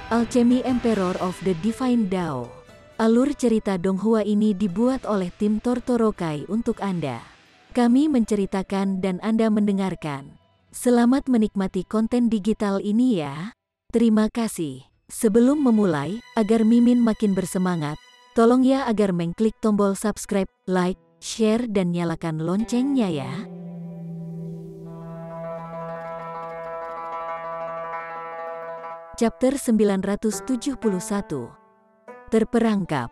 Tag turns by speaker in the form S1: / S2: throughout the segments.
S1: Alchemy Emperor of the Divine Dao. Alur cerita Donghua ini dibuat oleh tim Tortorokai untuk Anda. Kami menceritakan dan Anda mendengarkan. Selamat menikmati konten digital ini ya. Terima kasih. Sebelum memulai, agar Mimin makin bersemangat, tolong ya agar mengklik tombol subscribe, like, share dan nyalakan loncengnya ya. Chapter 971. Terperangkap.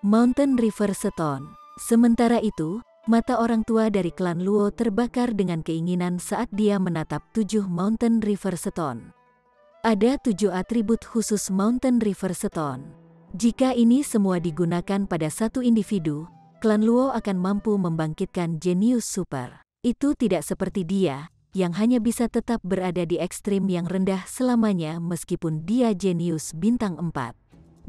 S1: Mountain River Stone. Sementara itu, mata orang tua dari klan Luo terbakar dengan keinginan saat dia menatap 7 Mountain River Stone. Ada 7 atribut khusus Mountain River Stone. Jika ini semua digunakan pada satu individu, klan Luo akan mampu membangkitkan jenius super. Itu tidak seperti dia, yang hanya bisa tetap berada di ekstrim yang rendah selamanya meskipun dia jenius bintang 4.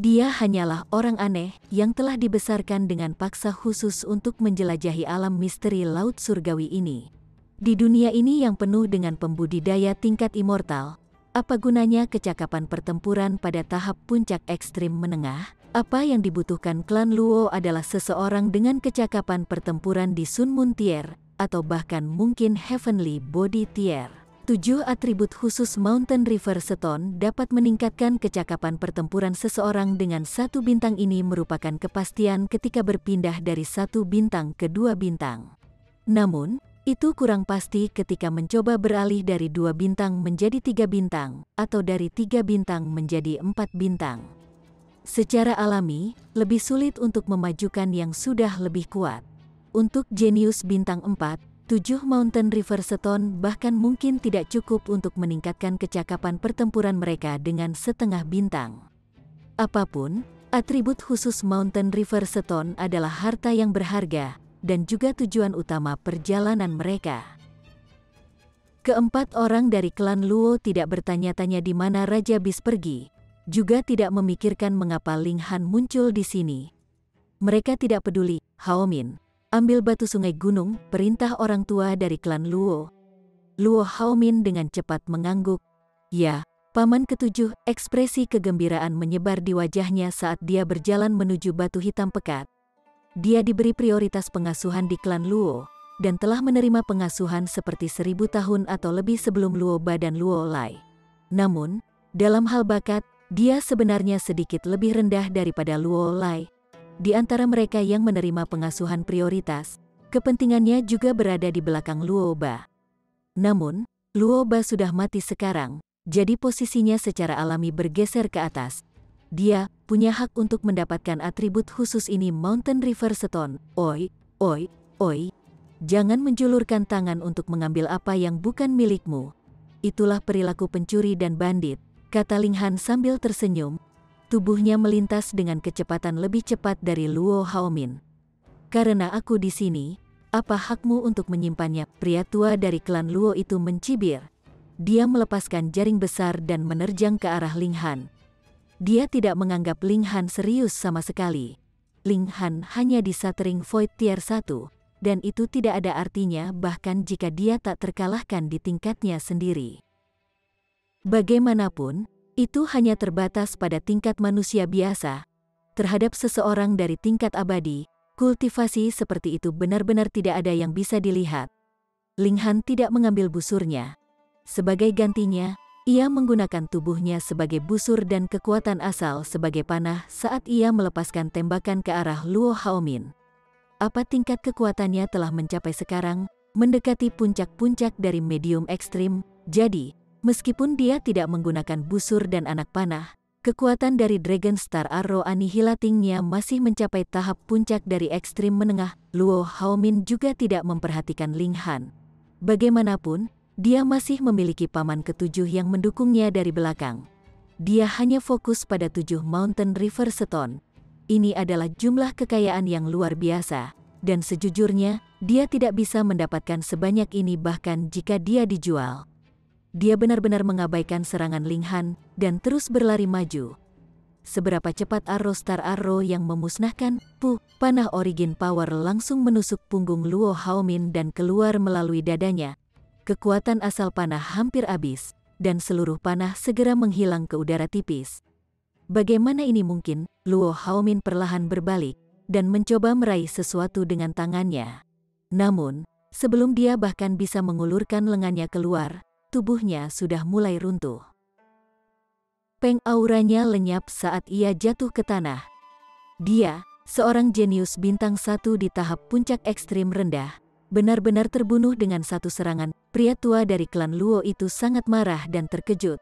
S1: Dia hanyalah orang aneh yang telah dibesarkan dengan paksa khusus untuk menjelajahi alam misteri laut surgawi ini. Di dunia ini yang penuh dengan pembudidaya tingkat immortal, apa gunanya kecakapan pertempuran pada tahap puncak ekstrim menengah? Apa yang dibutuhkan klan Luo adalah seseorang dengan kecakapan pertempuran di Sun Moon Tier, atau bahkan mungkin Heavenly Body Tier. 7 atribut khusus Mountain River Stone dapat meningkatkan kecakapan pertempuran seseorang dengan 1 bintang. Ini merupakan kepastian ketika berpindah dari 1 bintang ke 2 bintang. Namun, itu kurang pasti ketika mencoba beralih dari 2 bintang menjadi 3 bintang, atau dari 3 bintang menjadi 4 bintang. Secara alami, lebih sulit untuk memajukan yang sudah lebih kuat. Untuk jenius bintang 4, 7 Mountain River Stone bahkan mungkin tidak cukup untuk meningkatkan kecakapan pertempuran mereka dengan setengah bintang. Apapun, atribut khusus Mountain River Stone adalah harta yang berharga, dan juga tujuan utama perjalanan mereka. Keempat orang dari klan Luo tidak bertanya-tanya di mana Raja Bis pergi, juga tidak memikirkan mengapa Ling Han muncul di sini. Mereka tidak peduli. Haomin, ambil batu sungai gunung, perintah orang tua dari klan Luo. Luo Haomin dengan cepat mengangguk. Ya, paman ketujuh. Ekspresi kegembiraan menyebar di wajahnya saat dia berjalan menuju batu hitam pekat. Dia diberi prioritas pengasuhan di klan Luo, dan telah menerima pengasuhan seperti 1000 tahun atau lebih sebelum Luo Ba dan Luo Lai. Namun, dalam hal bakat, dia sebenarnya sedikit lebih rendah daripada Luo Lai. Di antara mereka yang menerima pengasuhan prioritas, kepentingannya juga berada di belakang Luo Ba. Namun, Luo Ba sudah mati sekarang, jadi posisinya secara alami bergeser ke atas. Dia punya hak untuk mendapatkan atribut khusus ini Mountain River Stone. Oi, jangan menjulurkan tangan untuk mengambil apa yang bukan milikmu. Itulah perilaku pencuri dan bandit, kata Ling Han sambil tersenyum. Tubuhnya melintas dengan kecepatan lebih cepat dari Luo Haomin. Karena aku di sini, apa hakmu untuk menyimpannya? Pria tua dari klan Luo itu mencibir. Dia melepaskan jaring besar dan menerjang ke arah Ling Han. Dia tidak menganggap Ling Han serius sama sekali. Ling Han hanya di Shattering Void Tier 1, dan itu tidak ada artinya bahkan jika dia tak terkalahkan di tingkatnya sendiri. Bagaimanapun, itu hanya terbatas pada tingkat manusia biasa. Terhadap seseorang dari tingkat abadi, kultivasi seperti itu benar-benar tidak ada yang bisa dilihat. Ling Han tidak mengambil busurnya. Sebagai gantinya, ia menggunakan tubuhnya sebagai busur dan kekuatan asal sebagai panah saat ia melepaskan tembakan ke arah Luo Haomin. Apa tingkat kekuatannya telah mencapai sekarang? Mendekati puncak-puncak dari medium ekstrim, jadi meskipun dia tidak menggunakan busur dan anak panah, kekuatan dari Dragon Star Arrow Annihilating-nya masih mencapai tahap puncak dari ekstrim menengah. Luo Haomin juga tidak memperhatikan Ling Han. Bagaimanapun, dia masih memiliki paman ketujuh yang mendukungnya dari belakang. Dia hanya fokus pada 7 Mountain River Stone. Ini adalah jumlah kekayaan yang luar biasa, dan sejujurnya, dia tidak bisa mendapatkan sebanyak ini bahkan jika dia dijual. Dia benar-benar mengabaikan serangan Ling Han dan terus berlari maju. Seberapa cepat Arrow Star Arrow yang memusnahkan panah Origin Power langsung menusuk punggung Luo Haomin dan keluar melalui dadanya. Kekuatan asal panah hampir habis, dan seluruh panah segera menghilang ke udara tipis. Bagaimana ini mungkin? Luo Haomin perlahan berbalik dan mencoba meraih sesuatu dengan tangannya. Namun, sebelum dia bahkan bisa mengulurkan lengannya keluar, tubuhnya sudah mulai runtuh. Peng auranya lenyap saat ia jatuh ke tanah. Dia, seorang jenius bintang 1 di tahap puncak ekstrim rendah, benar-benar terbunuh dengan satu serangan. Pria tua dari klan Luo itu sangat marah dan terkejut.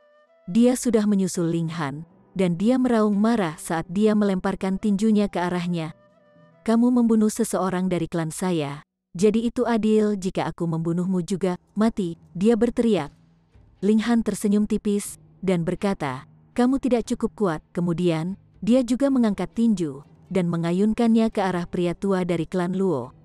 S1: Dia sudah menyusul Ling Han, dan dia meraung marah saat dia melemparkan tinjunya ke arahnya. Kamu membunuh seseorang dari klan saya, jadi itu adil jika aku membunuhmu juga. Mati, dia berteriak. Ling Han tersenyum tipis dan berkata, kamu tidak cukup kuat. Kemudian, dia juga mengangkat tinju dan mengayunkannya ke arah pria tua dari klan Luo.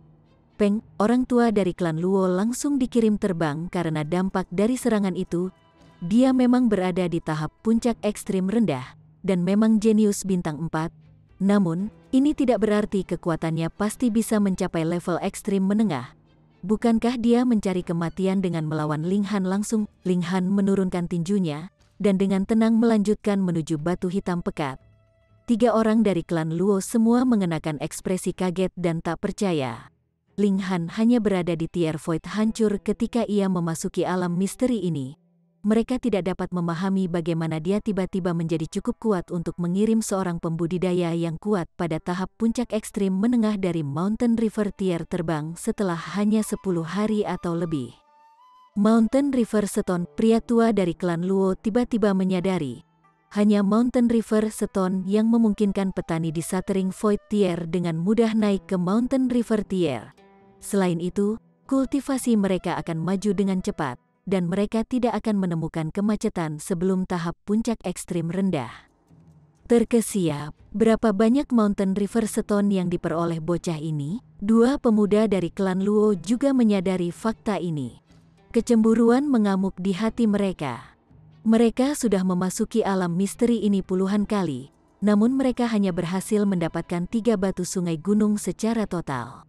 S1: Peng, orang tua dari klan Luo langsung dikirim terbang karena dampak dari serangan itu. Dia memang berada di tahap puncak ekstrim rendah dan memang jenius bintang 4. Namun, ini tidak berarti kekuatannya pasti bisa mencapai level ekstrim menengah. Bukankah dia mencari kematian dengan melawan Ling Han langsung? Ling Han menurunkan tinjunya dan dengan tenang melanjutkan menuju batu hitam pekat. 3 orang dari klan Luo semua mengenakan ekspresi kaget dan tak percaya. Ling Han hanya berada di tier void hancur ketika ia memasuki alam misteri ini. Mereka tidak dapat memahami bagaimana dia tiba-tiba menjadi cukup kuat untuk mengirim seorang pembudidaya yang kuat pada tahap puncak ekstrim menengah dari Mountain River tier terbang setelah hanya 10 hari atau lebih. Mountain River Stone, pria tua dari klan Luo tiba-tiba menyadari. Hanya Mountain River Stone yang memungkinkan petani di Shattering Void tier dengan mudah naik ke Mountain River tier. Selain itu, kultivasi mereka akan maju dengan cepat, dan mereka tidak akan menemukan kemacetan sebelum tahap puncak ekstrim rendah. Terkesiap, berapa banyak Mountain River Stone yang diperoleh bocah ini? 2 pemuda dari klan Luo juga menyadari fakta ini. Kecemburuan mengamuk di hati mereka. Mereka sudah memasuki alam misteri ini puluhan kali, namun mereka hanya berhasil mendapatkan 3 batu sungai gunung secara total.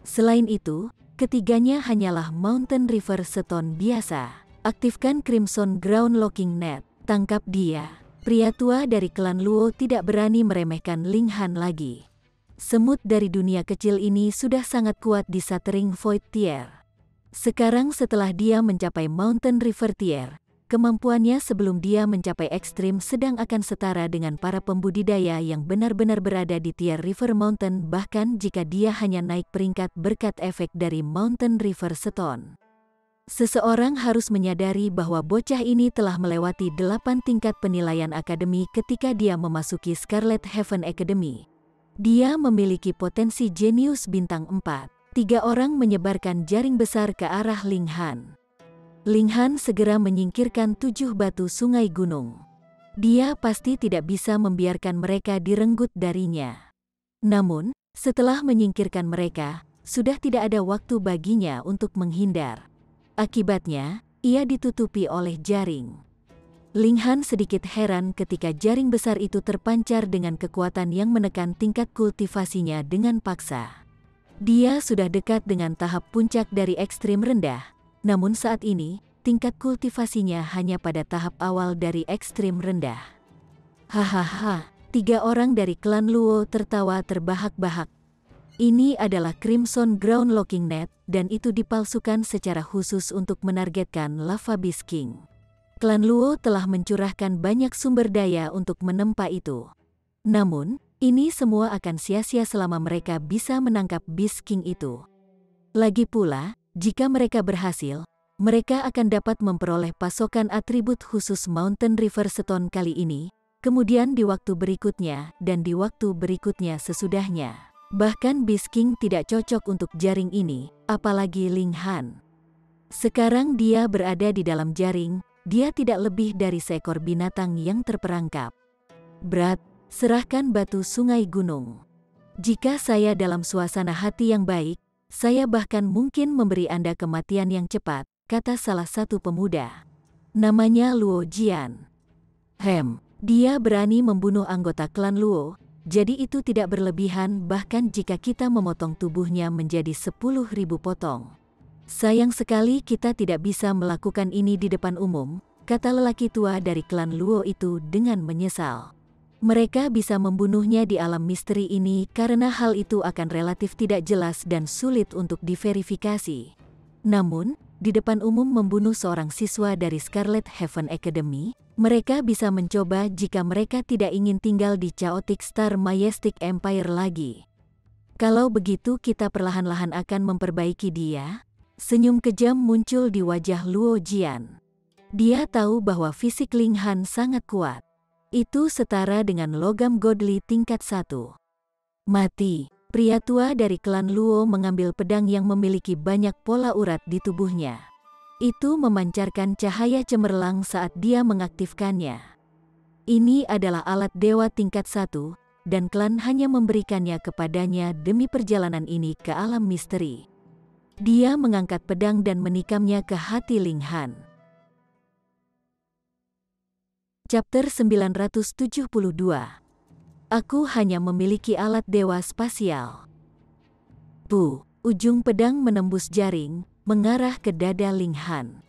S1: Selain itu, ketiganya hanyalah Mountain River Stone biasa. Aktifkan Crimson Ground Locking Net, tangkap dia. Pria tua dari klan Luo tidak berani meremehkan Ling Han lagi. Semut dari dunia kecil ini sudah sangat kuat di Shattering Void tier. Sekarang setelah dia mencapai Mountain River tier, kemampuannya sebelum dia mencapai ekstrim sedang akan setara dengan para pembudidaya yang benar-benar berada di tier River Mountain, bahkan jika dia hanya naik peringkat berkat efek dari Mountain River Stone. Seseorang harus menyadari bahwa bocah ini telah melewati 8 tingkat penilaian akademi ketika dia memasuki Scarlet Heaven Academy. Dia memiliki potensi jenius bintang 4. 3 orang menyebarkan jaring besar ke arah Ling Han. Ling Han segera menyingkirkan 7 batu sungai gunung. Dia pasti tidak bisa membiarkan mereka direnggut darinya. Namun, setelah menyingkirkan mereka, sudah tidak ada waktu baginya untuk menghindar. Akibatnya, ia ditutupi oleh jaring. Ling Han sedikit heran ketika jaring besar itu terpancar dengan kekuatan yang menekan tingkat kultivasinya dengan paksa. Dia sudah dekat dengan tahap puncak dari ekstrim rendah, namun saat ini, tingkat kultivasinya hanya pada tahap awal dari ekstrim rendah. Hahaha, 3 orang dari klan Luo tertawa terbahak-bahak. Ini adalah Crimson Ground Locking Net, dan itu dipalsukan secara khusus untuk menargetkan Lava Beast King. Klan Luo telah mencurahkan banyak sumber daya untuk menempa itu. Namun, ini semua akan sia-sia selama mereka bisa menangkap Beast King itu. Lagi pula, jika mereka berhasil, mereka akan dapat memperoleh pasokan atribut khusus Mountain River Stone kali ini, kemudian di waktu berikutnya, dan di waktu berikutnya sesudahnya. Bahkan Beast King tidak cocok untuk jaring ini, apalagi Ling Han. Sekarang dia berada di dalam jaring, dia tidak lebih dari seekor binatang yang terperangkap. Berat. Serahkan batu sungai gunung. Jika saya dalam suasana hati yang baik, saya bahkan mungkin memberi Anda kematian yang cepat, kata salah satu pemuda. Namanya Luo Jian. Dia berani membunuh anggota klan Luo, jadi itu tidak berlebihan bahkan jika kita memotong tubuhnya menjadi 10.000 potong. Sayang sekali kita tidak bisa melakukan ini di depan umum, kata lelaki tua dari klan Luo itu dengan menyesal. Mereka bisa membunuhnya di alam misteri ini karena hal itu akan relatif tidak jelas dan sulit untuk diverifikasi. Namun, di depan umum membunuh seorang siswa dari Scarlet Heaven Academy, mereka bisa mencoba jika mereka tidak ingin tinggal di Chaotic Star Majestic Empire lagi. Kalau begitu kita perlahan-lahan akan memperbaiki dia. Senyum kejam muncul di wajah Luo Jian. Dia tahu bahwa fisik Ling Han sangat kuat. Itu setara dengan logam godly tingkat 1. Mati. Pria tua dari klan Luo mengambil pedang yang memiliki banyak pola urat di tubuhnya. Itu memancarkan cahaya cemerlang saat dia mengaktifkannya. Ini adalah alat dewa tingkat 1, dan klan hanya memberikannya kepadanya demi perjalanan ini ke alam misteri. Dia mengangkat pedang dan menikamnya ke hati Ling Han. Chapter 972. Aku hanya memiliki alat dewa spasial. Ujung pedang menembus jaring, mengarah ke dada Ling Han.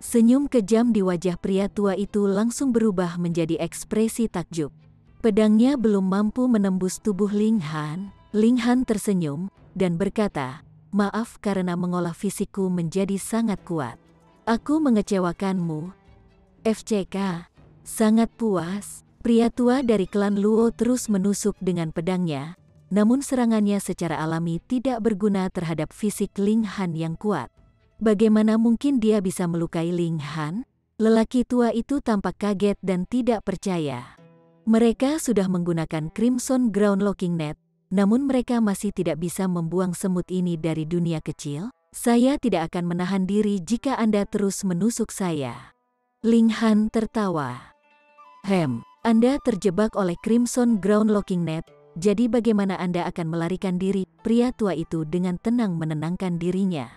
S1: Senyum kejam di wajah pria tua itu langsung berubah menjadi ekspresi takjub. Pedangnya belum mampu menembus tubuh Ling Han. Ling Han tersenyum dan berkata, "Maaf karena mengolah fisikku menjadi sangat kuat. Aku mengecewakanmu." FCK. Sangat puas, pria tua dari klan Luo terus menusuk dengan pedangnya, namun serangannya secara alami tidak berguna terhadap fisik Ling Han yang kuat. Bagaimana mungkin dia bisa melukai Ling Han? Lelaki tua itu tampak kaget dan tidak percaya. Mereka sudah menggunakan Crimson Ground Locking Net, namun mereka masih tidak bisa membuang semut ini dari dunia kecil. Saya tidak akan menahan diri jika Anda terus menusuk saya. Ling Han tertawa. Anda terjebak oleh Crimson Ground Locking Net, jadi bagaimana Anda akan melarikan diri? Pria tua itu dengan tenang menenangkan dirinya.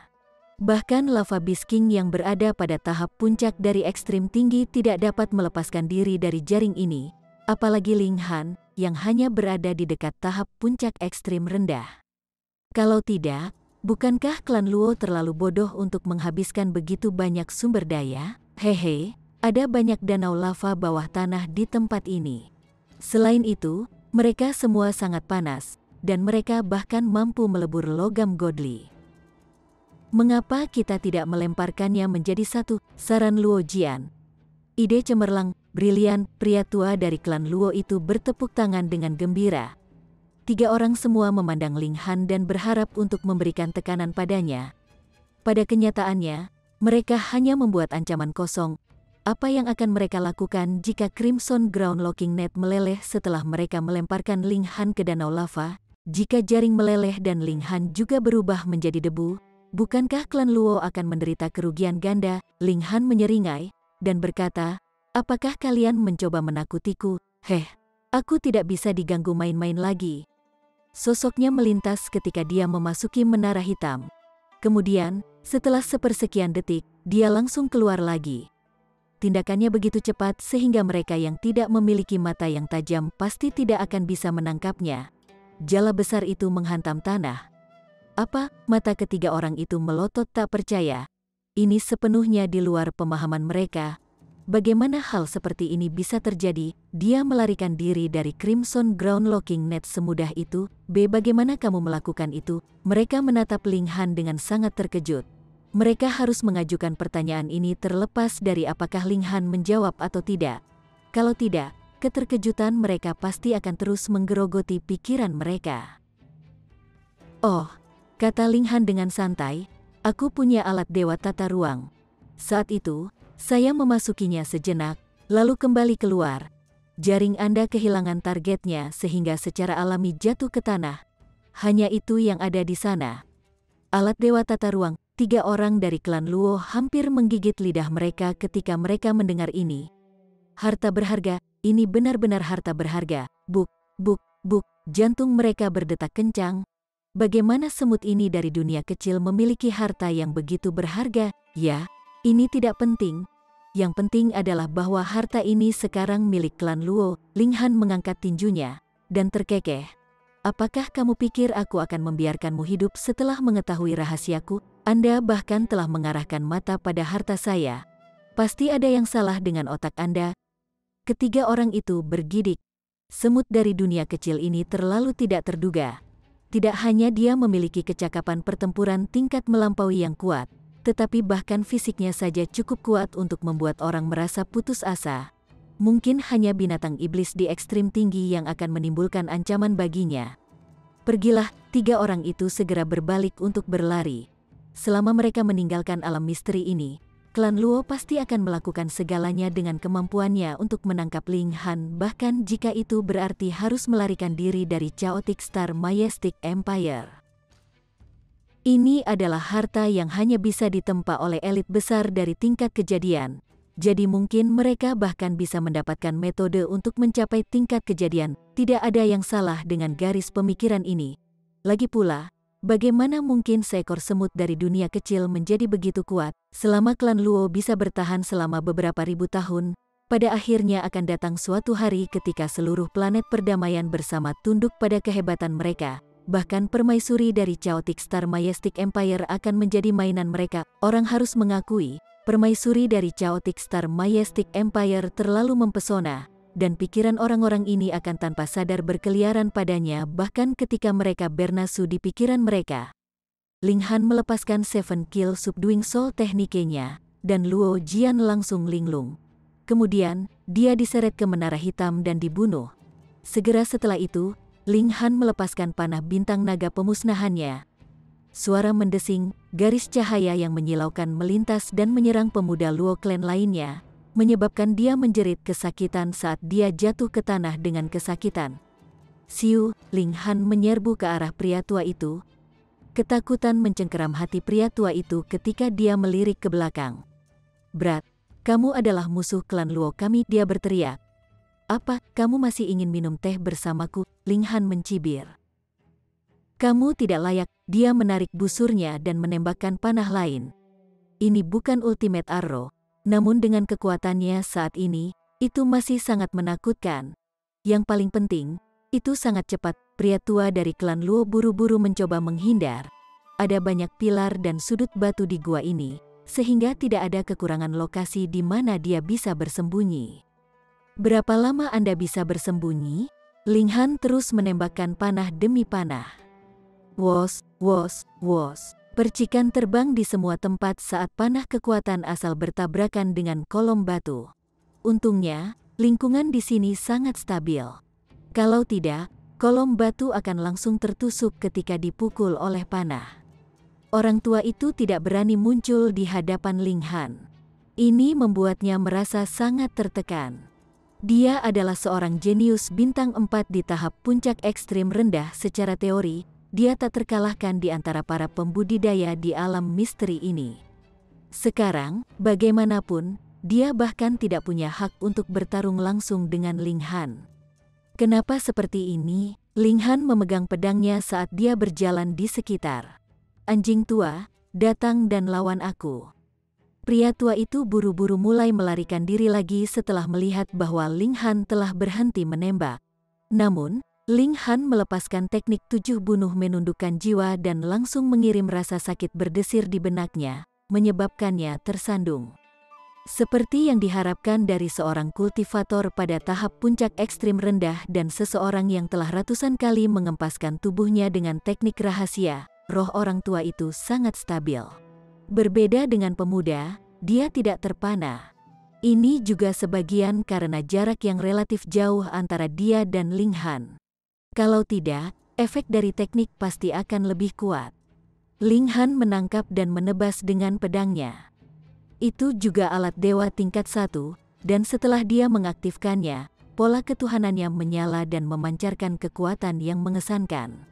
S1: Bahkan Lava Beast King yang berada pada tahap puncak dari ekstrim tinggi tidak dapat melepaskan diri dari jaring ini, apalagi Ling Han yang hanya berada di dekat tahap puncak ekstrim rendah. Kalau tidak, bukankah klan Luo terlalu bodoh untuk menghabiskan begitu banyak sumber daya? Hehe. Ada banyak danau lava bawah tanah di tempat ini. Selain itu, mereka semua sangat panas, dan mereka bahkan mampu melebur logam godly. Mengapa kita tidak melemparkannya menjadi satu? Saran Luo Jian. Ide cemerlang, brilian. Pria tua dari klan Luo itu bertepuk tangan dengan gembira. 3 orang semua memandang Ling Han dan berharap untuk memberikan tekanan padanya. Pada kenyataannya, mereka hanya membuat ancaman kosong. Apa yang akan mereka lakukan jika Crimson Ground Locking Net meleleh setelah mereka melemparkan Ling Han ke danau lava? Jika jaring meleleh dan Ling Han juga berubah menjadi debu, bukankah klan Luo akan menderita kerugian ganda? Ling Han menyeringai dan berkata, "Apakah kalian mencoba menakutiku? Aku tidak bisa diganggu main-main lagi." Sosoknya melintas ketika dia memasuki menara hitam. Kemudian, setelah sepersekian detik, dia langsung keluar lagi. Tindakannya begitu cepat sehingga mereka yang tidak memiliki mata yang tajam pasti tidak akan bisa menangkapnya. Jala besar itu menghantam tanah. Apa? Mata ketiga orang itu melotot tak percaya. Ini sepenuhnya di luar pemahaman mereka. Bagaimana hal seperti ini bisa terjadi? Dia melarikan diri dari Crimson Ground Locking Net semudah itu. Bagaimana kamu melakukan itu? Mereka menatap Ling Han dengan sangat terkejut. Mereka harus mengajukan pertanyaan ini terlepas dari apakah Ling Han menjawab atau tidak. Kalau tidak, keterkejutan mereka pasti akan terus menggerogoti pikiran mereka. "Oh," kata Ling Han dengan santai, "aku punya alat dewa tata ruang." Saat itu, saya memasukinya sejenak, lalu kembali keluar. Jaring Anda kehilangan targetnya sehingga secara alami jatuh ke tanah. Hanya itu yang ada di sana. Alat dewa tata ruang. 3 orang dari klan Luo hampir menggigit lidah mereka ketika mereka mendengar ini. Harta berharga, ini benar-benar harta berharga. Buk, buk, buk, jantung mereka berdetak kencang. Bagaimana semut ini dari dunia kecil memiliki harta yang begitu berharga? Ya, ini tidak penting. Yang penting adalah bahwa harta ini sekarang milik klan Luo. Ling Han mengangkat tinjunya dan terkekeh. "Apakah kamu pikir aku akan membiarkanmu hidup setelah mengetahui rahasiaku? Anda bahkan telah mengarahkan mata pada harta saya. Pasti ada yang salah dengan otak Anda. Ketiga orang itu bergidik. Semut dari dunia kecil ini terlalu tidak terduga. Tidak hanya dia memiliki kecakapan pertempuran tingkat melampaui yang kuat, tetapi bahkan fisiknya saja cukup kuat untuk membuat orang merasa putus asa. Mungkin hanya binatang iblis di ekstrim tinggi yang akan menimbulkan ancaman baginya. Pergilah, tiga orang itu segera berbalik untuk berlari. Selama mereka meninggalkan alam misteri ini, klan Luo pasti akan melakukan segalanya dengan kemampuannya untuk menangkap Ling Han, bahkan jika itu berarti harus melarikan diri dari Chaotic Star Majestic Empire. Ini adalah harta yang hanya bisa ditempa oleh elit besar dari tingkat kejadian, jadi mungkin mereka bahkan bisa mendapatkan metode untuk mencapai tingkat kejadian. Tidak ada yang salah dengan garis pemikiran ini. Lagi pula, bagaimana mungkin seekor semut dari dunia kecil menjadi begitu kuat? Selama klan Luo bisa bertahan selama beberapa ribu tahun, pada akhirnya akan datang suatu hari ketika seluruh planet perdamaian bersama tunduk pada kehebatan mereka. Bahkan permaisuri dari Chaotic Star Majestic Empire akan menjadi mainan mereka. Orang harus mengakui, permaisuri dari Chaotic Star Majestic Empire terlalu mempesona, dan pikiran orang-orang ini akan tanpa sadar berkeliaran padanya bahkan ketika mereka bernasu di pikiran mereka. Ling Han melepaskan Seven Kill Subduing Soul tekniknya, dan Luo Jian langsung linglung. Kemudian, dia diseret ke menara hitam dan dibunuh. Segera setelah itu, Ling Han melepaskan panah bintang naga pemusnahannya. Suara mendesing, garis cahaya yang menyilaukan melintas dan menyerang pemuda Luo clan lainnya, menyebabkan dia menjerit kesakitan saat dia jatuh ke tanah dengan kesakitan. Siu, Ling Han menyerbu ke arah pria tua itu. Ketakutan mencengkeram hati pria tua itu ketika dia melirik ke belakang. "Brat, kamu adalah musuh klan Luo kami," dia berteriak. "Apa, kamu masih ingin minum teh bersamaku?" Ling Han mencibir. "Kamu tidak layak." Dia menarik busurnya dan menembakkan panah lain. Ini bukan ultimate arrow, namun dengan kekuatannya saat ini, itu masih sangat menakutkan. Yang paling penting, itu sangat cepat. Pria tua dari klan Luo buru-buru mencoba menghindar. Ada banyak pilar dan sudut batu di gua ini, sehingga tidak ada kekurangan lokasi di mana dia bisa bersembunyi. "Berapa lama Anda bisa bersembunyi?" Ling Han terus menembakkan panah demi panah. Wos, wos, wos. Percikan terbang di semua tempat saat panah kekuatan asal bertabrakan dengan kolom batu. Untungnya, lingkungan di sini sangat stabil. Kalau tidak, kolom batu akan langsung tertusuk ketika dipukul oleh panah. Orang tua itu tidak berani muncul di hadapan Ling Han. Ini membuatnya merasa sangat tertekan. Dia adalah seorang jenius bintang 4 di tahap puncak ekstrim rendah. Secara teori, dia tak terkalahkan di antara para pembudidaya di alam misteri ini. Sekarang, bagaimanapun, dia bahkan tidak punya hak untuk bertarung langsung dengan Ling Han. Kenapa seperti ini? Ling Han memegang pedangnya saat dia berjalan di sekitar. "Anjing tua, datang dan lawan aku." Pria tua itu buru-buru mulai melarikan diri lagi setelah melihat bahwa Ling Han telah berhenti menembak. Namun, Ling Han melepaskan teknik 7 bunuh menundukkan jiwa dan langsung mengirim rasa sakit berdesir di benaknya, menyebabkannya tersandung. Seperti yang diharapkan dari seorang kultivator pada tahap puncak ekstrim rendah dan seseorang yang telah ratusan kali mengempaskan tubuhnya dengan teknik rahasia, roh orang tua itu sangat stabil. Berbeda dengan pemuda, dia tidak terpana. Ini juga sebagian karena jarak yang relatif jauh antara dia dan Ling Han. Kalau tidak, efek dari teknik pasti akan lebih kuat. Ling Han menangkap dan menebas dengan pedangnya. Itu juga alat dewa tingkat 1, dan setelah dia mengaktifkannya, pola ketuhanannya menyala dan memancarkan kekuatan yang mengesankan.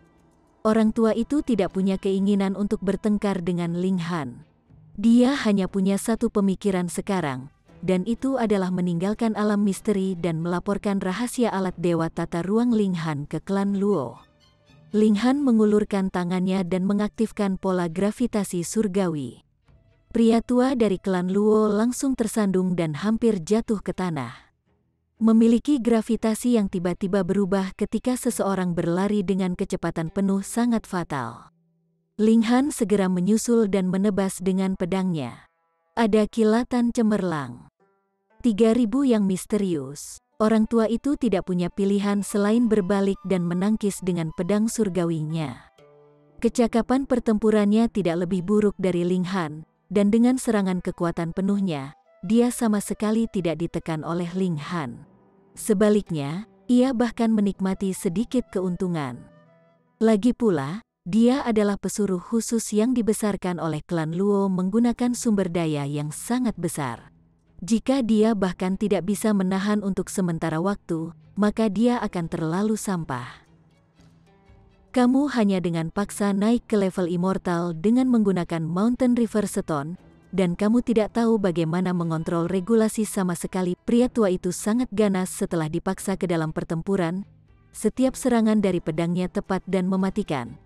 S1: Orang tua itu tidak punya keinginan untuk bertengkar dengan Ling Han. Dia hanya punya satu pemikiran sekarang, dan itu adalah meninggalkan alam misteri dan melaporkan rahasia alat dewa tata ruang Ling Han ke klan Luo. Ling Han mengulurkan tangannya dan mengaktifkan pola gravitasi surgawi. Pria tua dari klan Luo langsung tersandung dan hampir jatuh ke tanah. Memiliki gravitasi yang tiba-tiba berubah ketika seseorang berlari dengan kecepatan penuh sangat fatal. Ling Han segera menyusul dan menebas dengan pedangnya. Ada kilatan cemerlang. 3.000 yang misterius. Orang tua itu tidak punya pilihan selain berbalik dan menangkis dengan pedang surgawinya. Kecakapan pertempurannya tidak lebih buruk dari Ling Han, dan dengan serangan kekuatan penuhnya, dia sama sekali tidak ditekan oleh Ling Han. Sebaliknya, ia bahkan menikmati sedikit keuntungan. Lagi pula, dia adalah pesuruh khusus yang dibesarkan oleh klan Luo menggunakan sumber daya yang sangat besar. Jika dia bahkan tidak bisa menahan untuk sementara waktu, maka dia akan terlalu sampah. Kamu hanya dengan paksa naik ke level immortal dengan menggunakan Mountain River Stone, dan kamu tidak tahu bagaimana mengontrol regulasi sama sekali. Pria tua itu sangat ganas setelah dipaksa ke dalam pertempuran. Setiap serangan dari pedangnya tepat dan mematikan.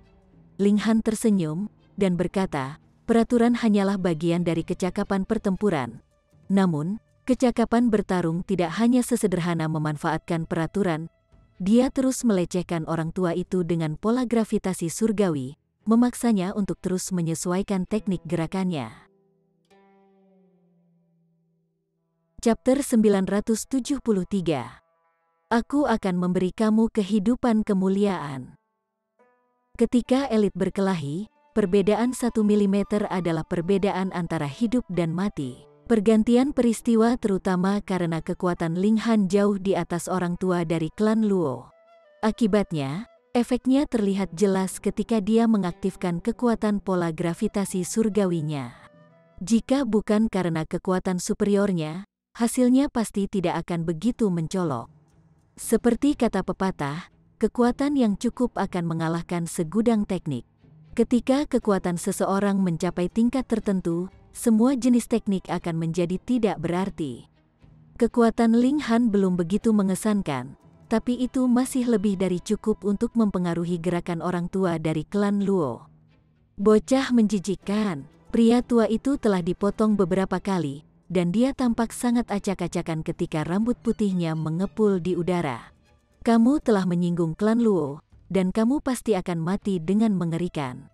S1: Ling Han tersenyum dan berkata, peraturan hanyalah bagian dari kecakapan pertempuran. Namun, kecakapan bertarung tidak hanya sesederhana memanfaatkan peraturan. Dia terus melecehkan orang tua itu dengan pola gravitasi surgawi, memaksanya untuk terus menyesuaikan teknik gerakannya. Chapter 973. Aku akan memberi kamu kehidupan kemuliaan. Ketika elit berkelahi, perbedaan 1 mm adalah perbedaan antara hidup dan mati. Pergantian peristiwa terutama karena kekuatan Ling Han jauh di atas orang tua dari klan Luo. Akibatnya, efeknya terlihat jelas ketika dia mengaktifkan kekuatan pola gravitasi surgawinya. Jika bukan karena kekuatan superiornya, hasilnya pasti tidak akan begitu mencolok. Seperti kata pepatah, kekuatan yang cukup akan mengalahkan segudang teknik. Ketika kekuatan seseorang mencapai tingkat tertentu, semua jenis teknik akan menjadi tidak berarti. Kekuatan Ling Han belum begitu mengesankan, tapi itu masih lebih dari cukup untuk mempengaruhi gerakan orang tua dari klan Luo. Bocah menjijikkan, pria tua itu telah dipotong beberapa kali, dan dia tampak sangat acak-acakan ketika rambut putihnya mengepul di udara. Kamu telah menyinggung klan Luo, dan kamu pasti akan mati dengan mengerikan.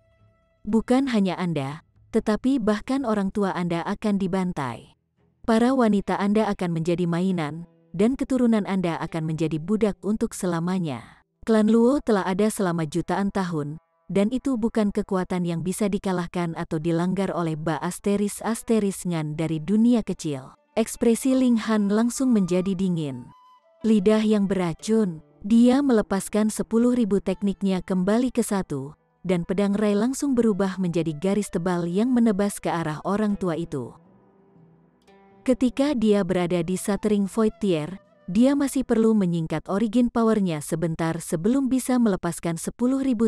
S1: Bukan hanya Anda, tetapi bahkan orang tua Anda akan dibantai. Para wanita Anda akan menjadi mainan, dan keturunan Anda akan menjadi budak untuk selamanya. Klan Luo telah ada selama jutaan tahun, dan itu bukan kekuatan yang bisa dikalahkan atau dilanggar oleh Ba Asteris Ngan dari dunia kecil. Ekspresi Ling Han langsung menjadi dingin. Lidah yang beracun, dia melepaskan 10.000 tekniknya kembali ke satu, dan pedang Rai langsung berubah menjadi garis tebal yang menebas ke arah orang tua itu. Ketika dia berada di Shattering Void Tier, dia masih perlu menyingkat origin powernya sebentar sebelum bisa melepaskan 10.000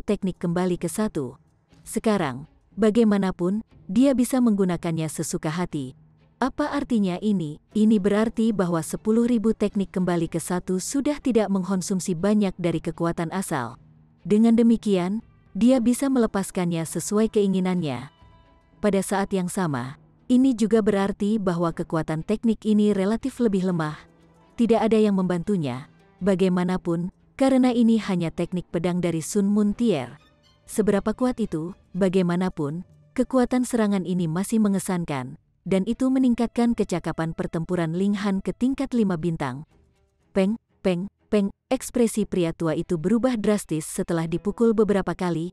S1: teknik kembali ke satu. Sekarang, bagaimanapun, dia bisa menggunakannya sesuka hati. Apa artinya ini? Ini berarti bahwa 10.000 teknik kembali ke satu sudah tidak mengkonsumsi banyak dari kekuatan asal. Dengan demikian, dia bisa melepaskannya sesuai keinginannya. Pada saat yang sama, ini juga berarti bahwa kekuatan teknik ini relatif lebih lemah. Tidak ada yang membantunya, bagaimanapun, karena ini hanya teknik pedang dari Sun Moon Tier. Seberapa kuat itu, bagaimanapun, kekuatan serangan ini masih mengesankan, dan itu meningkatkan kecakapan pertempuran Ling Han ke tingkat 5 bintang. Peng, peng, peng, ekspresi pria tua itu berubah drastis setelah dipukul beberapa kali.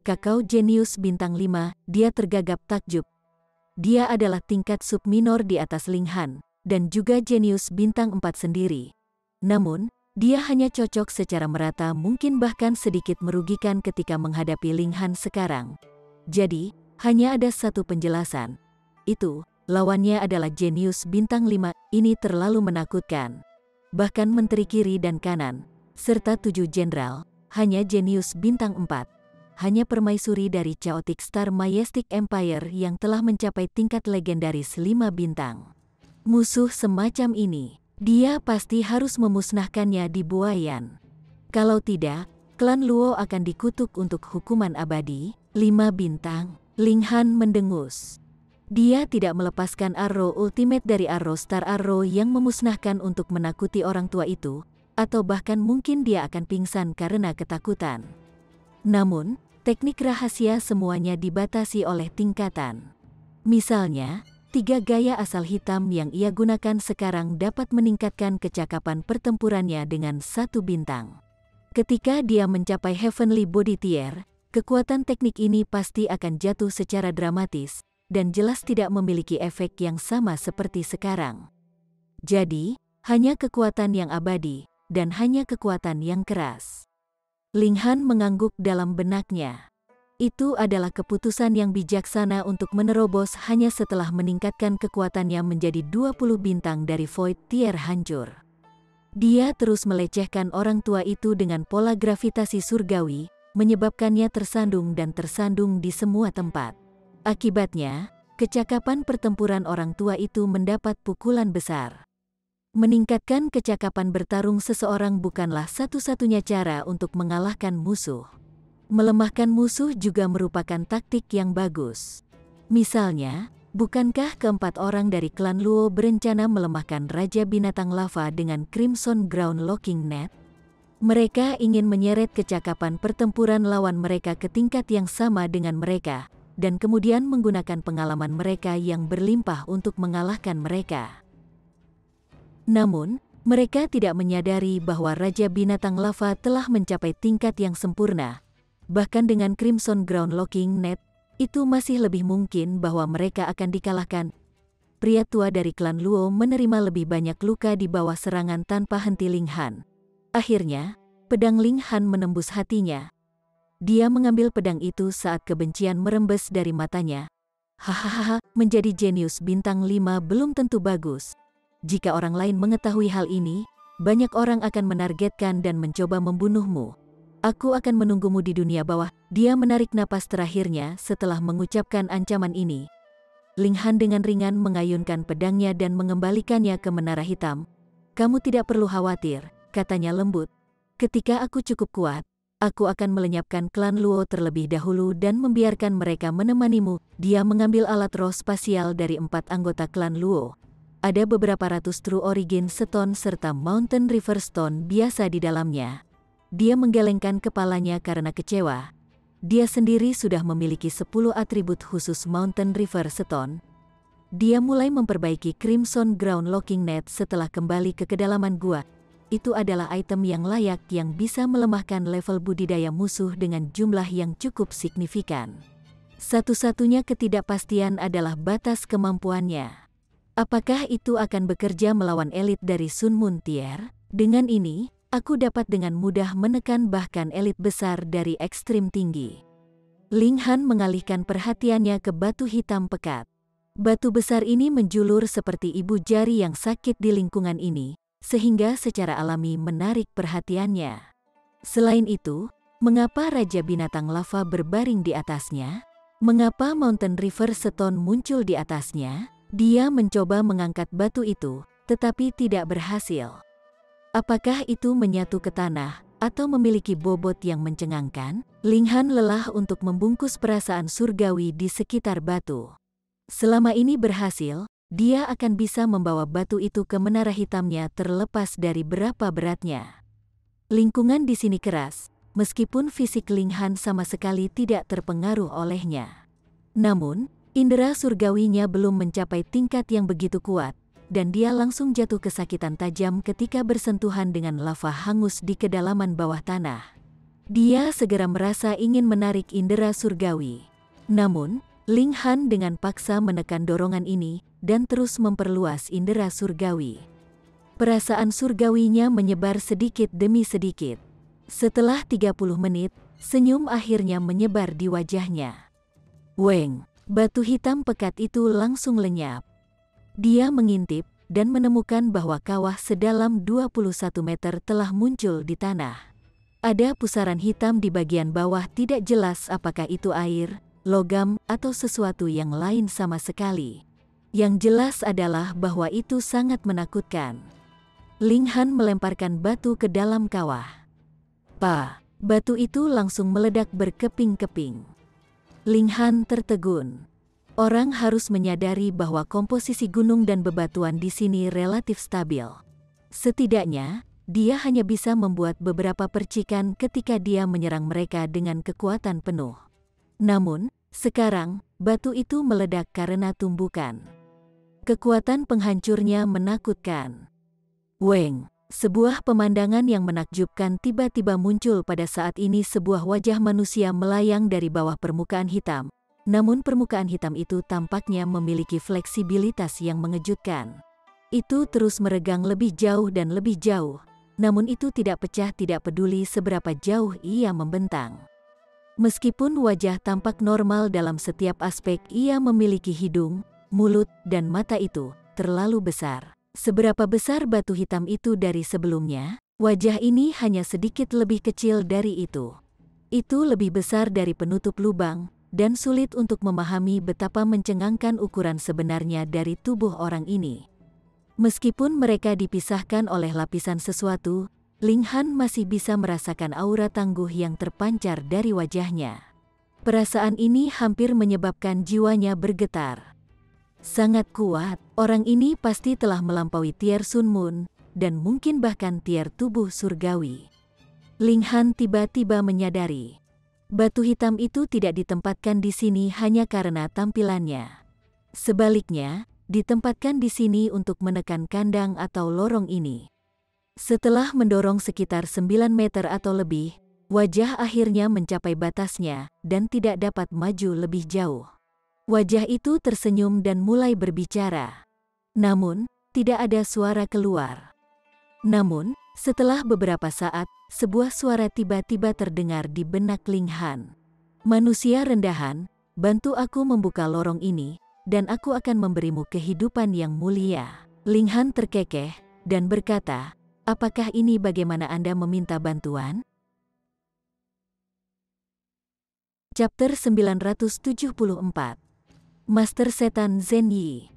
S1: Kakao jenius bintang 5, dia tergagap takjub. Dia adalah tingkat subminor di atas Ling Han, dan juga jenius bintang 4 sendiri. Namun, dia hanya cocok secara merata, mungkin bahkan sedikit merugikan ketika menghadapi Ling Han sekarang. Jadi, hanya ada satu penjelasan. Itu, lawannya adalah jenius bintang 5, ini terlalu menakutkan. Bahkan menteri kiri dan kanan, serta 7 jenderal, hanya jenius bintang 4. Hanya permaisuri dari Chaotic Star Majestic Empire yang telah mencapai tingkat legendaris 5 bintang. Musuh semacam ini, dia pasti harus memusnahkannya di buayan. Kalau tidak, klan Luo akan dikutuk untuk hukuman abadi. 5 bintang, Ling Han mendengus. Dia tidak melepaskan arrow ultimate dari Arrow Star Arrow yang memusnahkan untuk menakuti orang tua itu, atau bahkan mungkin dia akan pingsan karena ketakutan. Namun, teknik rahasia semuanya dibatasi oleh tingkatan. Misalnya, tiga gaya asal hitam yang ia gunakan sekarang dapat meningkatkan kecakapan pertempurannya dengan 1 bintang. Ketika dia mencapai Heavenly Body Tier, kekuatan teknik ini pasti akan jatuh secara dramatis, dan jelas tidak memiliki efek yang sama seperti sekarang. Jadi, hanya kekuatan yang abadi, dan hanya kekuatan yang keras. Ling Han mengangguk dalam benaknya. Itu adalah keputusan yang bijaksana untuk menerobos hanya setelah meningkatkan kekuatannya menjadi 20 bintang dari Void Tier hancur. Dia terus melecehkan orang tua itu dengan pola gravitasi surgawi, menyebabkannya tersandung dan tersandung di semua tempat. Akibatnya, kecakapan pertempuran orang tua itu mendapat pukulan besar. Meningkatkan kecakapan bertarung seseorang bukanlah satu-satunya cara untuk mengalahkan musuh. Melemahkan musuh juga merupakan taktik yang bagus. Misalnya, bukankah keempat orang dari klan Luo berencana melemahkan Raja Binatang Lava dengan Crimson Ground Locking Net? Mereka ingin menyeret kecakapan pertempuran lawan mereka ke tingkat yang sama dengan mereka, dan kemudian menggunakan pengalaman mereka yang berlimpah untuk mengalahkan mereka. Namun, mereka tidak menyadari bahwa Raja Binatang Lava telah mencapai tingkat yang sempurna. Bahkan dengan Crimson Ground Locking Net, itu masih lebih mungkin bahwa mereka akan dikalahkan. Pria tua dari klan Luo menerima lebih banyak luka di bawah serangan tanpa henti Ling Han. Akhirnya, pedang Ling Han menembus hatinya. Dia mengambil pedang itu saat kebencian merembes dari matanya. Hahaha, menjadi jenius bintang 5 belum tentu bagus. Jika orang lain mengetahui hal ini, banyak orang akan menargetkan dan mencoba membunuhmu. Aku akan menunggumu di dunia bawah. Dia menarik napas terakhirnya setelah mengucapkan ancaman ini. Ling Han dengan ringan mengayunkan pedangnya dan mengembalikannya ke menara hitam. Kamu tidak perlu khawatir, katanya lembut. Ketika aku cukup kuat, aku akan melenyapkan klan Luo terlebih dahulu dan membiarkan mereka menemanimu. Dia mengambil alat roh spasial dari 4 anggota klan Luo. Ada beberapa ratus True Origin Stone serta Mountain River Stone biasa di dalamnya. Dia menggelengkan kepalanya karena kecewa. Dia sendiri sudah memiliki 10 atribut khusus Mountain River Stone. Dia mulai memperbaiki Crimson Ground Locking Net setelah kembali ke kedalaman gua. Itu adalah item yang layak yang bisa melemahkan level budidaya musuh dengan jumlah yang cukup signifikan. Satu-satunya ketidakpastian adalah batas kemampuannya. Apakah itu akan bekerja melawan elit dari Sun Moon Tier? Dengan ini, aku dapat dengan mudah menekan bahkan elit besar dari ekstrim tinggi. Ling Han mengalihkan perhatiannya ke batu hitam pekat. Batu besar ini menjulur seperti ibu jari yang sakit di lingkungan ini, sehingga secara alami menarik perhatiannya. Selain itu, mengapa Raja Binatang Lava berbaring di atasnya? Mengapa Mountain River Stone muncul di atasnya? Dia mencoba mengangkat batu itu, tetapi tidak berhasil. Apakah itu menyatu ke tanah, atau memiliki bobot yang mencengangkan? Ling Han lelah untuk membungkus perasaan surgawi di sekitar batu. Selama ini berhasil, dia akan bisa membawa batu itu ke menara hitamnya terlepas dari berapa beratnya. Lingkungan di sini keras, meskipun fisik Ling Han sama sekali tidak terpengaruh olehnya. Namun, indera surgawinya belum mencapai tingkat yang begitu kuat, dan dia langsung jatuh kesakitan tajam ketika bersentuhan dengan lava hangus di kedalaman bawah tanah. Dia segera merasa ingin menarik indera surgawi. Namun, Ling Han dengan paksa menekan dorongan ini, dan terus memperluas indera surgawi. Perasaan surgawinya menyebar sedikit demi sedikit. Setelah 30 menit, senyum akhirnya menyebar di wajahnya. Weng! Batu hitam pekat itu langsung lenyap. Dia mengintip dan menemukan bahwa kawah sedalam 21 meter telah muncul di tanah. Ada pusaran hitam di bagian bawah, tidak jelas apakah itu air, logam, atau sesuatu yang lain sama sekali. Yang jelas adalah bahwa itu sangat menakutkan. Ling Han melemparkan batu ke dalam kawah. Batu itu langsung meledak berkeping-keping. Ling Han tertegun. Orang harus menyadari bahwa komposisi gunung dan bebatuan di sini relatif stabil. Setidaknya, dia hanya bisa membuat beberapa percikan ketika dia menyerang mereka dengan kekuatan penuh. Namun, sekarang, batu itu meledak karena tumbukan. Kekuatan penghancurnya menakutkan. Weng, sebuah pemandangan yang menakjubkan tiba-tiba muncul pada saat ini. Sebuah wajah manusia melayang dari bawah permukaan hitam. Namun permukaan hitam itu tampaknya memiliki fleksibilitas yang mengejutkan. Itu terus meregang lebih jauh dan lebih jauh. Namun itu tidak pecah, tidak peduli seberapa jauh ia membentang. Meskipun wajah tampak normal dalam setiap aspek, ia memiliki hidung, mulut, dan mata itu terlalu besar. Seberapa besar batu hitam itu dari sebelumnya, wajah ini hanya sedikit lebih kecil dari itu. Itu lebih besar dari penutup lubang, dan sulit untuk memahami betapa mencengangkan ukuran sebenarnya dari tubuh orang ini. Meskipun mereka dipisahkan oleh lapisan sesuatu, Ling Han masih bisa merasakan aura tangguh yang terpancar dari wajahnya. Perasaan ini hampir menyebabkan jiwanya bergetar. Sangat kuat, orang ini pasti telah melampaui tier Sun Moon, dan mungkin bahkan tier tubuh surgawi. Ling Han tiba-tiba menyadari, batu hitam itu tidak ditempatkan di sini hanya karena tampilannya. Sebaliknya, ditempatkan di sini untuk menekan kandang atau lorong ini. Setelah mendorong sekitar 9 meter atau lebih, wajah akhirnya mencapai batasnya dan tidak dapat maju lebih jauh. Wajah itu tersenyum dan mulai berbicara. Namun, tidak ada suara keluar. Namun, setelah beberapa saat, sebuah suara tiba-tiba terdengar di benak Ling Han. Manusia rendahan, bantu aku membuka lorong ini, dan aku akan memberimu kehidupan yang mulia. Ling Han terkekeh dan berkata, apakah ini bagaimana Anda meminta bantuan? Chapter 974. Master Setan Zhen Yi.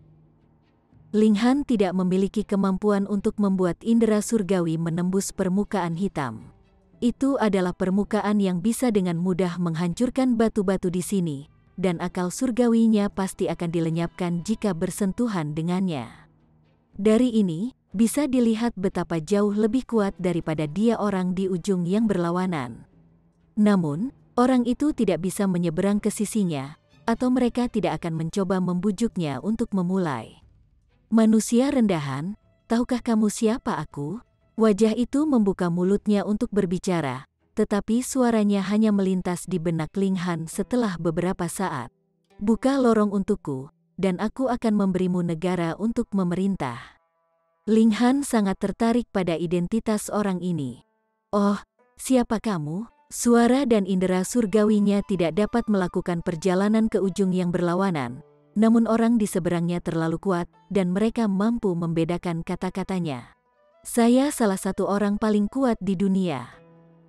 S1: Ling Han tidak memiliki kemampuan untuk membuat indera surgawi menembus permukaan hitam. Itu adalah permukaan yang bisa dengan mudah menghancurkan batu-batu di sini, dan akal surgawinya pasti akan dilenyapkan jika bersentuhan dengannya. Dari ini, bisa dilihat betapa jauh lebih kuat daripada dia orang di ujung yang berlawanan. Namun, orang itu tidak bisa menyeberang ke sisinya, atau mereka tidak akan mencoba membujuknya untuk memulai. Manusia rendahan, tahukah kamu siapa aku? Wajah itu membuka mulutnya untuk berbicara, tetapi suaranya hanya melintas di benak Ling Han setelah beberapa saat. Buka lorong untukku, dan aku akan memberimu negara untuk memerintah. Ling Han sangat tertarik pada identitas orang ini. Oh, siapa kamu? Suara dan indera surgawinya tidak dapat melakukan perjalanan ke ujung yang berlawanan, namun orang di seberangnya terlalu kuat, dan mereka mampu membedakan kata-katanya. Saya salah satu orang paling kuat di dunia.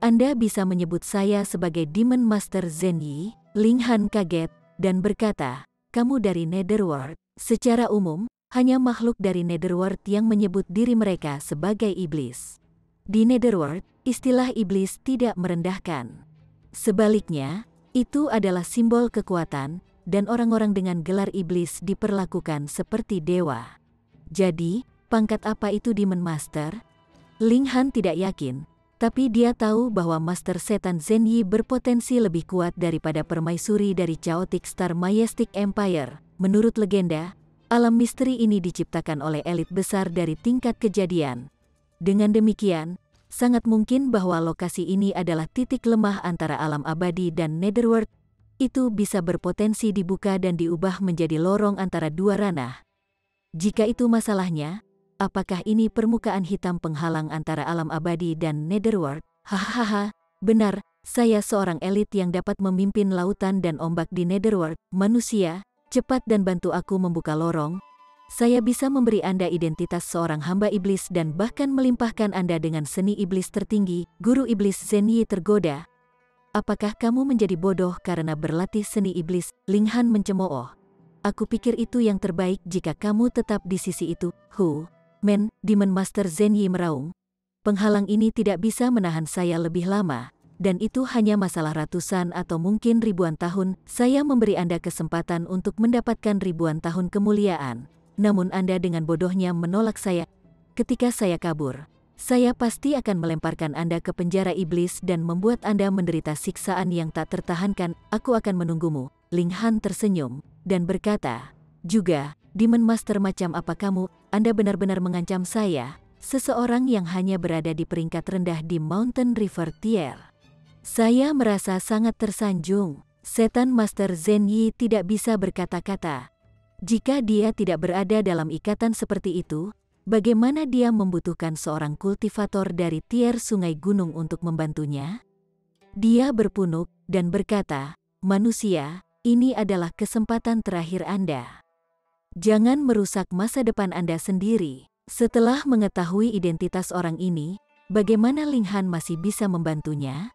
S1: Anda bisa menyebut saya sebagai Demon Master Zhen Yi? Ling Han kaget dan berkata, kamu dari Netherworld. Secara umum, hanya makhluk dari Netherworld yang menyebut diri mereka sebagai iblis. Di Netherworld, istilah iblis tidak merendahkan. Sebaliknya, itu adalah simbol kekuatan, dan orang-orang dengan gelar iblis diperlakukan seperti dewa. Jadi, pangkat apa itu Demon Master? Ling Han tidak yakin. Tapi dia tahu bahwa Master Setan Zhen Yi berpotensi lebih kuat daripada permaisuri dari Chaotic Star Majestic Empire. Menurut legenda, alam misteri ini diciptakan oleh elit besar dari tingkat kejadian. Dengan demikian, sangat mungkin bahwa lokasi ini adalah titik lemah antara alam abadi dan Netherworld. Itu bisa berpotensi dibuka dan diubah menjadi lorong antara dua ranah. Jika itu masalahnya, apakah ini permukaan hitam penghalang antara alam abadi dan Netherworld? Hahaha, benar, saya seorang elit yang dapat memimpin lautan dan ombak di Netherworld. Manusia, cepat dan bantu aku membuka lorong. Saya bisa memberi Anda identitas seorang hamba iblis dan bahkan melimpahkan Anda dengan seni iblis tertinggi. Guru iblis Zhen Yi tergoda. Apakah kamu menjadi bodoh karena berlatih seni iblis? Ling Han mencemooh. Aku pikir itu yang terbaik jika kamu tetap di sisi itu. Men, Demon Master Zhen Yi meraung. Penghalang ini tidak bisa menahan saya lebih lama, dan itu hanya masalah ratusan atau mungkin ribuan tahun. Saya memberi Anda kesempatan untuk mendapatkan ribuan tahun kemuliaan, namun Anda dengan bodohnya menolak saya. Ketika saya kabur, saya pasti akan melemparkan Anda ke penjara iblis dan membuat Anda menderita siksaan yang tak tertahankan. Aku akan menunggumu. Ling Han tersenyum, dan berkata, juga, Demon Master macam apa kamu? Anda benar-benar mengancam saya, seseorang yang hanya berada di peringkat rendah di Mountain River Tier. Saya merasa sangat tersanjung. Setan Master Zen Yi tidak bisa berkata-kata. Jika dia tidak berada dalam ikatan seperti itu, bagaimana dia membutuhkan seorang kultivator dari tier sungai gunung untuk membantunya? Dia berpunuk dan berkata, "Manusia, ini adalah kesempatan terakhir Anda. Jangan merusak masa depan Anda sendiri." Setelah mengetahui identitas orang ini, bagaimana Ling Han masih bisa membantunya?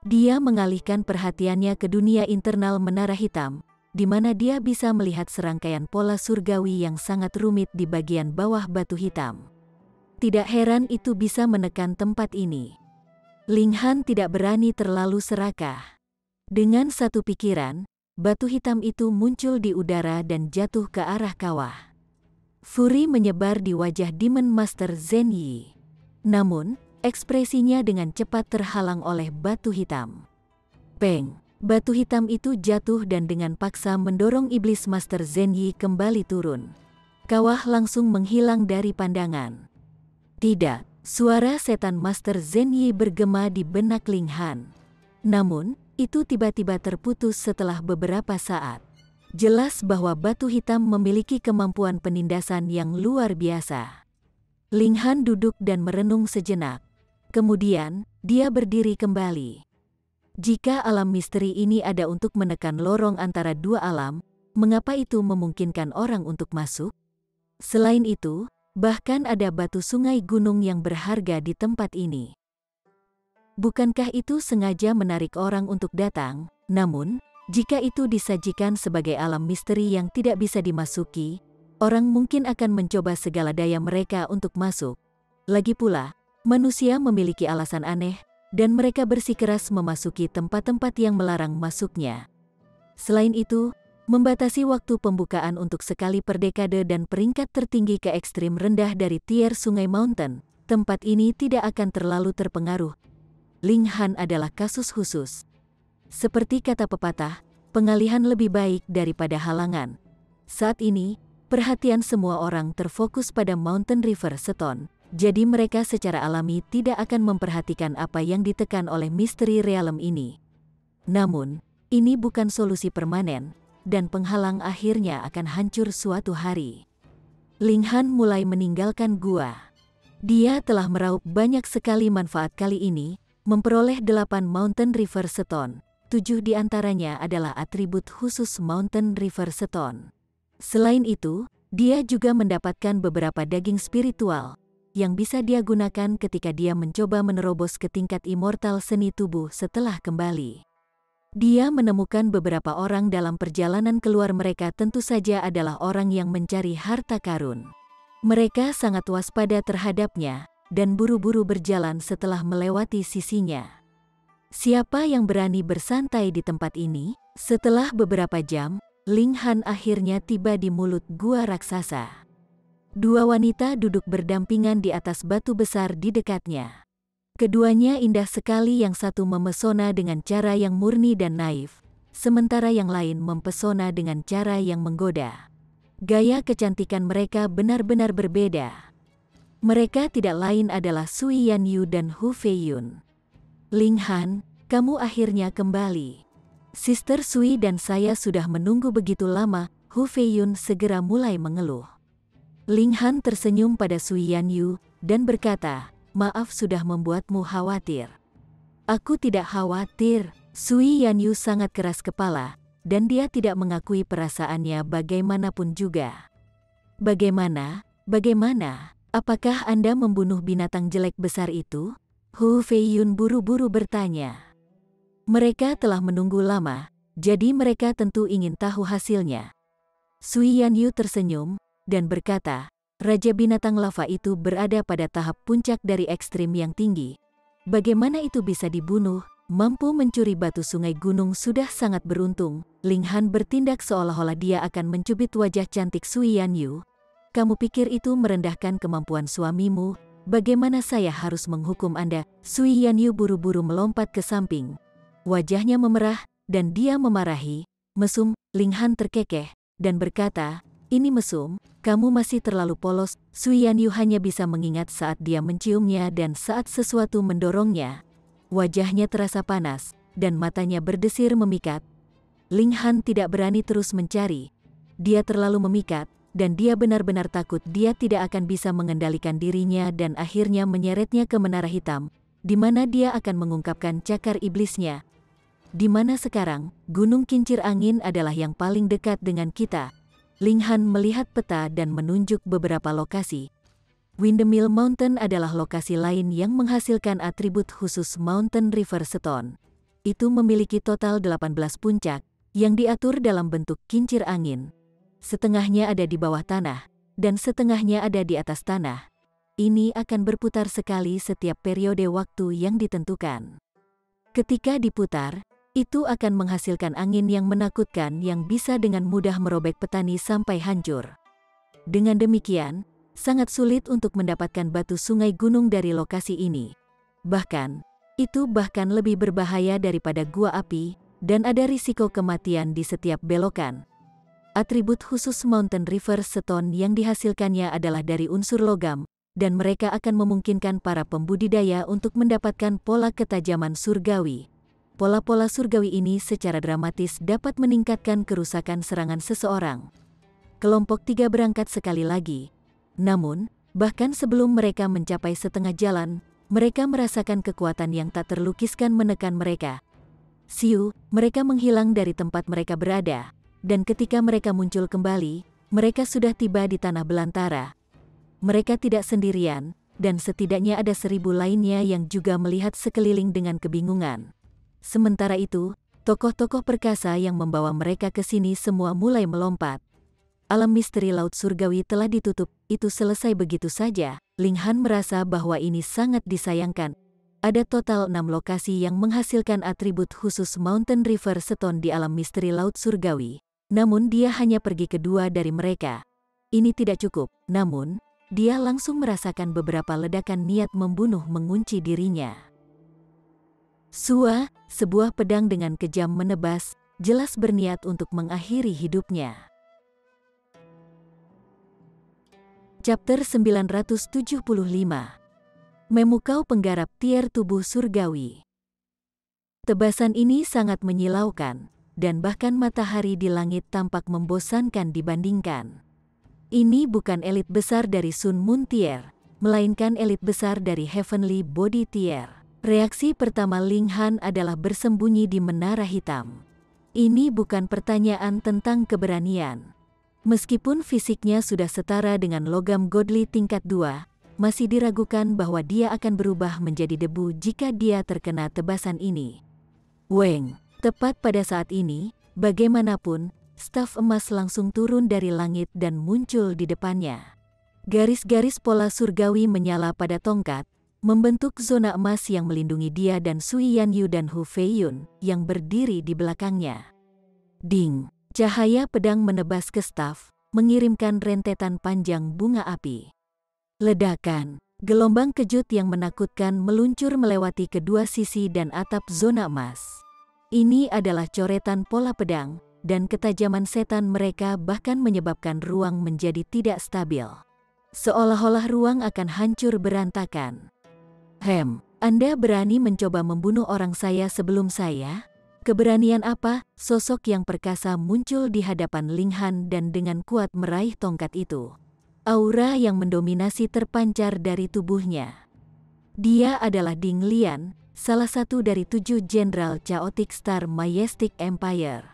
S1: Dia mengalihkan perhatiannya ke dunia internal Menara Hitam, di mana dia bisa melihat serangkaian pola surgawi yang sangat rumit di bagian bawah batu hitam. Tidak heran itu bisa menekan tempat ini. Ling Han tidak berani terlalu serakah. Dengan satu pikiran, batu hitam itu muncul di udara dan jatuh ke arah kawah. Furi menyebar di wajah Demon Master Zen Yi. Namun, ekspresinya dengan cepat terhalang oleh batu hitam. Peng! Batu hitam itu jatuh dan dengan paksa mendorong iblis Master Zen Yi kembali turun. Kawah langsung menghilang dari pandangan. Tidak, suara setan Master Zen Yi bergema di benak Ling Han. Namun, itu tiba-tiba terputus setelah beberapa saat. Jelas bahwa batu hitam memiliki kemampuan penindasan yang luar biasa. Ling Han duduk dan merenung sejenak. Kemudian, dia berdiri kembali. Jika alam misteri ini ada untuk menekan lorong antara dua alam, mengapa itu memungkinkan orang untuk masuk? Selain itu, bahkan ada batu sungai gunung yang berharga di tempat ini. Bukankah itu sengaja menarik orang untuk datang? Namun, jika itu disajikan sebagai alam misteri yang tidak bisa dimasuki, orang mungkin akan mencoba segala daya mereka untuk masuk. Lagi pula, manusia memiliki alasan aneh, dan mereka bersikeras memasuki tempat-tempat yang melarang masuknya. Selain itu, membatasi waktu pembukaan untuk sekali per dekade dan peringkat tertinggi ke ekstrim rendah dari tier Sungai Mountain, tempat ini tidak akan terlalu terpengaruh. Ling Han adalah kasus khusus. Seperti kata pepatah, pengalihan lebih baik daripada halangan. Saat ini, perhatian semua orang terfokus pada Mountain River Stone, jadi mereka secara alami tidak akan memperhatikan apa yang ditekan oleh misteri realm ini. Namun, ini bukan solusi permanen, dan penghalang akhirnya akan hancur suatu hari. Ling Han mulai meninggalkan gua. Dia telah meraup banyak sekali manfaat kali ini, memperoleh 8 Mountain River Stone, 7 diantaranya adalah atribut khusus Mountain River Stone. Selain itu, dia juga mendapatkan beberapa daging spiritual, yang bisa dia gunakan ketika dia mencoba menerobos ke tingkat immortal seni tubuh setelah kembali. Dia menemukan beberapa orang dalam perjalanan keluar mereka tentu saja adalah orang yang mencari harta karun. Mereka sangat waspada terhadapnya, dan buru-buru berjalan setelah melewati sisinya. Siapa yang berani bersantai di tempat ini? Setelah beberapa jam, Ling Han akhirnya tiba di mulut gua raksasa. Dua wanita duduk berdampingan di atas batu besar di dekatnya. Keduanya indah sekali, yang satu memesona dengan cara yang murni dan naif, sementara yang lain mempesona dengan cara yang menggoda. Gaya kecantikan mereka benar-benar berbeda. Mereka tidak lain adalah Sui Yanyu dan Hu Feiyun. Ling Han, kamu akhirnya kembali. Sister Sui dan saya sudah menunggu begitu lama, Hu Feiyun segera mulai mengeluh. Ling Han tersenyum pada Sui Yanyu, dan berkata, maaf sudah membuatmu khawatir. Aku tidak khawatir, Sui Yanyu sangat keras kepala, dan dia tidak mengakui perasaannya bagaimanapun juga. Bagaimana? Apakah Anda membunuh binatang jelek besar itu? Hu Feiyun buru-buru bertanya. Mereka telah menunggu lama, jadi mereka tentu ingin tahu hasilnya. Sui Yanyu tersenyum, dan berkata, Raja binatang lava itu berada pada tahap puncak dari ekstrim yang tinggi. Bagaimana itu bisa dibunuh? Mampu mencuri batu sungai gunung sudah sangat beruntung. Ling Han bertindak seolah-olah dia akan mencubit wajah cantik Sui Yanyu. Kamu pikir itu merendahkan kemampuan suamimu? Bagaimana saya harus menghukum Anda? Sui Yanyu buru-buru melompat ke samping. Wajahnya memerah, dan dia memarahi. Mesum, Ling Han terkekeh, dan berkata, Ini mesum, kamu masih terlalu polos. Sui Yanyu hanya bisa mengingat saat dia menciumnya dan saat sesuatu mendorongnya. Wajahnya terasa panas, dan matanya berdesir memikat. Ling Han tidak berani terus mencari. Dia terlalu memikat, dan dia benar-benar takut dia tidak akan bisa mengendalikan dirinya dan akhirnya menyeretnya ke menara hitam, di mana dia akan mengungkapkan cakar iblisnya. Di mana sekarang, Gunung Kincir Angin adalah yang paling dekat dengan kita. Ling Han melihat peta dan menunjuk beberapa lokasi. Windmill Mountain adalah lokasi lain yang menghasilkan atribut khusus Mountain River Stone. Itu memiliki total 18 puncak, yang diatur dalam bentuk kincir angin. Setengahnya ada di bawah tanah, dan setengahnya ada di atas tanah. Ini akan berputar sekali setiap periode waktu yang ditentukan. Ketika diputar, itu akan menghasilkan angin yang menakutkan yang bisa dengan mudah merobek petani sampai hancur. Dengan demikian, sangat sulit untuk mendapatkan batu sungai gunung dari lokasi ini. Bahkan, itu bahkan lebih berbahaya daripada gua api, dan ada risiko kematian di setiap belokan. Atribut khusus Mountain River Stone yang dihasilkannya adalah dari unsur logam, dan mereka akan memungkinkan para pembudidaya untuk mendapatkan pola ketajaman surgawi. Pola-pola surgawi ini secara dramatis dapat meningkatkan kerusakan serangan seseorang. Kelompok 3 berangkat sekali lagi. Namun, bahkan sebelum mereka mencapai setengah jalan, mereka merasakan kekuatan yang tak terlukiskan menekan mereka. Siu, mereka menghilang dari tempat mereka berada, dan ketika mereka muncul kembali, mereka sudah tiba di tanah belantara. Mereka tidak sendirian, dan setidaknya ada 1000 lainnya yang juga melihat sekeliling dengan kebingungan. Sementara itu, tokoh-tokoh perkasa yang membawa mereka ke sini semua mulai melompat. Alam misteri Laut Surgawi telah ditutup, itu selesai begitu saja. Ling Han merasa bahwa ini sangat disayangkan. Ada total 6 lokasi yang menghasilkan atribut khusus Mountain River Stone di alam misteri Laut Surgawi. Namun dia hanya pergi ke 2 dari mereka. Ini tidak cukup, namun, dia langsung merasakan beberapa ledakan niat membunuh mengunci dirinya. Sua, sebuah pedang dengan kejam menebas, jelas berniat untuk mengakhiri hidupnya. Chapter 975. Memukau penggarap tier tubuh surgawi. Tebasan ini sangat menyilaukan, dan bahkan matahari di langit tampak membosankan dibandingkan. Ini bukan elit besar dari Sun Moon Tier, melainkan elit besar dari Heavenly Body Tier. Reaksi pertama Ling Han adalah bersembunyi di menara hitam. Ini bukan pertanyaan tentang keberanian. Meskipun fisiknya sudah setara dengan logam godly tingkat 2, masih diragukan bahwa dia akan berubah menjadi debu jika dia terkena tebasan ini. Weng, tepat pada saat ini, bagaimanapun, staf emas langsung turun dari langit dan muncul di depannya. Garis-garis pola surgawi menyala pada tongkat, membentuk zona emas yang melindungi dia dan Sui Yanyu dan Hu Feiyun yang berdiri di belakangnya. Ding, cahaya pedang menebas ke staf, mengirimkan rentetan panjang bunga api. Ledakan, gelombang kejut yang menakutkan meluncur melewati kedua sisi dan atap zona emas. Ini adalah coretan pola pedang, dan ketajaman setan mereka bahkan menyebabkan ruang menjadi tidak stabil. Seolah-olah ruang akan hancur berantakan. Anda berani mencoba membunuh orang saya sebelum saya? Keberanian apa? Sosok yang perkasa muncul di hadapan Ling Han dan dengan kuat meraih tongkat itu. Aura yang mendominasi terpancar dari tubuhnya. Dia adalah Ding Lian, salah satu dari 7 Jenderal Chaotic Star Majestic Empire.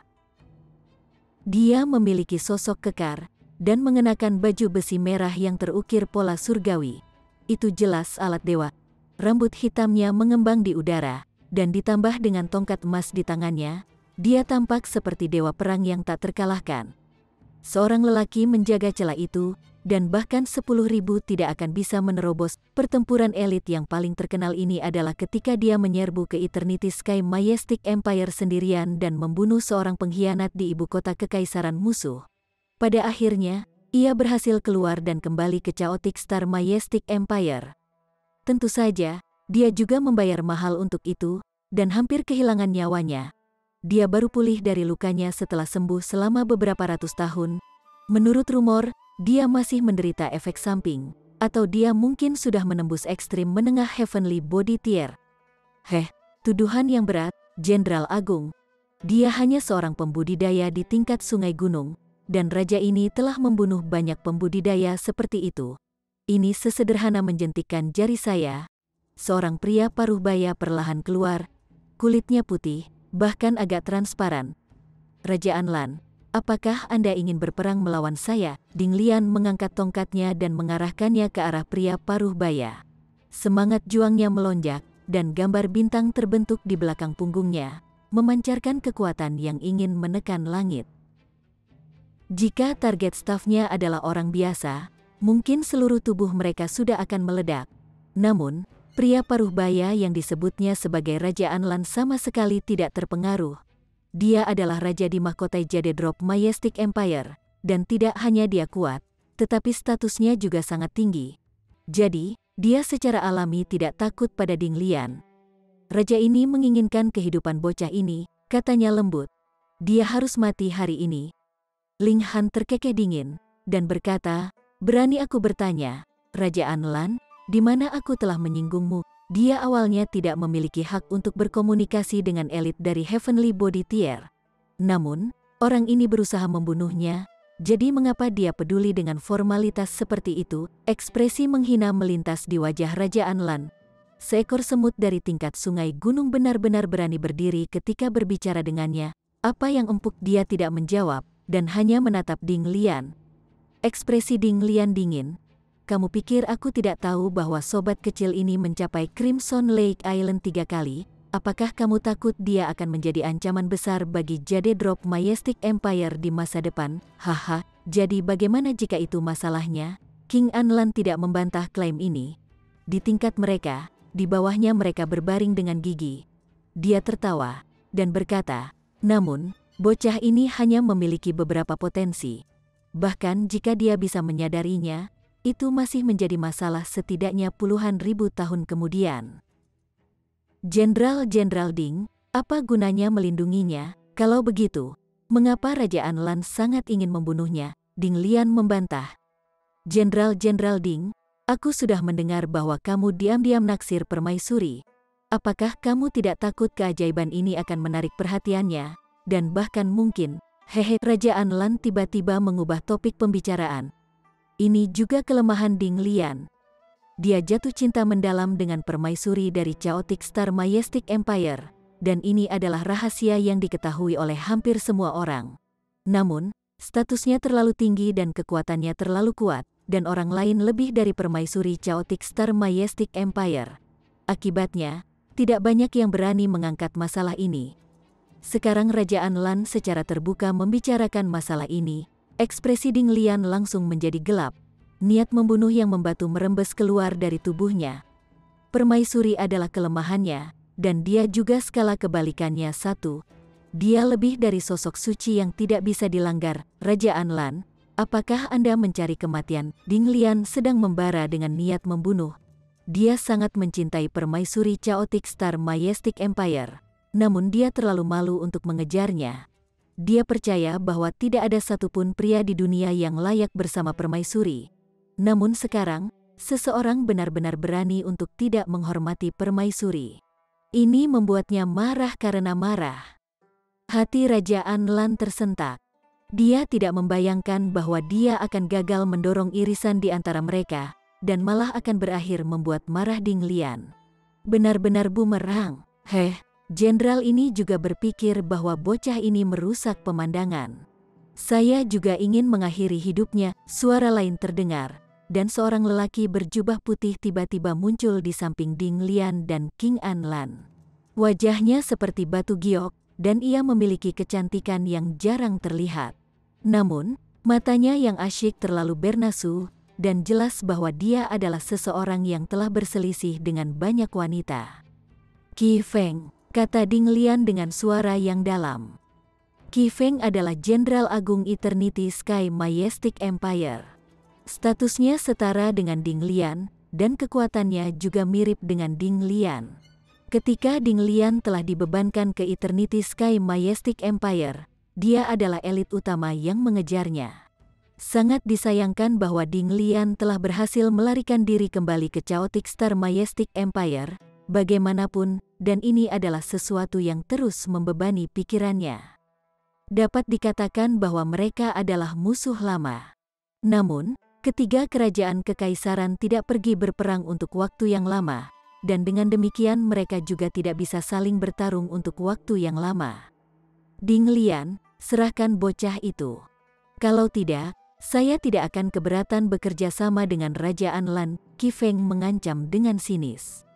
S1: Dia memiliki sosok kekar, dan mengenakan baju besi merah yang terukir pola surgawi. Itu jelas alat dewa. Rambut hitamnya mengembang di udara, dan ditambah dengan tongkat emas di tangannya, dia tampak seperti dewa perang yang tak terkalahkan. Seorang lelaki menjaga celah itu, dan bahkan 10.000 tidak akan bisa menerobos. Pertempuran elit yang paling terkenal ini adalah ketika dia menyerbu ke Eternity Sky Majestic Empire sendirian dan membunuh seorang pengkhianat di ibu kota kekaisaran musuh. Pada akhirnya, ia berhasil keluar dan kembali ke Chaotic Star Majestic Empire. Tentu saja, dia juga membayar mahal untuk itu, dan hampir kehilangan nyawanya. Dia baru pulih dari lukanya setelah sembuh selama beberapa ratus tahun. Menurut rumor, dia masih menderita efek samping, atau dia mungkin sudah menembus ekstrim menengah Heavenly Body Tier. Tuduhan yang berat, Jenderal Agung. Dia hanya seorang pembudidaya di tingkat sungai gunung, dan raja ini telah membunuh banyak pembudidaya seperti itu. Ini sesederhana menjentikkan jari saya. Seorang pria paruh baya perlahan keluar, kulitnya putih, bahkan agak transparan. Raja Anlan, apakah Anda ingin berperang melawan saya? Ding Lian mengangkat tongkatnya dan mengarahkannya ke arah pria paruh baya. Semangat juangnya melonjak, dan gambar bintang terbentuk di belakang punggungnya, memancarkan kekuatan yang ingin menekan langit. Jika target stafnya adalah orang biasa, mungkin seluruh tubuh mereka sudah akan meledak. Namun, pria paruh baya yang disebutnya sebagai Raja Anlan sama sekali tidak terpengaruh. Dia adalah raja di mahkota Jade Drop Majestic Empire, dan tidak hanya dia kuat, tetapi statusnya juga sangat tinggi. Jadi, dia secara alami tidak takut pada Ding Lian. Raja ini menginginkan kehidupan bocah ini, katanya lembut. Dia harus mati hari ini. Ling Han terkekeh dingin, dan berkata, berani aku bertanya, Raja Anlan, di mana aku telah menyinggungmu? Dia awalnya tidak memiliki hak untuk berkomunikasi dengan elit dari Heavenly Body Tier. Namun, orang ini berusaha membunuhnya, jadi mengapa dia peduli dengan formalitas seperti itu? Ekspresi menghina melintas di wajah Raja Anlan. Seekor semut dari tingkat sungai gunung benar-benar berani berdiri ketika berbicara dengannya. Apa yang empuk? Dia tidak menjawab, dan hanya menatap Ding Lian. Ekspresi Ding Lian dingin. Kamu pikir aku tidak tahu bahwa sobat kecil ini mencapai Crimson Lake Island 3 kali? Apakah kamu takut dia akan menjadi ancaman besar bagi Jade Drop Majestic Empire di masa depan? Haha, jadi bagaimana jika itu masalahnya? King Anlan tidak membantah klaim ini. Di tingkat mereka, di bawahnya mereka berbaring dengan gigi. Dia tertawa, dan berkata, namun, bocah ini hanya memiliki beberapa potensi. Bahkan jika dia bisa menyadarinya, itu masih menjadi masalah setidaknya puluhan ribu tahun kemudian. Jenderal Ding, apa gunanya melindunginya? Kalau begitu, mengapa Raja Anlan sangat ingin membunuhnya? Ding Lian membantah. Jenderal Ding, aku sudah mendengar bahwa kamu diam-diam naksir permaisuri. Apakah kamu tidak takut keajaiban ini akan menarik perhatiannya? Dan bahkan mungkin, Raja Anlan tiba-tiba mengubah topik pembicaraan. Ini juga kelemahan Ding Lian. Dia jatuh cinta mendalam dengan permaisuri dari Chaotic Star Majestic Empire, dan ini adalah rahasia yang diketahui oleh hampir semua orang. Namun, statusnya terlalu tinggi dan kekuatannya terlalu kuat, dan orang lain lebih dari permaisuri Chaotic Star Majestic Empire. Akibatnya, tidak banyak yang berani mengangkat masalah ini. Sekarang Raja Anlan secara terbuka membicarakan masalah ini. Ekspresi Ding Lian langsung menjadi gelap. Niat membunuh yang membatu merembes keluar dari tubuhnya. Permaisuri adalah kelemahannya, dan dia juga skala kebalikannya satu. Dia lebih dari sosok suci yang tidak bisa dilanggar. Raja Anlan, apakah Anda mencari kematian? Ding Lian sedang membara dengan niat membunuh. Dia sangat mencintai permaisuri Chaotic Star Majestic Empire, namun dia terlalu malu untuk mengejarnya. Dia percaya bahwa tidak ada satupun pria di dunia yang layak bersama permaisuri. Namun sekarang, seseorang benar-benar berani untuk tidak menghormati permaisuri. Ini membuatnya marah karena marah. Hati Raja Anlan tersentak. Dia tidak membayangkan bahwa dia akan gagal mendorong irisan di antara mereka, dan malah akan berakhir membuat marah Ding Lian. Benar-benar bumerang. Jenderal ini juga berpikir bahwa bocah ini merusak pemandangan. Saya juga ingin mengakhiri hidupnya, suara lain terdengar, dan seorang lelaki berjubah putih tiba-tiba muncul di samping Ding Lian dan King Anlan. Wajahnya seperti batu giok, dan ia memiliki kecantikan yang jarang terlihat. Namun, matanya yang asyik terlalu bernasu, dan jelas bahwa dia adalah seseorang yang telah berselisih dengan banyak wanita. Qi Feng, kata Ding Lian dengan suara yang dalam. Qi Feng adalah Jenderal Agung Eternity Sky Majestic Empire. Statusnya setara dengan Ding Lian, dan kekuatannya juga mirip dengan Ding Lian. Ketika Ding Lian telah dibebankan ke Eternity Sky Majestic Empire, dia adalah elit utama yang mengejarnya. Sangat disayangkan bahwa Ding Lian telah berhasil melarikan diri kembali ke Chaotic Star Majestic Empire, bagaimanapun, dan ini adalah sesuatu yang terus membebani pikirannya. Dapat dikatakan bahwa mereka adalah musuh lama. Namun, ketiga kerajaan kekaisaran tidak pergi berperang untuk waktu yang lama, dan dengan demikian mereka juga tidak bisa saling bertarung untuk waktu yang lama. Ding Lian, serahkan bocah itu. Kalau tidak, saya tidak akan keberatan bekerja sama dengan Raja Anlan, Qi Feng mengancam dengan sinis.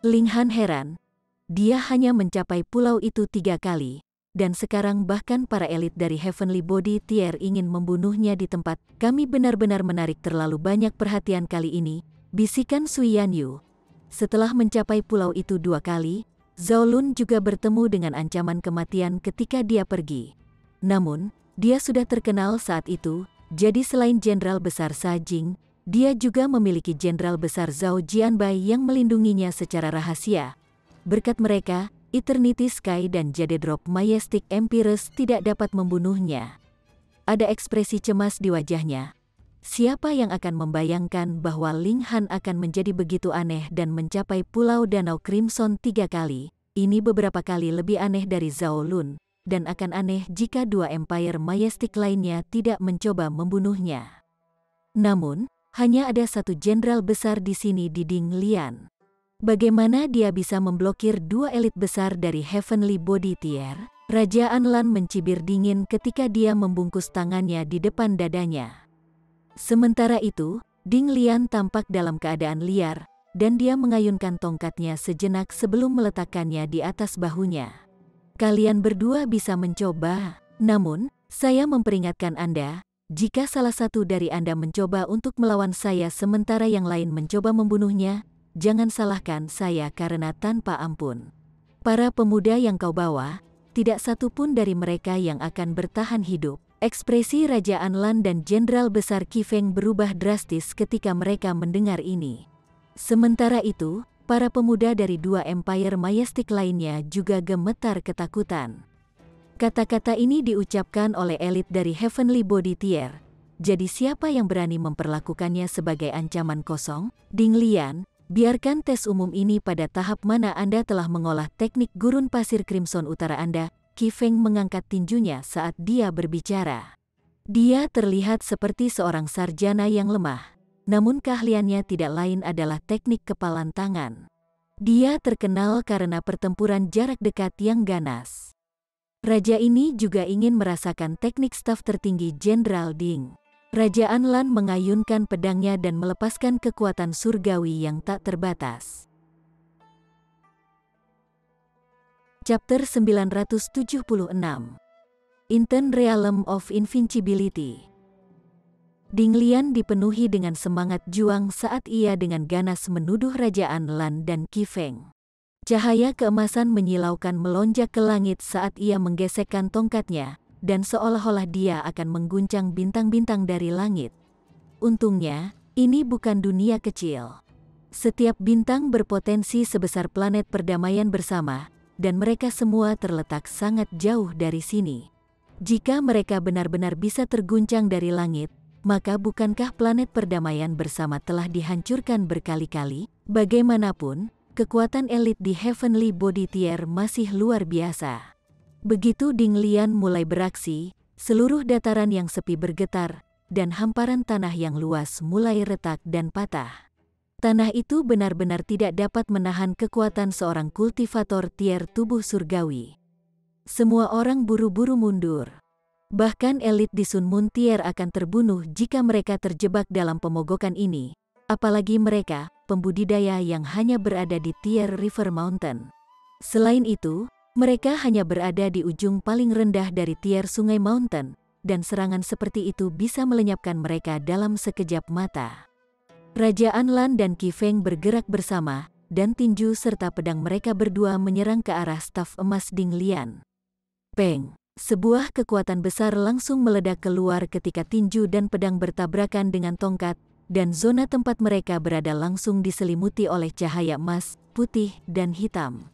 S1: Ling Han heran. Dia hanya mencapai pulau itu 3 kali, dan sekarang bahkan para elit dari Heavenly Body Tier ingin membunuhnya di tempat. Kami benar-benar menarik terlalu banyak perhatian kali ini, bisikan Sui Yanyu. Setelah mencapai pulau itu 2 kali, Zhao Lun juga bertemu dengan ancaman kematian ketika dia pergi. Namun, dia sudah terkenal saat itu, jadi selain Jenderal Besar Sa Jing, dia juga memiliki Jenderal Besar Zhao Jianbai yang melindunginya secara rahasia. Berkat mereka, Eternity Sky dan Jade Drop Majestic Empress tidak dapat membunuhnya. Ada ekspresi cemas di wajahnya. Siapa yang akan membayangkan bahwa Ling Han akan menjadi begitu aneh dan mencapai Pulau Danau Crimson 3 kali, ini beberapa kali lebih aneh dari Zhao Lun. Dan akan aneh jika 2 Empire Majestic lainnya tidak mencoba membunuhnya. Namun, hanya ada 1 jenderal besar di sini di Ding Lian. Bagaimana dia bisa memblokir 2 elit besar dari Heavenly Body Tier? Raja Anlan mencibir dingin ketika dia membungkus tangannya di depan dadanya. Sementara itu, Ding Lian tampak dalam keadaan liar, dan dia mengayunkan tongkatnya sejenak sebelum meletakkannya di atas bahunya. Kalian berdua bisa mencoba, namun, saya memperingatkan Anda, jika salah satu dari Anda mencoba untuk melawan saya sementara yang lain mencoba membunuhnya, jangan salahkan saya karena tanpa ampun. Para pemuda yang kau bawa, tidak satu pun dari mereka yang akan bertahan hidup. Ekspresi Raja Anlan dan Jenderal Besar Qi Feng berubah drastis ketika mereka mendengar ini. Sementara itu, para pemuda dari 2 Empire Majestic lainnya juga gemetar ketakutan. Kata-kata ini diucapkan oleh elit dari Heavenly Body Tier. Jadi siapa yang berani memperlakukannya sebagai ancaman kosong? Ding Lian, biarkan tes umum ini pada tahap mana Anda telah mengolah teknik gurun pasir Crimson Utara Anda. Qi Feng mengangkat tinjunya saat dia berbicara. Dia terlihat seperti seorang sarjana yang lemah. Namun keahliannya tidak lain adalah teknik kepalan tangan. Dia terkenal karena pertempuran jarak dekat yang ganas. Raja ini juga ingin merasakan teknik staf tertinggi Jenderal Ding. Raja Anlan mengayunkan pedangnya dan melepaskan kekuatan surgawi yang tak terbatas. Chapter 976. Inten Realm of Invincibility. Ding Lian dipenuhi dengan semangat juang saat ia dengan ganas menuduh Raja Anlan dan Qi Feng. Cahaya keemasan menyilaukan melonjak ke langit saat ia menggesekkan tongkatnya, dan seolah-olah dia akan mengguncang bintang-bintang dari langit. Untungnya, ini bukan dunia kecil. Setiap bintang berpotensi sebesar planet perdamaian bersama, dan mereka semua terletak sangat jauh dari sini. Jika mereka benar-benar bisa terguncang dari langit, maka bukankah planet perdamaian bersama telah dihancurkan berkali-kali? Bagaimanapun, kekuatan elit di Heavenly Body Tier masih luar biasa. Begitu Ding Lian mulai beraksi, seluruh dataran yang sepi bergetar, dan hamparan tanah yang luas mulai retak dan patah. Tanah itu benar-benar tidak dapat menahan kekuatan seorang kultivator tier tubuh surgawi. Semua orang buru-buru mundur. Bahkan elit di Sun Moon Tier akan terbunuh jika mereka terjebak dalam pemogokan ini, apalagi mereka, pembudidaya yang hanya berada di Tier River Mountain. Selain itu, mereka hanya berada di ujung paling rendah dari Tier Sungai Mountain, dan serangan seperti itu bisa melenyapkan mereka dalam sekejap mata. Raja Anlan dan Qi Feng bergerak bersama, dan tinju serta pedang mereka berdua menyerang ke arah staf emas Ding Lian. Peng! Sebuah kekuatan besar langsung meledak keluar ketika tinju dan pedang bertabrakan dengan tongkat, dan zona tempat mereka berada langsung diselimuti oleh cahaya emas, putih, dan hitam.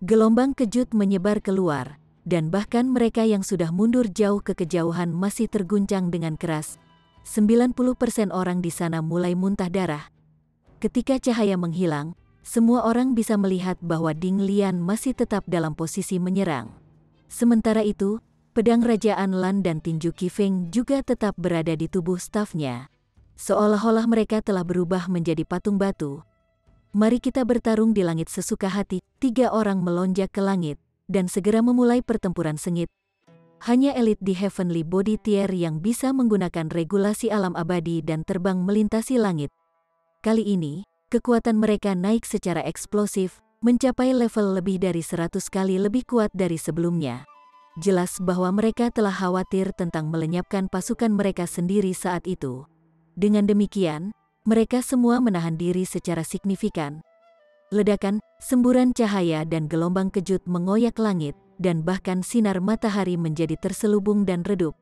S1: Gelombang kejut menyebar keluar, dan bahkan mereka yang sudah mundur jauh ke kejauhan masih terguncang dengan keras. 90% orang di sana mulai muntah darah. Ketika cahaya menghilang, semua orang bisa melihat bahwa Ding Lian masih tetap dalam posisi menyerang. Sementara itu, pedang Rajaan Lan dan tinju Qi Feng juga tetap berada di tubuh stafnya. Seolah-olah mereka telah berubah menjadi patung batu. Mari kita bertarung di langit sesuka hati. 3 orang melonjak ke langit dan segera memulai pertempuran sengit. Hanya elit di Heavenly Body Tier yang bisa menggunakan regulasi alam abadi dan terbang melintasi langit. Kali ini, kekuatan mereka naik secara eksplosif, mencapai level lebih dari 100 kali lebih kuat dari sebelumnya. Jelas bahwa mereka telah khawatir tentang melenyapkan pasukan mereka sendiri saat itu. Dengan demikian, mereka semua menahan diri secara signifikan. Ledakan, semburan cahaya dan gelombang kejut mengoyak langit, dan bahkan sinar matahari menjadi terselubung dan redup.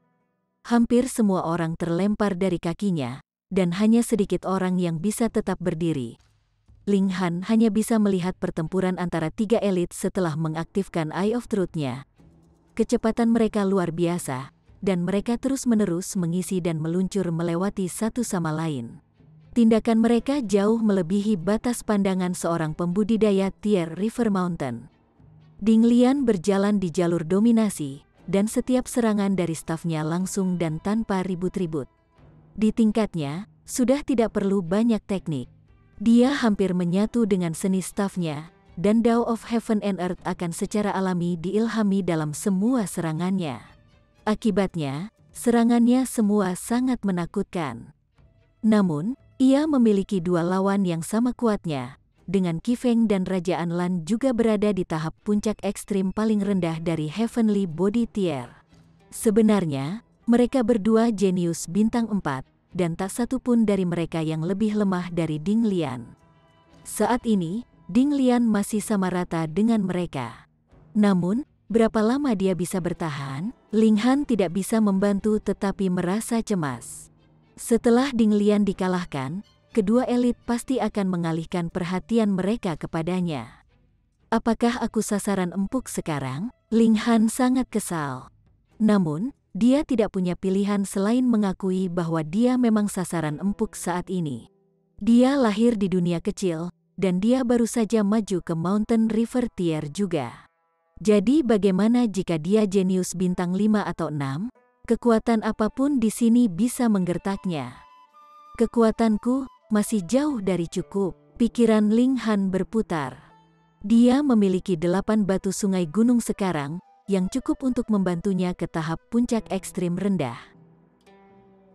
S1: Hampir semua orang terlempar dari kakinya, dan hanya sedikit orang yang bisa tetap berdiri. Ling Han hanya bisa melihat pertempuran antara 3 elit setelah mengaktifkan Eye of Truth-nya. Kecepatan mereka luar biasa, dan mereka terus-menerus mengisi dan meluncur melewati satu sama lain. Tindakan mereka jauh melebihi batas pandangan seorang pembudidaya tier River Mountain. Ding Lian berjalan di jalur dominasi, dan setiap serangan dari stafnya langsung dan tanpa ribut-ribut. Di tingkatnya, sudah tidak perlu banyak teknik. Dia hampir menyatu dengan seni stafnya, dan Dao of Heaven and Earth akan secara alami diilhami dalam semua serangannya. Akibatnya, serangannya semua sangat menakutkan. Namun, ia memiliki 2 lawan yang sama kuatnya, dengan Qi Feng dan Rajaan Lan juga berada di tahap puncak ekstrim paling rendah dari Heavenly Body Tier. Sebenarnya, mereka berdua jenius bintang 4, dan tak satu pun dari mereka yang lebih lemah dari Ding Lian. Saat ini, Ding Lian masih sama rata dengan mereka. Namun, berapa lama dia bisa bertahan? Ling Han tidak bisa membantu tetapi merasa cemas. Setelah Ding Lian dikalahkan, kedua elit pasti akan mengalihkan perhatian mereka kepadanya. Apakah aku sasaran empuk sekarang? Ling Han sangat kesal. Namun, dia tidak punya pilihan selain mengakui bahwa dia memang sasaran empuk saat ini. Dia lahir di dunia kecil, dan dia baru saja maju ke Mountain River Tier juga. Jadi bagaimana jika dia jenius bintang 5 atau 6? Kekuatan apapun di sini bisa menggertaknya. Kekuatanku masih jauh dari cukup, pikiran Ling Han berputar. Dia memiliki 8 batu sungai gunung sekarang, yang cukup untuk membantunya ke tahap puncak ekstrim rendah.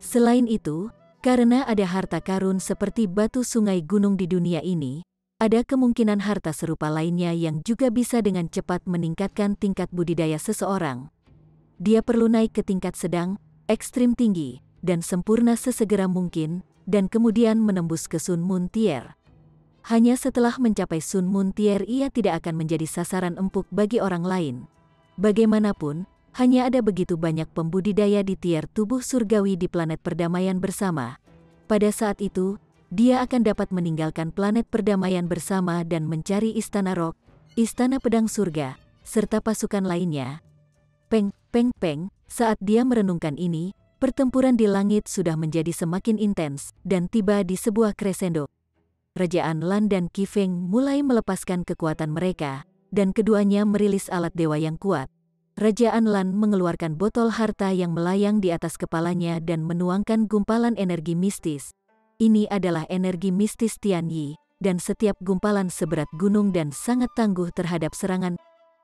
S1: Selain itu, karena ada harta karun seperti batu sungai gunung di dunia ini, ada kemungkinan harta serupa lainnya yang juga bisa dengan cepat meningkatkan tingkat budidaya seseorang. Dia perlu naik ke tingkat sedang, ekstrim tinggi, dan sempurna sesegera mungkin, dan kemudian menembus ke Sun Moon Tier. Hanya setelah mencapai Sun Moon Tier ia tidak akan menjadi sasaran empuk bagi orang lain. Bagaimanapun, hanya ada begitu banyak pembudidaya di tier tubuh surgawi di planet perdamaian bersama. Pada saat itu, dia akan dapat meninggalkan planet perdamaian bersama dan mencari Istana Rock, Istana Pedang Surga, serta pasukan lainnya. Peng, peng, peng, saat dia merenungkan ini, pertempuran di langit sudah menjadi semakin intens dan tiba di sebuah crescendo. Rajaan Lan dan Qi Feng mulai melepaskan kekuatan mereka, dan keduanya merilis alat dewa yang kuat. Rajaan Lan mengeluarkan botol harta yang melayang di atas kepalanya dan menuangkan gumpalan energi mistis. Ini adalah energi mistis Tian Yi, dan setiap gumpalan seberat gunung dan sangat tangguh terhadap serangan.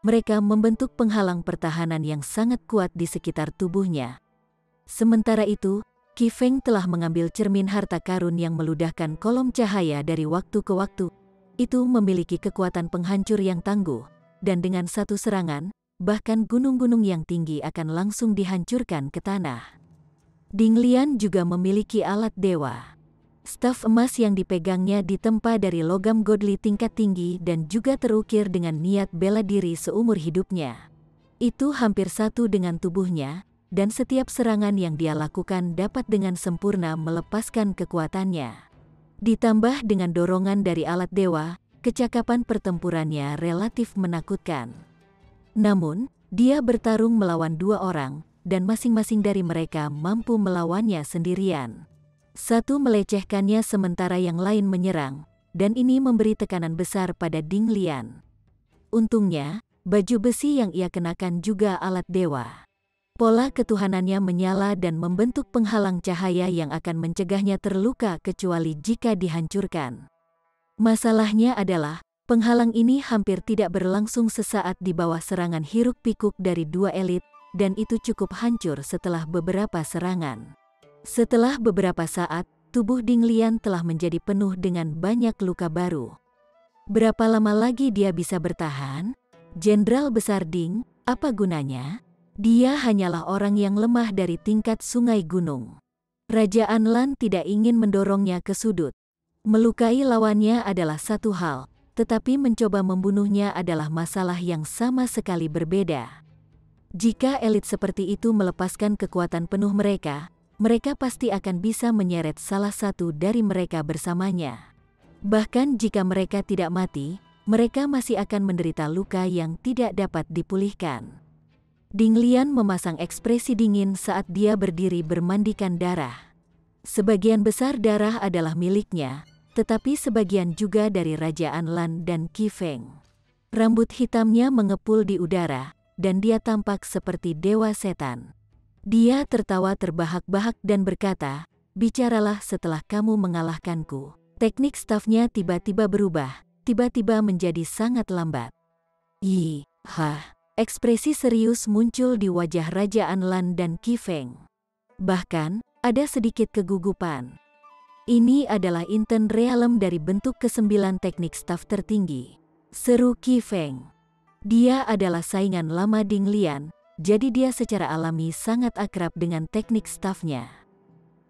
S1: Mereka membentuk penghalang pertahanan yang sangat kuat di sekitar tubuhnya. Sementara itu, Qi Feng telah mengambil cermin harta karun yang meludahkan kolom cahaya dari waktu ke waktu. Itu memiliki kekuatan penghancur yang tangguh, dan dengan satu serangan, bahkan gunung-gunung yang tinggi akan langsung dihancurkan ke tanah. Ding Lian juga memiliki alat dewa. Staf emas yang dipegangnya ditempa dari logam godly tingkat tinggi dan juga terukir dengan niat bela diri seumur hidupnya. Itu hampir satu dengan tubuhnya, dan setiap serangan yang dia lakukan dapat dengan sempurna melepaskan kekuatannya. Ditambah dengan dorongan dari alat dewa, kecakapan pertempurannya relatif menakutkan. Namun, Dia bertarung melawan 2 orang, dan masing-masing dari mereka mampu melawannya sendirian. Satu melecehkannya sementara yang lain menyerang, dan ini memberi tekanan besar pada Ding Lian. Untungnya, baju besi yang ia kenakan juga alat dewa. Pola ketuhanannya menyala dan membentuk penghalang cahaya yang akan mencegahnya terluka kecuali jika dihancurkan. Masalahnya adalah, penghalang ini hampir tidak berlangsung sesaat di bawah serangan hiruk-pikuk dari 2 elit, dan itu cukup hancur setelah beberapa serangan. Setelah beberapa saat, tubuh Ding Lian telah menjadi penuh dengan banyak luka baru. Berapa lama lagi dia bisa bertahan? Jenderal Besar Ding, apa gunanya? Dia hanyalah orang yang lemah dari tingkat sungai gunung. Kerajaan Lan tidak ingin mendorongnya ke sudut. Melukai lawannya adalah satu hal, tetapi mencoba membunuhnya adalah masalah yang sama sekali berbeda. Jika elit seperti itu melepaskan kekuatan penuh mereka, mereka pasti akan bisa menyeret salah satu dari mereka bersamanya. Bahkan jika mereka tidak mati, mereka masih akan menderita luka yang tidak dapat dipulihkan. Ding Lian memasang ekspresi dingin saat dia berdiri bermandikan darah. Sebagian besar darah adalah miliknya, tetapi sebagian juga dari Kerajaan Lan dan Qi Feng. Rambut hitamnya mengepul di udara, dan dia tampak seperti dewa setan. Dia tertawa terbahak-bahak dan berkata, "Bicaralah setelah kamu mengalahkanku." Teknik stafnya tiba-tiba berubah, tiba-tiba menjadi sangat lambat. Ekspresi serius muncul di wajah Kerajaan Lan dan Qi Feng. Bahkan, ada sedikit kegugupan. Ini adalah Inten Realm dari bentuk ke-9 teknik staf tertinggi, seru Qi Feng. Dia adalah saingan lama Ding Lian, jadi dia secara alami sangat akrab dengan teknik stafnya.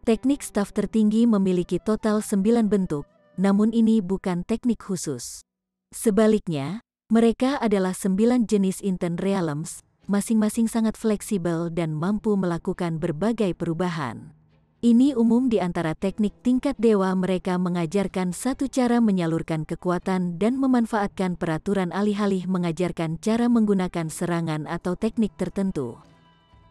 S1: Teknik staf tertinggi memiliki total 9 bentuk, namun ini bukan teknik khusus. Sebaliknya, mereka adalah 9 jenis Inten Realms, masing-masing sangat fleksibel dan mampu melakukan berbagai perubahan. Ini umum di antara teknik tingkat dewa. Mereka mengajarkan satu cara menyalurkan kekuatan dan memanfaatkan peraturan alih-alih mengajarkan cara menggunakan serangan atau teknik tertentu.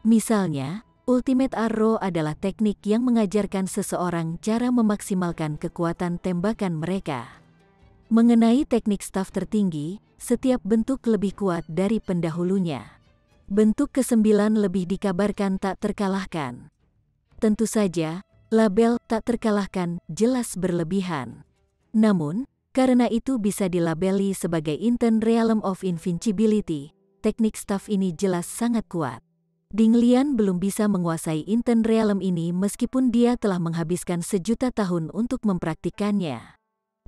S1: Misalnya, Ultimate Arrow adalah teknik yang mengajarkan seseorang cara memaksimalkan kekuatan tembakan mereka. Mengenai teknik staf tertinggi, setiap bentuk lebih kuat dari pendahulunya. Bentuk ke-9 lebih dikabarkan tak terkalahkan. Tentu saja, label tak terkalahkan jelas berlebihan. Namun, karena itu bisa dilabeli sebagai Inten Realm of Invincibility, teknik staf ini jelas sangat kuat. Ding Lian belum bisa menguasai Inten Realm ini meskipun dia telah menghabiskan sejuta tahun untuk mempraktikannya.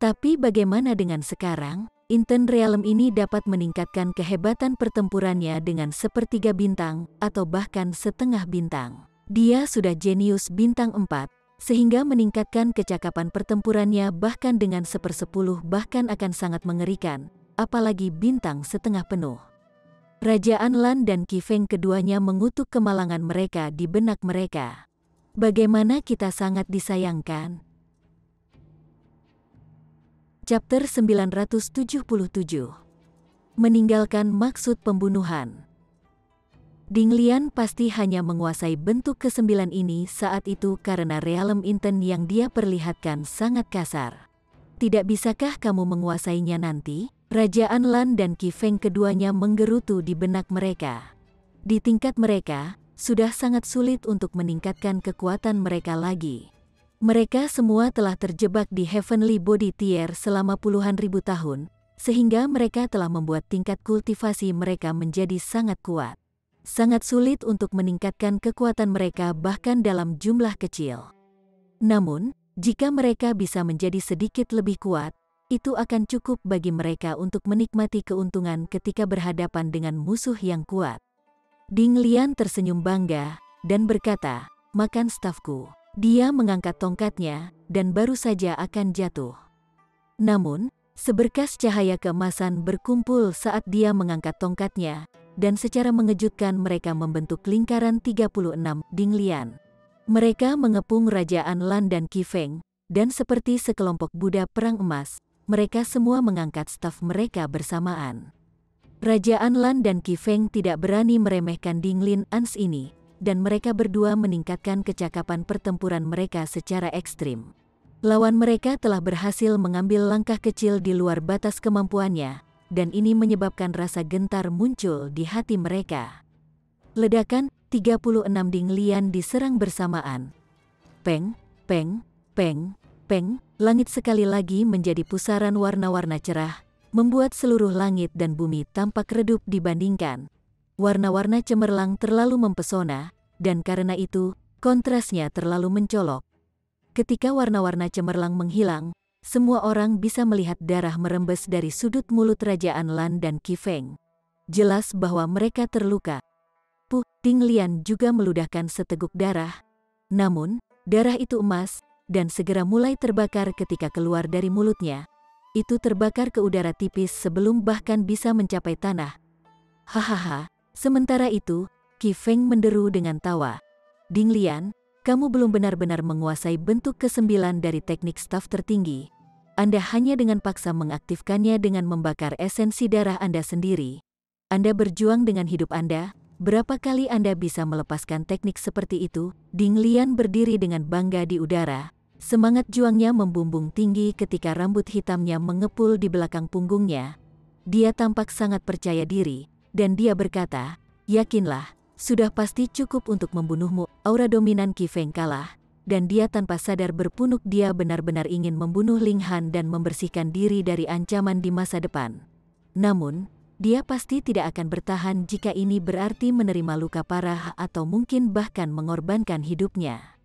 S1: Tapi bagaimana dengan sekarang? Inten Realm ini dapat meningkatkan kehebatan pertempurannya dengan 1/3 bintang atau bahkan setengah bintang. Dia sudah jenius bintang 4, sehingga meningkatkan kecakapan pertempurannya bahkan dengan 1/10 bahkan akan sangat mengerikan, apalagi bintang setengah penuh. Kerajaan Lan dan Qi Feng keduanya mengutuk kemalangan mereka di benak mereka. Bagaimana kita sangat disayangkan. Chapter 977. Meninggalkan maksud pembunuhan. Ding Lian pasti hanya menguasai bentuk ke-9 ini saat itu karena realm Inten yang dia perlihatkan sangat kasar. Tidak bisakah kamu menguasainya nanti? Kerajaan Lan dan Qi Feng keduanya menggerutu di benak mereka. Di tingkat mereka, sudah sangat sulit untuk meningkatkan kekuatan mereka lagi. Mereka semua telah terjebak di Heavenly Body Tier selama puluhan ribu tahun, sehingga mereka telah membuat tingkat kultivasi mereka menjadi sangat kuat. Sangat sulit untuk meningkatkan kekuatan mereka bahkan dalam jumlah kecil. Namun, jika mereka bisa menjadi sedikit lebih kuat, itu akan cukup bagi mereka untuk menikmati keuntungan ketika berhadapan dengan musuh yang kuat. Ding Lian tersenyum bangga, dan berkata, "Makan stafku." Dia mengangkat tongkatnya, dan baru saja akan jatuh. Namun, seberkas cahaya keemasan berkumpul saat dia mengangkat tongkatnya, dan secara mengejutkan mereka membentuk lingkaran 36 Ding Lian. Mereka mengepung Kerajaan Lan dan Qi Feng, dan seperti sekelompok Buddha perang emas, mereka semua mengangkat staf mereka bersamaan. Kerajaan Lan dan Qi Feng tidak berani meremehkan Dinglin Ans ini, dan mereka berdua meningkatkan kecakapan pertempuran mereka secara ekstrim. Lawan mereka telah berhasil mengambil langkah kecil di luar batas kemampuannya, dan ini menyebabkan rasa gentar muncul di hati mereka. Ledakan, 36 Dinglian diserang bersamaan. Peng, peng, peng, peng, langit sekali lagi menjadi pusaran warna-warna cerah, membuat seluruh langit dan bumi tampak redup dibandingkan. Warna-warna cemerlang terlalu mempesona, dan karena itu, kontrasnya terlalu mencolok. Ketika warna-warna cemerlang menghilang, semua orang bisa melihat darah merembes dari sudut mulut Kerajaan Lan dan Qi Feng. Jelas bahwa mereka terluka. Dinglian juga meludahkan seteguk darah. Namun, darah itu emas, dan segera mulai terbakar ketika keluar dari mulutnya. Itu terbakar ke udara tipis sebelum bahkan bisa mencapai tanah. Hahaha, sementara itu, Qi Feng menderu dengan tawa. Dinglian, kamu belum benar-benar menguasai bentuk ke-9 dari teknik staf tertinggi. Anda hanya dengan paksa mengaktifkannya dengan membakar esensi darah Anda sendiri. Anda berjuang dengan hidup Anda. Berapa kali Anda bisa melepaskan teknik seperti itu? Dinglian berdiri dengan bangga di udara. Semangat juangnya membumbung tinggi ketika rambut hitamnya mengepul di belakang punggungnya. Dia tampak sangat percaya diri, dan dia berkata, yakinlah, sudah pasti cukup untuk membunuhmu. Aura dominan Qi Feng kalah, dan dia tanpa sadar berpunuk dia benar-benar ingin membunuh Ling Han dan membersihkan diri dari ancaman di masa depan. Namun, dia pasti tidak akan bertahan jika ini berarti menerima luka parah atau mungkin bahkan mengorbankan hidupnya.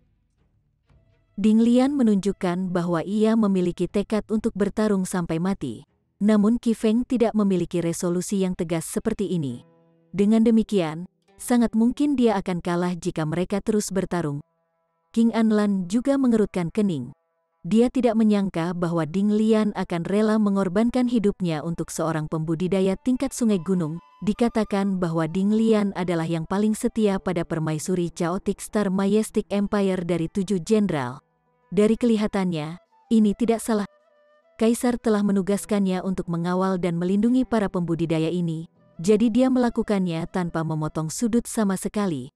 S1: Dinglian menunjukkan bahwa ia memiliki tekad untuk bertarung sampai mati. Namun Qi Feng tidak memiliki resolusi yang tegas seperti ini. Dengan demikian, sangat mungkin dia akan kalah jika mereka terus bertarung. King Anlan juga mengerutkan kening. Dia tidak menyangka bahwa Dinglian akan rela mengorbankan hidupnya untuk seorang pembudidaya tingkat sungai gunung. Dikatakan bahwa Dinglian adalah yang paling setia pada permaisuri Chaotic Star Majestic Empire dari 7 jenderal. Dari kelihatannya, ini tidak salah. Kaisar telah menugaskannya untuk mengawal dan melindungi para pembudidaya ini, jadi dia melakukannya tanpa memotong sudut sama sekali.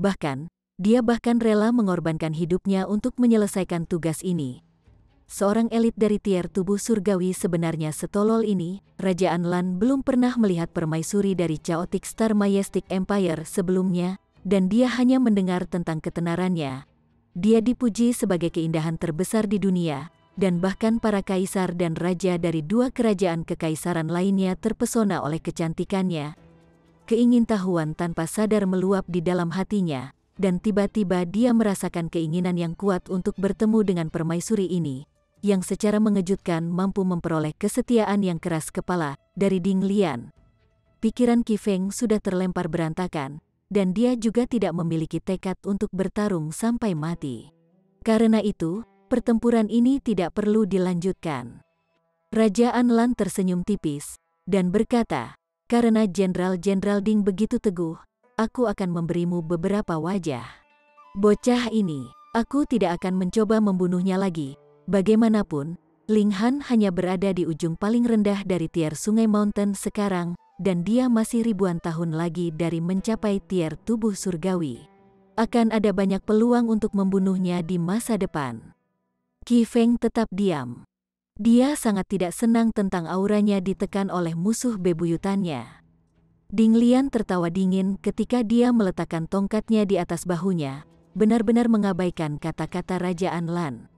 S1: Bahkan, dia rela mengorbankan hidupnya untuk menyelesaikan tugas ini. Seorang elit dari tier tubuh surgawi sebenarnya setolol ini. Kerajaan Lan belum pernah melihat permaisuri dari Chaotic Star Majestic Empire sebelumnya, dan dia hanya mendengar tentang ketenarannya. Dia dipuji sebagai keindahan terbesar di dunia, dan bahkan para kaisar dan raja dari 2 kerajaan kekaisaran lainnya terpesona oleh kecantikannya. Keingintahuan tanpa sadar meluap di dalam hatinya, dan tiba-tiba dia merasakan keinginan yang kuat untuk bertemu dengan permaisuri ini, yang secara mengejutkan mampu memperoleh kesetiaan yang keras kepala dari Dinglian. Pikiran Qi Feng sudah terlempar berantakan, dan dia juga tidak memiliki tekad untuk bertarung sampai mati. Karena itu, pertempuran ini tidak perlu dilanjutkan. Kerajaan Lan tersenyum tipis, dan berkata, karena Jenderal-Jenderal Ding begitu teguh, aku akan memberimu beberapa wajah. Bocah ini, aku tidak akan mencoba membunuhnya lagi. Bagaimanapun, Ling Han hanya berada di ujung paling rendah dari tier Sungai Mountain sekarang, dan dia masih ribuan tahun lagi dari mencapai tier tubuh surgawi. Akan ada banyak peluang untuk membunuhnya di masa depan. Qi Feng tetap diam. Dia sangat tidak senang tentang auranya ditekan oleh musuh bebuyutannya. Dinglian tertawa dingin ketika dia meletakkan tongkatnya di atas bahunya, benar-benar mengabaikan kata-kata Kerajaan Lan.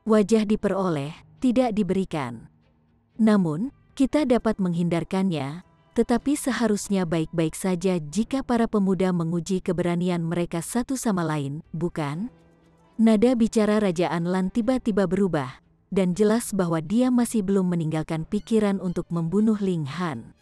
S1: Wajah diperoleh, tidak diberikan. Namun, kita dapat menghindarkannya, tetapi seharusnya baik-baik saja jika para pemuda menguji keberanian mereka satu sama lain, bukan? Nada bicara Kerajaan Lan tiba-tiba berubah, dan jelas bahwa dia masih belum meninggalkan pikiran untuk membunuh Ling Han.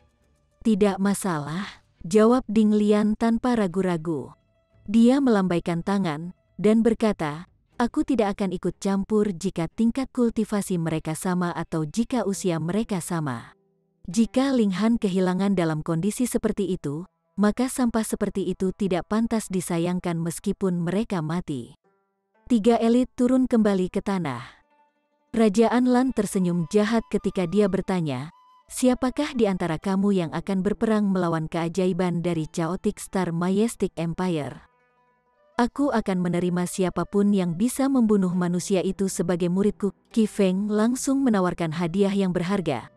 S1: Tidak masalah, jawab Dinglian tanpa ragu-ragu. Dia melambaikan tangan, dan berkata, aku tidak akan ikut campur jika tingkat kultivasi mereka sama atau jika usia mereka sama. Jika Ling Han kehilangan dalam kondisi seperti itu, maka sampah seperti itu tidak pantas disayangkan meskipun mereka mati. 3 elit turun kembali ke tanah. Kerajaan Lan tersenyum jahat ketika dia bertanya, Siapakah di antara kamu yang akan berperang melawan keajaiban dari Chaotic Star Majestic Empire? Aku akan menerima siapapun yang bisa membunuh manusia itu sebagai muridku. Qi Feng langsung menawarkan hadiah yang berharga.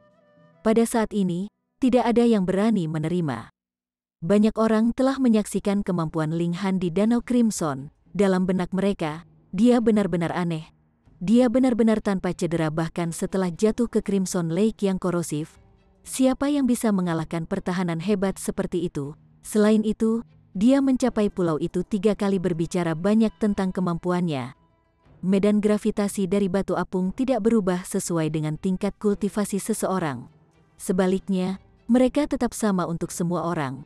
S1: Pada saat ini, tidak ada yang berani menerima. Banyak orang telah menyaksikan kemampuan Ling Han di Danau Crimson. Dalam benak mereka, dia benar-benar aneh. Dia benar-benar tanpa cedera bahkan setelah jatuh ke Crimson Lake yang korosif. Siapa yang bisa mengalahkan pertahanan hebat seperti itu? Selain itu, dia mencapai pulau itu 3 kali berbicara banyak tentang kemampuannya. Medan gravitasi dari batu apung tidak berubah sesuai dengan tingkat kultivasi seseorang. Sebaliknya, mereka tetap sama untuk semua orang.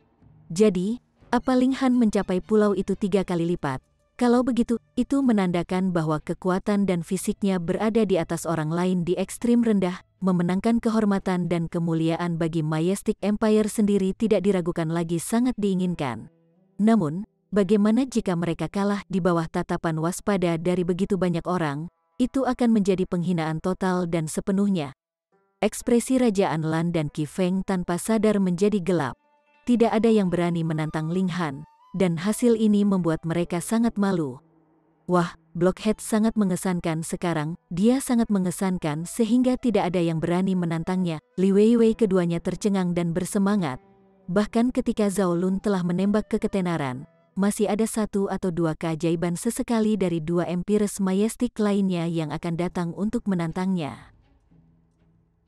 S1: Jadi, apa Ling Han mencapai pulau itu 3 kali lipat? Kalau begitu, itu menandakan bahwa kekuatan dan fisiknya berada di atas orang lain di ekstrim rendah, memenangkan kehormatan dan kemuliaan bagi Majestic Empire sendiri tidak diragukan lagi sangat diinginkan. Namun, bagaimana jika mereka kalah di bawah tatapan waspada dari begitu banyak orang? Itu akan menjadi penghinaan total dan sepenuhnya. Ekspresi Raja Anlan dan Qi Feng tanpa sadar menjadi gelap. Tidak ada yang berani menantang Ling Han, dan hasil ini membuat mereka sangat malu. Wah, Blockhead sangat mengesankan sekarang, dia sangat mengesankan sehingga tidak ada yang berani menantangnya. Li Weiwei keduanya tercengang dan bersemangat. Bahkan ketika Zhao Lun telah menembak ke ketenaran, masih ada 1 atau 2 keajaiban sesekali dari 2 Empires Majestic lainnya yang akan datang untuk menantangnya.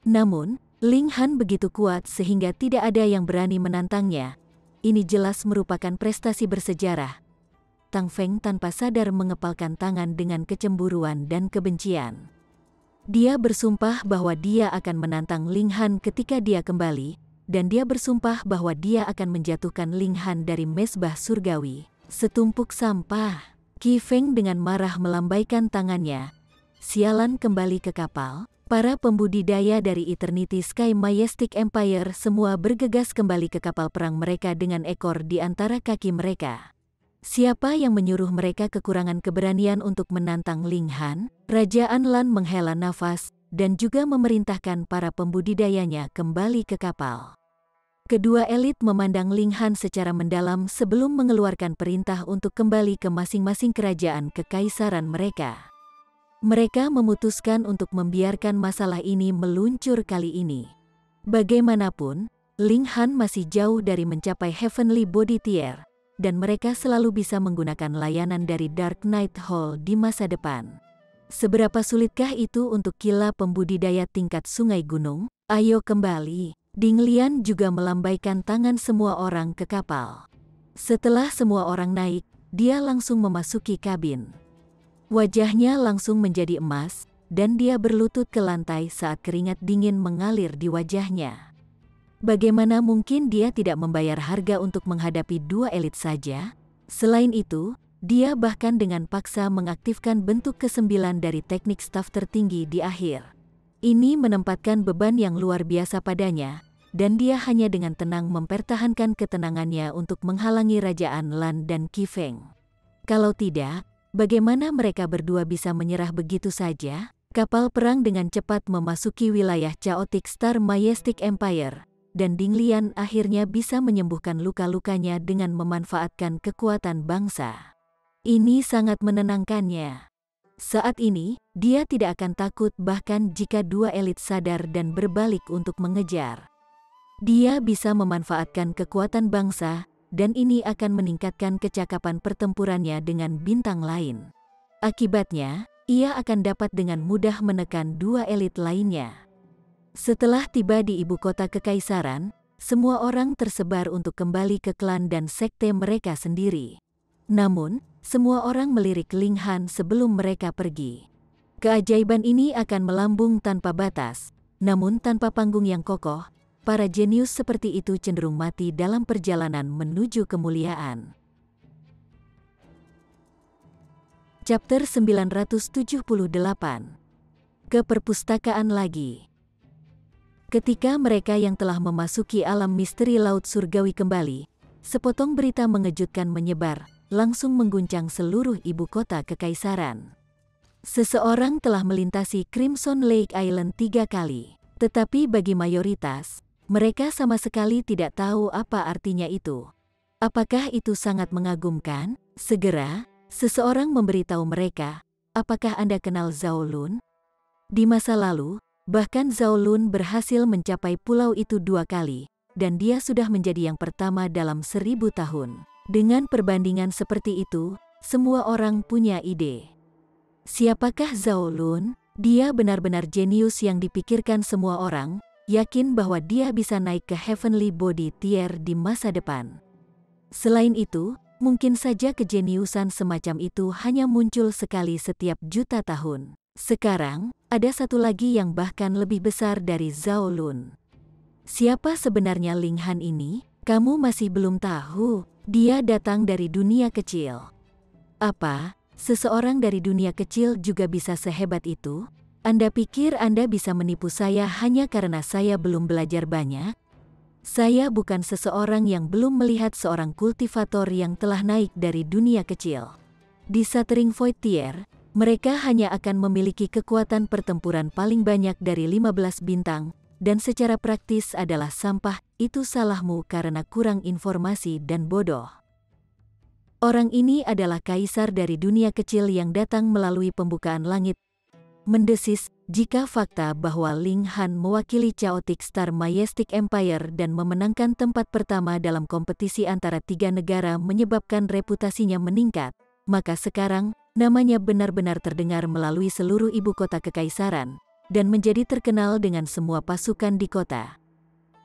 S1: Namun, Ling Han begitu kuat sehingga tidak ada yang berani menantangnya. Ini jelas merupakan prestasi bersejarah. Tang Feng tanpa sadar mengepalkan tangan dengan kecemburuan dan kebencian. Dia bersumpah bahwa dia akan menantang Ling Han ketika dia kembali, dan dia bersumpah bahwa dia akan menjatuhkan Ling Han dari mesbah surgawi, setumpuk sampah. Qi Feng dengan marah melambaikan tangannya. Sialan, kembali ke kapal. Para pembudidaya dari Eternity Sky Majestic Empire semua bergegas kembali ke kapal perang mereka dengan ekor di antara kaki mereka. Siapa yang menyuruh mereka kekurangan keberanian untuk menantang Ling Han? Raja Anlan menghela nafas dan juga memerintahkan para pembudidayanya kembali ke kapal. Kedua elit memandang Ling Han secara mendalam sebelum mengeluarkan perintah untuk kembali ke masing-masing kerajaan kekaisaran mereka. Mereka memutuskan untuk membiarkan masalah ini meluncur kali ini. Bagaimanapun, Ling Han masih jauh dari mencapai Heavenly Body Tier, dan mereka selalu bisa menggunakan layanan dari Dark Knight Hall di masa depan. Seberapa sulitkah itu untuk kila pembudidaya tingkat sungai gunung? Ayo kembali. Ding Lian juga melambaikan tangan semua orang ke kapal. Setelah semua orang naik, dia langsung memasuki kabin. Wajahnya langsung menjadi emas, dan dia berlutut ke lantai saat keringat dingin mengalir di wajahnya. Bagaimana mungkin dia tidak membayar harga untuk menghadapi 2 elit saja? Selain itu, dia bahkan dengan paksa mengaktifkan bentuk ke-9 dari teknik staf tertinggi di akhir. Ini menempatkan beban yang luar biasa padanya, dan dia hanya dengan tenang mempertahankan ketenangannya untuk menghalangi Raja Anlan dan Qi Feng. Kalau tidak, bagaimana mereka berdua bisa menyerah begitu saja? Kapal perang dengan cepat memasuki wilayah Chaotic Star Majestic Empire, dan Ding Lian akhirnya bisa menyembuhkan luka-lukanya dengan memanfaatkan kekuatan bangsa. Ini sangat menenangkannya. Saat ini, dia tidak akan takut bahkan jika 2 elit sadar dan berbalik untuk mengejar. Dia bisa memanfaatkan kekuatan bangsa, dan ini akan meningkatkan kecakapan pertempurannya dengan bintang lain. Akibatnya, ia akan dapat dengan mudah menekan 2 elit lainnya. Setelah tiba di ibu kota kekaisaran, semua orang tersebar untuk kembali ke klan dan sekte mereka sendiri. Namun, semua orang melirik Ling Han sebelum mereka pergi. Keajaiban ini akan melambung tanpa batas, namun tanpa panggung yang kokoh. Para jenius seperti itu cenderung mati dalam perjalanan menuju kemuliaan. Chapter 978. Ke perpustakaan lagi. Ketika mereka yang telah memasuki alam misteri laut surgawi kembali, sepotong berita mengejutkan menyebar, langsung mengguncang seluruh ibu kota kekaisaran. Seseorang telah melintasi Crimson Lake Island 3 kali. Tetapi bagi mayoritas, mereka sama sekali tidak tahu apa artinya itu. Apakah itu sangat mengagumkan? Segera, seseorang memberitahu mereka, apakah Anda kenal Zhao Lun? Di masa lalu, bahkan Zhao Lun berhasil mencapai pulau itu 2 kali, dan dia sudah menjadi yang pertama dalam 1000 tahun. Dengan perbandingan seperti itu, semua orang punya ide. Siapakah Zhao Lun? Dia benar-benar jenius yang dipikirkan semua orang, yakin bahwa dia bisa naik ke Heavenly Body Tier di masa depan. Selain itu, mungkin saja kejeniusan semacam itu hanya muncul sekali setiap juta tahun. Sekarang, ada satu lagi yang bahkan lebih besar dari Zhao Lun. Siapa sebenarnya Ling Han ini? Kamu masih belum tahu. Dia datang dari dunia kecil. Apa? Seseorang dari dunia kecil juga bisa sehebat itu? Anda pikir Anda bisa menipu saya hanya karena saya belum belajar banyak? Saya bukan seseorang yang belum melihat seorang kultivator yang telah naik dari dunia kecil. Di Shattering Void Tier, mereka hanya akan memiliki kekuatan pertempuran paling banyak dari 15 bintang, dan secara praktis adalah sampah. Itu salahmu karena kurang informasi dan bodoh. Orang ini adalah kaisar dari dunia kecil yang datang melalui pembukaan langit. Mendesis, jika fakta bahwa Ling Han mewakili Chaotic Star Majestic Empire dan memenangkan tempat pertama dalam kompetisi antara 3 negara menyebabkan reputasinya meningkat, maka sekarang, namanya benar-benar terdengar melalui seluruh ibu kota kekaisaran, dan menjadi terkenal dengan semua pasukan di kota.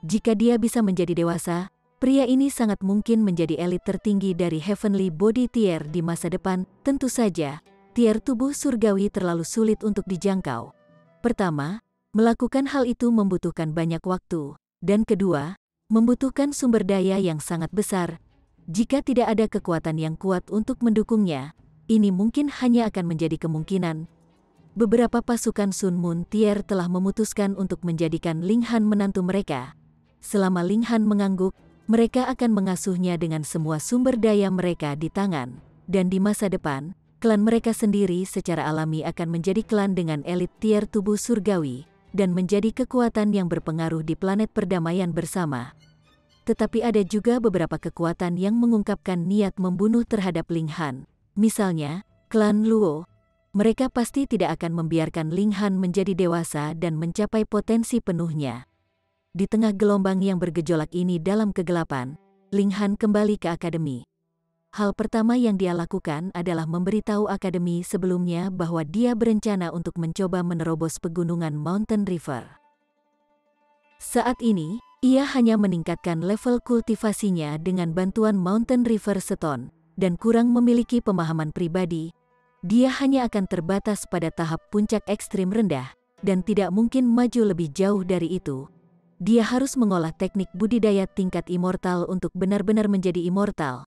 S1: Jika dia bisa menjadi dewasa, pria ini sangat mungkin menjadi elit tertinggi dari Heavenly Body Tier di masa depan. Tentu saja, tier tubuh surgawi terlalu sulit untuk dijangkau. Pertama, melakukan hal itu membutuhkan banyak waktu, dan kedua, membutuhkan sumber daya yang sangat besar. Jika tidak ada kekuatan yang kuat untuk mendukungnya, ini mungkin hanya akan menjadi kemungkinan. Beberapa pasukan Sun Moon Tier telah memutuskan untuk menjadikan Ling Han menantu mereka. Selama Ling Han mengangguk, mereka akan mengasuhnya dengan semua sumber daya mereka di tangan, dan di masa depan, klan mereka sendiri secara alami akan menjadi klan dengan elit tier tubuh surgawi, dan menjadi kekuatan yang berpengaruh di planet perdamaian bersama. Tetapi ada juga beberapa kekuatan yang mengungkapkan niat membunuh terhadap Ling Han. Misalnya, klan Luo. Mereka pasti tidak akan membiarkan Ling Han menjadi dewasa dan mencapai potensi penuhnya. Di tengah gelombang yang bergejolak ini dalam kegelapan, Ling Han kembali ke akademi. Hal pertama yang dia lakukan adalah memberitahu akademi sebelumnya bahwa dia berencana untuk mencoba menerobos pegunungan Mountain River. Saat ini, ia hanya meningkatkan level kultivasinya dengan bantuan Mountain River Stone, dan kurang memiliki pemahaman pribadi. Dia hanya akan terbatas pada tahap puncak ekstrim rendah, dan tidak mungkin maju lebih jauh dari itu. Dia harus mengolah teknik budidaya tingkat immortal untuk benar-benar menjadi immortal.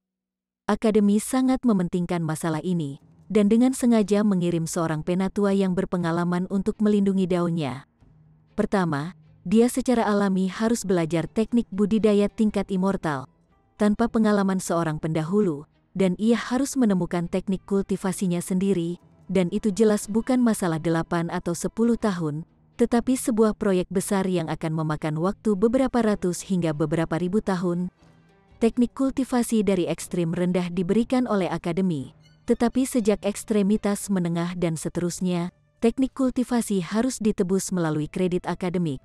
S1: Akademi sangat mementingkan masalah ini, dan dengan sengaja mengirim seorang penatua yang berpengalaman untuk melindungi daunnya. Pertama, dia secara alami harus belajar teknik budidaya tingkat immortal, tanpa pengalaman seorang pendahulu, dan ia harus menemukan teknik kultivasinya sendiri, dan itu jelas bukan masalah 8 atau 10 tahun, tetapi sebuah proyek besar yang akan memakan waktu beberapa ratus hingga beberapa ribu tahun. Teknik kultivasi dari ekstrim rendah diberikan oleh akademi, tetapi sejak ekstremitas menengah dan seterusnya, teknik kultivasi harus ditebus melalui kredit akademik.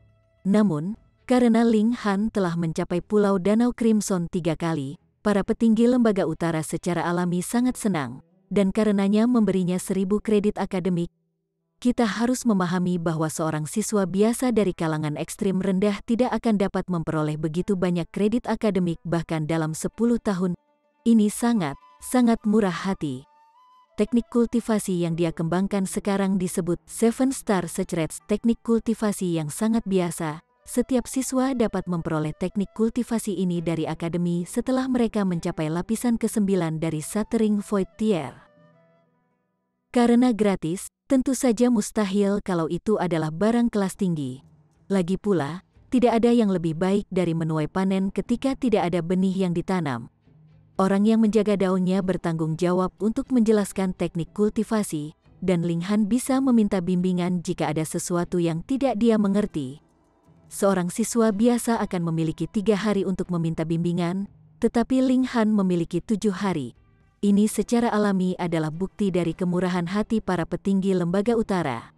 S1: Namun, karena Ling Han telah mencapai Pulau Danau Crimson 3 kali, para petinggi lembaga utara secara alami sangat senang, dan karenanya memberinya 1000 kredit akademik. Kita harus memahami bahwa seorang siswa biasa dari kalangan ekstrim rendah tidak akan dapat memperoleh begitu banyak kredit akademik bahkan dalam 10 tahun. Ini sangat murah hati. Teknik kultivasi yang dia kembangkan sekarang disebut 7 Star Secrets, teknik kultivasi yang sangat biasa. Setiap siswa dapat memperoleh teknik kultivasi ini dari akademi setelah mereka mencapai lapisan ke-9 dari Shattering Void Tier. Karena gratis, tentu saja mustahil kalau itu adalah barang kelas tinggi. Lagi pula, tidak ada yang lebih baik dari menuai panen ketika tidak ada benih yang ditanam. Orang yang menjaga daunnya bertanggung jawab untuk menjelaskan teknik kultivasi, dan Ling Han bisa meminta bimbingan jika ada sesuatu yang tidak dia mengerti. seorang siswa biasa akan memiliki 3 hari untuk meminta bimbingan, tetapi Ling Han memiliki 7 hari. Ini secara alami adalah bukti dari kemurahan hati para petinggi lembaga utara.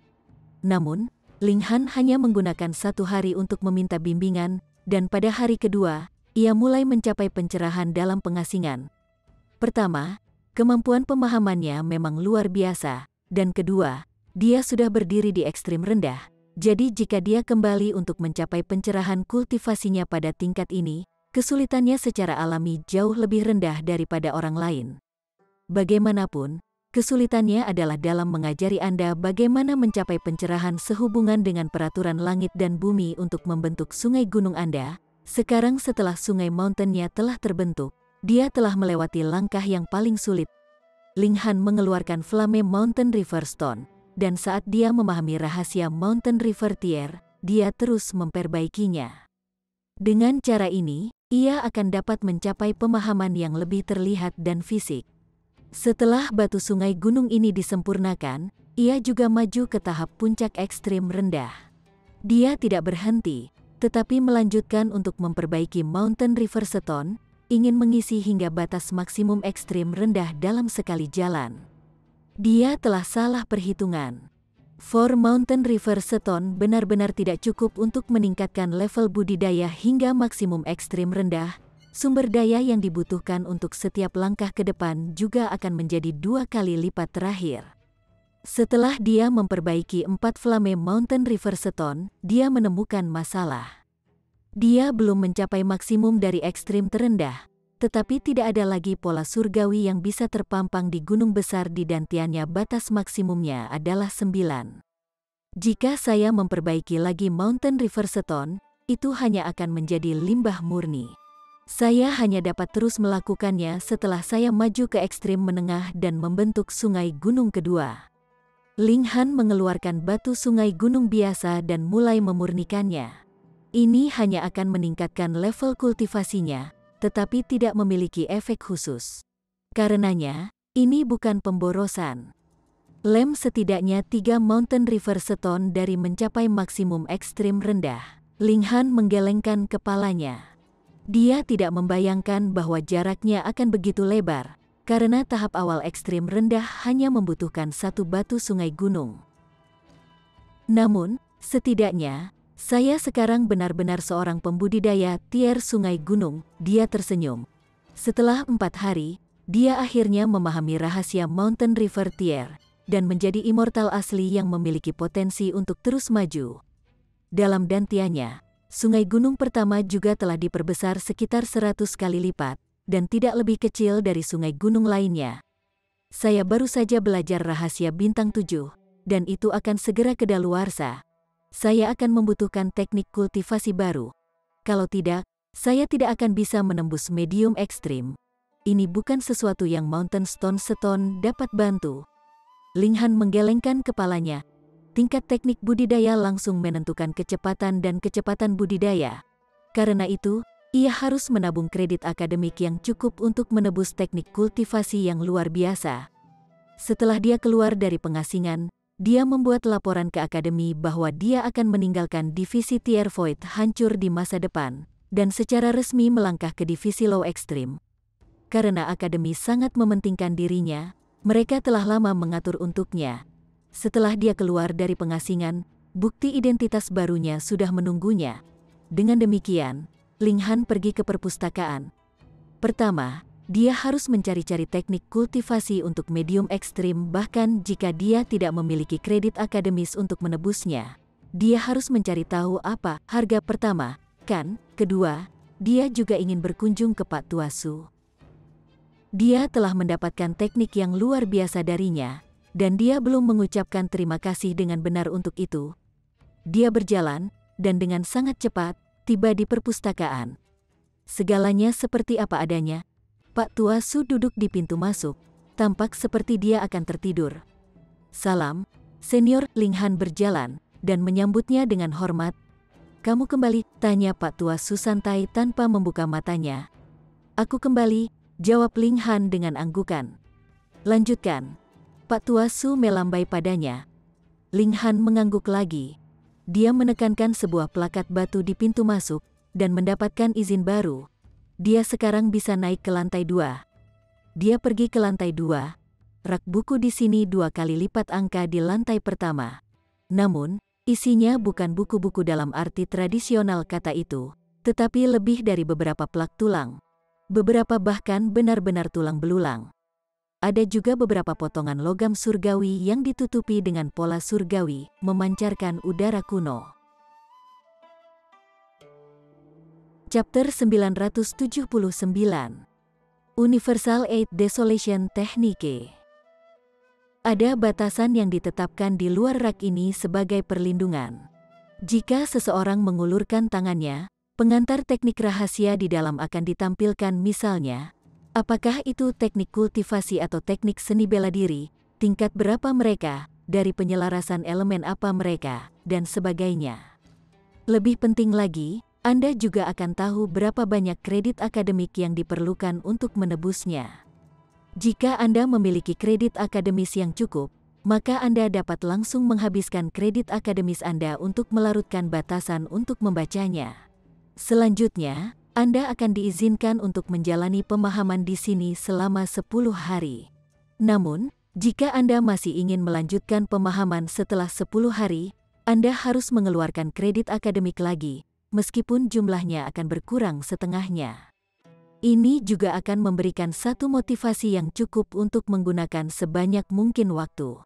S1: Namun, Ling Han hanya menggunakan 1 hari untuk meminta bimbingan, dan pada hari kedua, ia mulai mencapai pencerahan dalam pengasingan. Pertama, kemampuan pemahamannya memang luar biasa, dan kedua, dia sudah berdiri di ekstrim rendah. Jadi jika dia kembali untuk mencapai pencerahan kultivasinya pada tingkat ini, kesulitannya secara alami jauh lebih rendah daripada orang lain. Bagaimanapun, kesulitannya adalah dalam mengajari Anda bagaimana mencapai pencerahan sehubungan dengan peraturan langit dan bumi untuk membentuk sungai gunung Anda. Sekarang setelah sungai mountain-nya telah terbentuk, dia telah melewati langkah yang paling sulit. Ling Han mengeluarkan Flame Mountain River Stone, dan saat dia memahami rahasia Mountain River Tier, dia terus memperbaikinya. Dengan cara ini, ia akan dapat mencapai pemahaman yang lebih terlihat dan fisik. Setelah batu sungai gunung ini disempurnakan, ia juga maju ke tahap puncak ekstrim rendah. Dia tidak berhenti, tetapi melanjutkan untuk memperbaiki Mountain River Stone, ingin mengisi hingga batas maksimum ekstrim rendah dalam sekali jalan. Dia telah salah perhitungan. For Mountain River Stone benar-benar tidak cukup untuk meningkatkan level budidaya hingga maksimum ekstrim rendah. Sumber daya yang dibutuhkan untuk setiap langkah ke depan juga akan menjadi 2 kali lipat terakhir. Setelah dia memperbaiki 4 Flame Mountain River Stone, dia menemukan masalah. Dia belum mencapai maksimum dari ekstrim terendah, tetapi tidak ada lagi pola surgawi yang bisa terpampang di gunung besar di dantiannya. Batas maksimumnya adalah 9. Jika saya memperbaiki lagi Mountain River Stone, itu hanya akan menjadi limbah murni. Saya hanya dapat terus melakukannya setelah saya maju ke ekstrim menengah dan membentuk sungai gunung kedua. Ling Han mengeluarkan batu sungai gunung biasa dan mulai memurnikannya. Ini hanya akan meningkatkan level kultivasinya, tetapi tidak memiliki efek khusus. Karenanya, ini bukan pemborosan. Lem setidaknya 3 Mountain River Stone dari mencapai maksimum ekstrim rendah. Ling Han menggelengkan kepalanya. Dia tidak membayangkan bahwa jaraknya akan begitu lebar, karena tahap awal ekstrim rendah hanya membutuhkan 1 batu sungai gunung. Namun, setidaknya, saya sekarang benar-benar seorang pembudidaya tier sungai gunung, dia tersenyum. Setelah 4 hari, dia akhirnya memahami rahasia Mountain River Tier, dan menjadi immortal asli yang memiliki potensi untuk terus maju. Dalam dantiannya, sungai gunung pertama juga telah diperbesar sekitar 100 kali lipat, dan tidak lebih kecil dari sungai gunung lainnya. Saya baru saja belajar rahasia bintang 7, dan itu akan segera kedaluarsa. Saya akan membutuhkan teknik kultivasi baru. Kalau tidak, saya tidak akan bisa menembus medium ekstrim. Ini bukan sesuatu yang Mountain Stone dapat bantu. Ling Han menggelengkan kepalanya. Tingkat teknik budidaya langsung menentukan kecepatan dan kecepatan budidaya. Karena itu, ia harus menabung kredit akademik yang cukup untuk menebus teknik kultivasi yang luar biasa. Setelah dia keluar dari pengasingan, dia membuat laporan ke akademi bahwa dia akan meninggalkan divisi Tier Void hancur di masa depan, dan secara resmi melangkah ke divisi Low Extreme. Karena akademi sangat mementingkan dirinya, mereka telah lama mengatur untuknya. Setelah dia keluar dari pengasingan, bukti identitas barunya sudah menunggunya. Dengan demikian, Ling Han pergi ke perpustakaan. Pertama, dia harus mencari-cari teknik kultivasi untuk medium ekstrim. Bahkan jika dia tidak memiliki kredit akademis untuk menebusnya, dia harus mencari tahu apa harga pertama. Kedua, dia juga ingin berkunjung ke Pak Tua Su. Dia telah mendapatkan teknik yang luar biasa darinya, dan dia belum mengucapkan terima kasih dengan benar untuk itu. Dia berjalan, dan dengan sangat cepat, tiba di perpustakaan. Segalanya seperti apa adanya. Pak Tua Su duduk di pintu masuk, tampak seperti dia akan tertidur. "Salam, Senior." Ling Han berjalan, dan menyambutnya dengan hormat. "Kamu kembali?" tanya Pak Tua Su santai tanpa membuka matanya. "Aku kembali," jawab Ling Han dengan anggukan. "Lanjutkan." Pak Tua Su melambai padanya. Ling Han mengangguk lagi. Dia menekankan sebuah plakat batu di pintu masuk dan mendapatkan izin baru. Dia sekarang bisa naik ke lantai 2. Dia pergi ke lantai 2. Rak buku di sini 2 kali lipat angka di lantai pertama. Namun, isinya bukan buku-buku dalam arti tradisional kata itu, tetapi lebih dari beberapa plak tulang. Beberapa bahkan benar-benar tulang belulang. Ada juga beberapa potongan logam surgawi yang ditutupi dengan pola surgawi, memancarkan udara kuno. Chapter 979. Universal Eight Desolation Technique. Ada batasan yang ditetapkan di luar rak ini sebagai perlindungan. Jika seseorang mengulurkan tangannya, pengantar teknik rahasia di dalam akan ditampilkan, misalnya, apakah itu teknik kultivasi atau teknik seni bela diri, tingkat berapa mereka, dari penyelarasan elemen apa mereka, dan sebagainya. Lebih penting lagi, Anda juga akan tahu berapa banyak kredit akademik yang diperlukan untuk menebusnya. Jika Anda memiliki kredit akademis yang cukup, maka Anda dapat langsung menghabiskan kredit akademis Anda untuk melarutkan batasan untuk membacanya. Selanjutnya, Anda akan diizinkan untuk menjalani pemahaman di sini selama 10 hari. Namun, jika Anda masih ingin melanjutkan pemahaman setelah 10 hari, Anda harus mengeluarkan kredit akademik lagi, meskipun jumlahnya akan berkurang setengahnya. Ini juga akan memberikan satu motivasi yang cukup untuk menggunakan sebanyak mungkin waktu.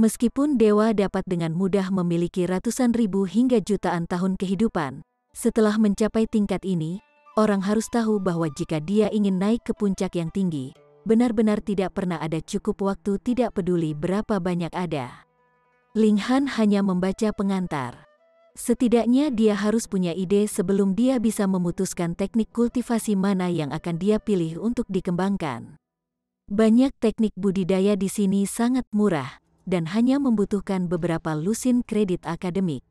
S1: Meskipun dewa dapat dengan mudah memiliki ratusan ribu hingga jutaan tahun kehidupan, setelah mencapai tingkat ini, orang harus tahu bahwa jika dia ingin naik ke puncak yang tinggi, benar-benar tidak pernah ada cukup waktu, tidak peduli berapa banyak ada. Ling Han hanya membaca pengantar. Setidaknya dia harus punya ide sebelum dia bisa memutuskan teknik kultivasi mana yang akan dia pilih untuk dikembangkan. Banyak teknik budidaya di sini sangat murah, dan hanya membutuhkan beberapa lusin kredit akademik.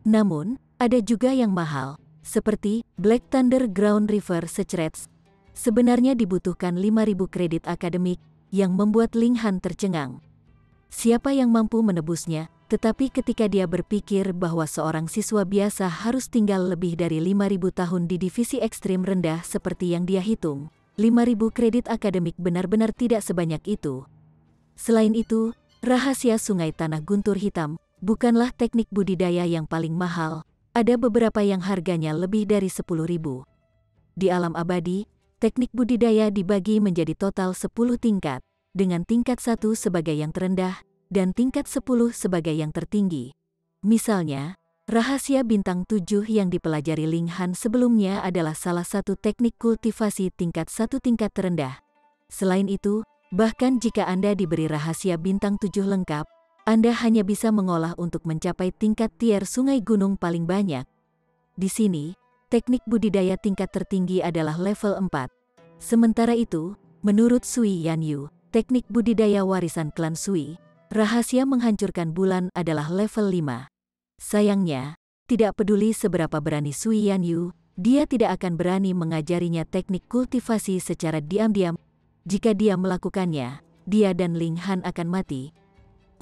S1: Namun, ada juga yang mahal, seperti Black Thunder Ground River Secrets. Sebenarnya dibutuhkan 5.000 kredit akademik, yang membuat Ling Han tercengang. Siapa yang mampu menebusnya? Tetapi ketika dia berpikir bahwa seorang siswa biasa harus tinggal lebih dari 5.000 tahun di divisi ekstrim rendah seperti yang dia hitung, 5.000 kredit akademik benar-benar tidak sebanyak itu. Selain itu, rahasia sungai tanah guntur hitam bukanlah teknik budidaya yang paling mahal. Ada beberapa yang harganya lebih dari 10.000. Di alam abadi, teknik budidaya dibagi menjadi total 10 tingkat, dengan tingkat 1 sebagai yang terendah, dan tingkat 10 sebagai yang tertinggi. Misalnya, rahasia bintang 7 yang dipelajari Ling Han sebelumnya adalah salah satu teknik kultivasi tingkat 1 tingkat terendah. Selain itu, bahkan jika Anda diberi rahasia bintang 7 lengkap, Anda hanya bisa mengolah untuk mencapai tingkat tier sungai gunung paling banyak. Di sini, teknik budidaya tingkat tertinggi adalah level 4. Sementara itu, menurut Sui Yanyu, teknik budidaya warisan klan Sui, rahasia menghancurkan bulan adalah level 5. Sayangnya, tidak peduli seberapa berani Sui Yanyu, dia tidak akan berani mengajarinya teknik kultivasi secara diam-diam. Jika dia melakukannya, dia dan Ling Han akan mati.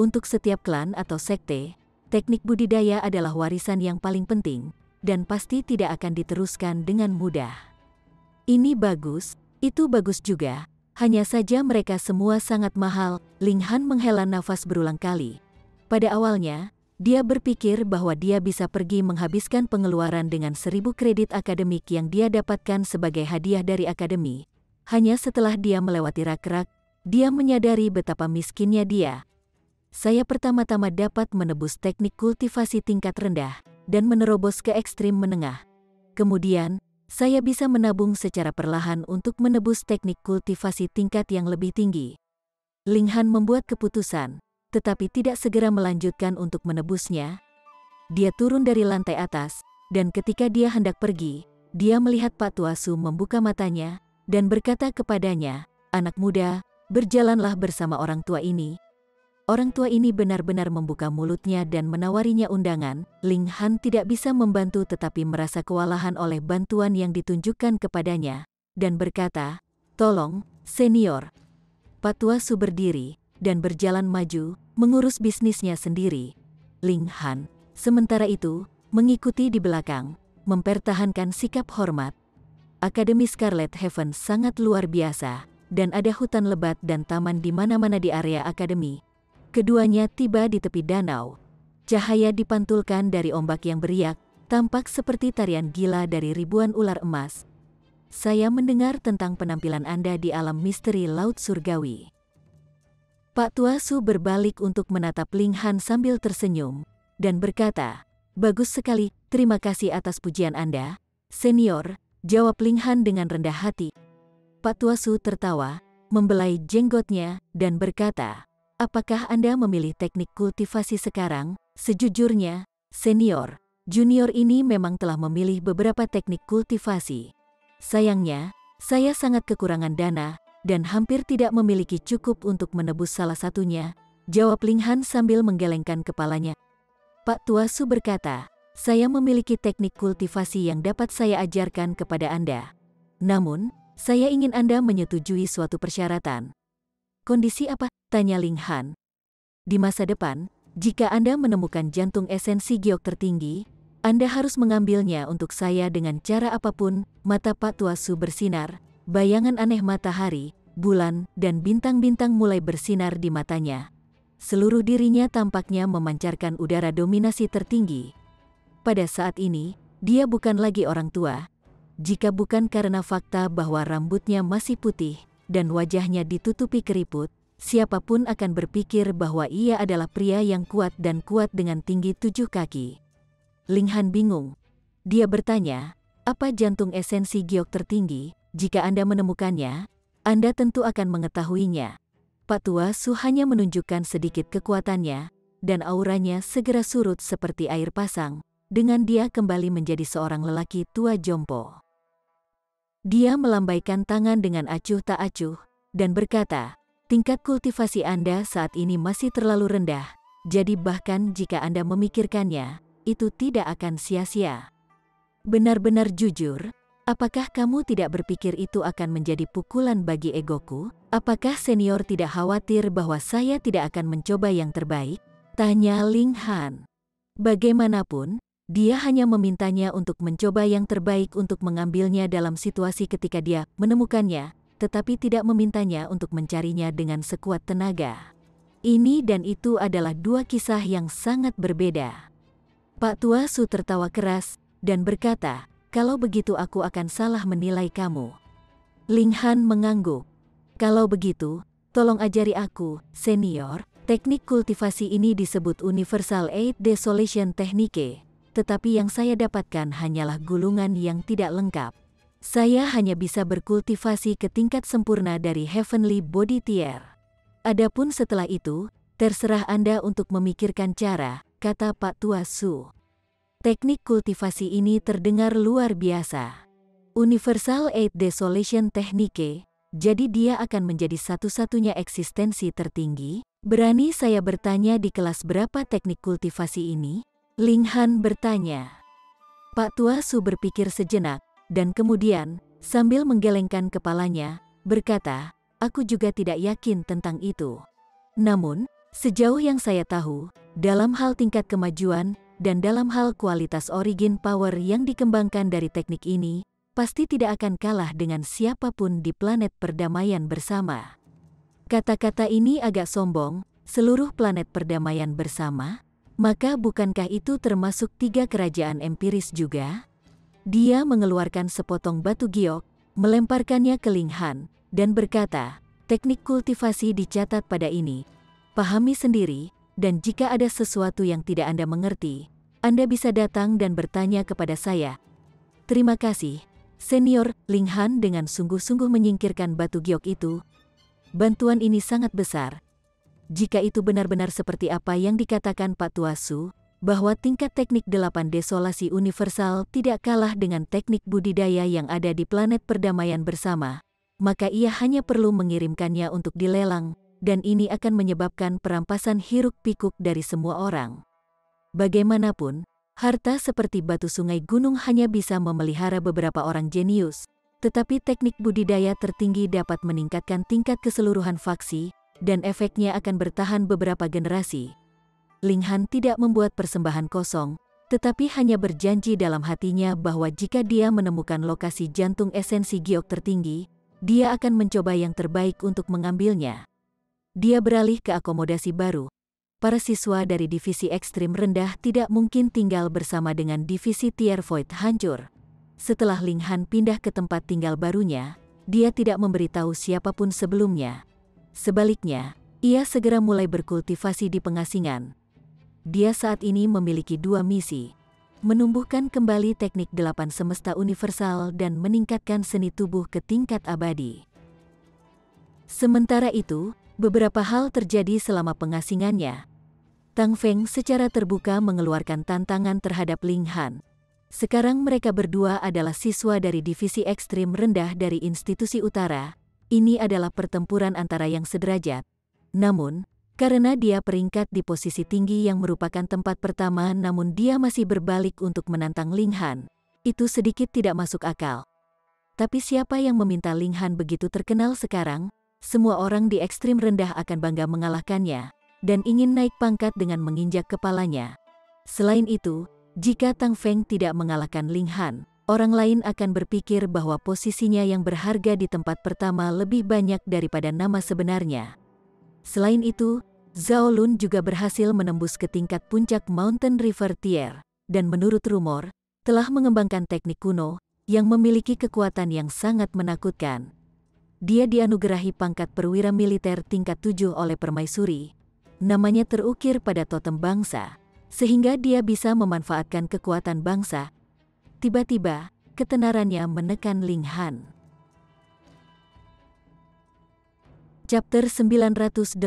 S1: Untuk setiap klan atau sekte, teknik budidaya adalah warisan yang paling penting, dan pasti tidak akan diteruskan dengan mudah. Ini bagus, itu bagus juga. Hanya saja mereka semua sangat mahal. Ling Han menghela nafas berulang kali. Pada awalnya, dia berpikir bahwa dia bisa pergi menghabiskan pengeluaran dengan 1.000 kredit akademik yang dia dapatkan sebagai hadiah dari akademi. Hanya setelah dia melewati rak-rak, dia menyadari betapa miskinnya dia. Saya pertama-tama dapat menebus teknik kultivasi tingkat rendah, dan menerobos ke ekstrim menengah. Kemudian, saya bisa menabung secara perlahan untuk menebus teknik kultivasi tingkat yang lebih tinggi. Ling Han membuat keputusan, tetapi tidak segera melanjutkan untuk menebusnya. Dia turun dari lantai atas, dan ketika dia hendak pergi, dia melihat Pak Tua Su membuka matanya, dan berkata kepadanya, "Anak muda, berjalanlah bersama orang tua ini." Orang tua ini benar-benar membuka mulutnya dan menawarinya undangan. Ling Han tidak bisa membantu tetapi merasa kewalahan oleh bantuan yang ditunjukkan kepadanya, dan berkata, "Tolong, senior." Pak Tua Su berdiri, dan berjalan maju, mengurus bisnisnya sendiri. Ling Han, Sementara itu, mengikuti di belakang, mempertahankan sikap hormat. Akademi Scarlet Heaven sangat luar biasa, dan ada hutan lebat dan taman di mana-mana di area akademi. Keduanya tiba di tepi danau. Cahaya dipantulkan dari ombak yang beriak, tampak seperti tarian gila dari ribuan ular emas. Saya mendengar tentang penampilan Anda di alam misteri Laut Surgawi. Pak Tua Su berbalik untuk menatap Ling Han sambil tersenyum, dan berkata, "Bagus sekali, terima kasih atas pujian Anda, senior," jawab Ling Han dengan rendah hati. Pak Tua Su tertawa, membelai jenggotnya, dan berkata, "Apakah Anda memilih teknik kultivasi sekarang?" "Sejujurnya, senior, junior ini memang telah memilih beberapa teknik kultivasi. Sayangnya, saya sangat kekurangan dana, dan hampir tidak memiliki cukup untuk menebus salah satunya," jawab Ling Han sambil menggelengkan kepalanya. Pak Tua Su berkata, "Saya memiliki teknik kultivasi yang dapat saya ajarkan kepada Anda. Namun, saya ingin Anda menyetujui suatu persyaratan." "Kondisi apa?" tanya Ling Han. "Di masa depan, jika Anda menemukan jantung esensi giok tertinggi, Anda harus mengambilnya untuk saya dengan cara apapun." Mata Pak Tua Su bersinar, bayangan aneh matahari, bulan, dan bintang-bintang mulai bersinar di matanya. Seluruh dirinya tampaknya memancarkan udara dominasi tertinggi. Pada saat ini, dia bukan lagi orang tua. Jika bukan karena fakta bahwa rambutnya masih putih dan wajahnya ditutupi keriput, siapapun akan berpikir bahwa ia adalah pria yang kuat dan kuat dengan tinggi 7 kaki. Ling Han bingung. Dia bertanya, "Apa jantung esensi giok tertinggi? Jika Anda menemukannya, Anda tentu akan mengetahuinya." Pak Tua Su hanya menunjukkan sedikit kekuatannya, dan auranya segera surut seperti air pasang, dengan dia kembali menjadi seorang lelaki tua jompo. Dia melambaikan tangan dengan acuh tak acuh, dan berkata, "Tingkat kultivasi Anda saat ini masih terlalu rendah, jadi bahkan jika Anda memikirkannya, itu tidak akan sia-sia." "Benar-benar jujur, apakah kamu tidak berpikir itu akan menjadi pukulan bagi egoku? Apakah senior tidak khawatir bahwa saya tidak akan mencoba yang terbaik?" tanya Ling Han. Bagaimanapun, dia hanya memintanya untuk mencoba yang terbaik untuk mengambilnya dalam situasi ketika dia menemukannya, tetapi tidak memintanya untuk mencarinya dengan sekuat tenaga. Ini dan itu adalah dua kisah yang sangat berbeda. Pak Tua Su tertawa keras, dan berkata, "Kalau begitu aku akan salah menilai kamu." Ling Han mengangguk. "Kalau begitu, tolong ajari aku, senior." Teknik kultivasi ini disebut Universal 8 Desolation Technique, tetapi yang saya dapatkan hanyalah gulungan yang tidak lengkap. Saya hanya bisa berkultivasi ke tingkat sempurna dari Heavenly Body Tier. Adapun setelah itu, terserah Anda untuk memikirkan cara, kata Pak Tua Su. Teknik kultivasi ini terdengar luar biasa. Universal 8 Desolation Technique, jadi dia akan menjadi satu-satunya eksistensi tertinggi? Berani saya bertanya di kelas berapa teknik kultivasi ini? Ling Han bertanya. Pak Tua Su berpikir sejenak, dan kemudian, sambil menggelengkan kepalanya, berkata, "Aku juga tidak yakin tentang itu. Namun, sejauh yang saya tahu, dalam hal tingkat kemajuan, dan dalam hal kualitas origin power yang dikembangkan dari teknik ini, pasti tidak akan kalah dengan siapapun di planet perdamaian bersama." Kata-kata ini agak sombong, seluruh planet perdamaian bersama? Maka bukankah itu termasuk 3 kerajaan empiris juga? Dia mengeluarkan sepotong batu giok, melemparkannya ke Ling Han, dan berkata, "Teknik kultivasi dicatat pada ini. Pahami sendiri, dan jika ada sesuatu yang tidak Anda mengerti, Anda bisa datang dan bertanya kepada saya." "Terima kasih, senior." Ling Han dengan sungguh-sungguh menyingkirkan batu giok itu. "Bantuan ini sangat besar. Jika itu benar-benar seperti apa yang dikatakan Pak Tua Su, bahwa tingkat teknik 8 desolasi universal tidak kalah dengan teknik budidaya yang ada di planet perdamaian bersama, maka ia hanya perlu mengirimkannya untuk dilelang, dan ini akan menyebabkan perampasan hiruk-pikuk dari semua orang. Bagaimanapun, harta seperti batu sungai gunung hanya bisa memelihara beberapa orang jenius, tetapi teknik budidaya tertinggi dapat meningkatkan tingkat keseluruhan faksi, dan efeknya akan bertahan beberapa generasi. Ling Han tidak membuat persembahan kosong, tetapi hanya berjanji dalam hatinya bahwa jika dia menemukan lokasi jantung esensi giok tertinggi, dia akan mencoba yang terbaik untuk mengambilnya. Dia beralih ke akomodasi baru. Para siswa dari divisi ekstrim rendah tidak mungkin tinggal bersama dengan divisi Tier Void hancur. Setelah Ling Han pindah ke tempat tinggal barunya, dia tidak memberitahu siapapun sebelumnya. Sebaliknya, ia segera mulai berkultivasi di pengasingan. Dia saat ini memiliki 2 misi: menumbuhkan kembali teknik 8 semesta universal dan meningkatkan seni tubuh ke tingkat abadi. Sementara itu, beberapa hal terjadi selama pengasingannya. Tang Feng secara terbuka mengeluarkan tantangan terhadap Ling Han. Sekarang mereka berdua adalah siswa dari divisi ekstrim rendah dari institusi utara. Ini adalah pertempuran antara yang sederajat. Namun, karena dia peringkat di posisi tinggi yang merupakan tempat pertama namun dia masih berbalik untuk menantang Ling Han, itu sedikit tidak masuk akal. Tapi siapa yang meminta Ling Han begitu terkenal sekarang? Semua orang di ekstrim rendah akan bangga mengalahkannya dan ingin naik pangkat dengan menginjak kepalanya. Selain itu, jika Tang Feng tidak mengalahkan Ling Han, orang lain akan berpikir bahwa posisinya yang berharga di tempat pertama lebih banyak daripada nama sebenarnya. Selain itu, Zhao Lun juga berhasil menembus ke tingkat puncak Mountain River Tier, dan menurut rumor, telah mengembangkan teknik kuno yang memiliki kekuatan yang sangat menakutkan. Dia dianugerahi pangkat perwira militer tingkat 7 oleh Permaisuri. Namanya terukir pada totem bangsa, sehingga dia bisa memanfaatkan kekuatan bangsa. Tiba-tiba, ketenarannya menekan Ling Han. Chapter 980.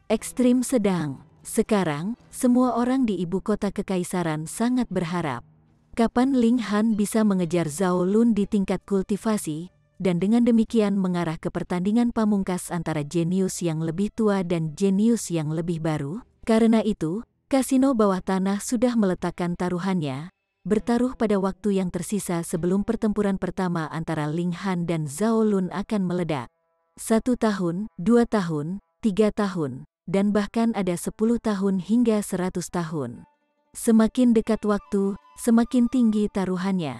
S1: Ekstrim sedang. Sekarang, semua orang di ibu kota kekaisaran sangat berharap kapan Ling Han bisa mengejar Zhao Lun di tingkat kultivasi, dan dengan demikian mengarah ke pertandingan pamungkas antara jenius yang lebih tua dan jenius yang lebih baru. Karena itu, kasino bawah tanah sudah meletakkan taruhannya, bertaruh pada waktu yang tersisa sebelum pertempuran pertama antara Ling Han dan Zhao Lun akan meledak. 1 tahun, 2 tahun, 3 tahun, dan bahkan ada 10 tahun hingga 100 tahun. Semakin dekat waktu, semakin tinggi taruhannya.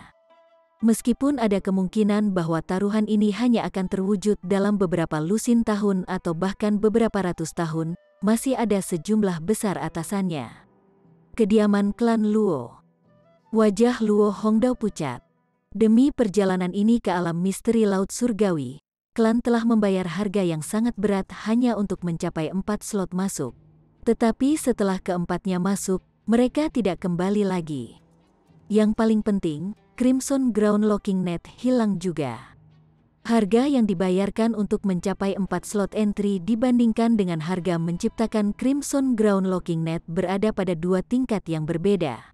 S1: Meskipun ada kemungkinan bahwa taruhan ini hanya akan terwujud dalam beberapa lusin tahun atau bahkan beberapa ratus tahun, masih ada sejumlah besar atasannya. Kediaman klan Luo. Wajah Luo Hongdao pucat. Demi perjalanan ini ke alam misteri Laut Surgawi, klan telah membayar harga yang sangat berat hanya untuk mencapai 4 slot masuk. Tetapi setelah keempatnya masuk, mereka tidak kembali lagi. Yang paling penting, Crimson Ground Locking Net hilang juga. Harga yang dibayarkan untuk mencapai 4 slot entry dibandingkan dengan harga menciptakan Crimson Ground Locking Net berada pada 2 tingkat yang berbeda.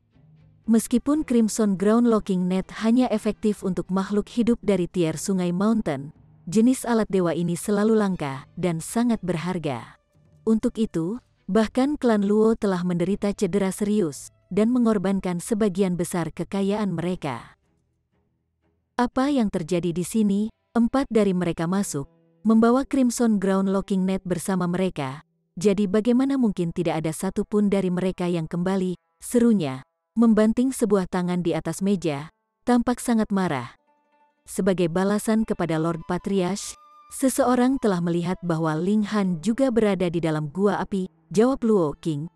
S1: Meskipun Crimson Ground Locking Net hanya efektif untuk makhluk hidup dari tier Sungai Mountain, jenis alat dewa ini selalu langka dan sangat berharga. Untuk itu, bahkan klan Luo telah menderita cedera serius dan mengorbankan sebagian besar kekayaan mereka. Apa yang terjadi di sini? 4 dari mereka masuk, membawa Crimson Ground Locking Net bersama mereka. Jadi bagaimana mungkin tidak ada satu pun dari mereka yang kembali? Serunya, membanting sebuah tangan di atas meja, tampak sangat marah. Sebagai balasan kepada Lord Patriarch, seseorang telah melihat bahwa Ling Han juga berada di dalam gua api, jawab Luo King.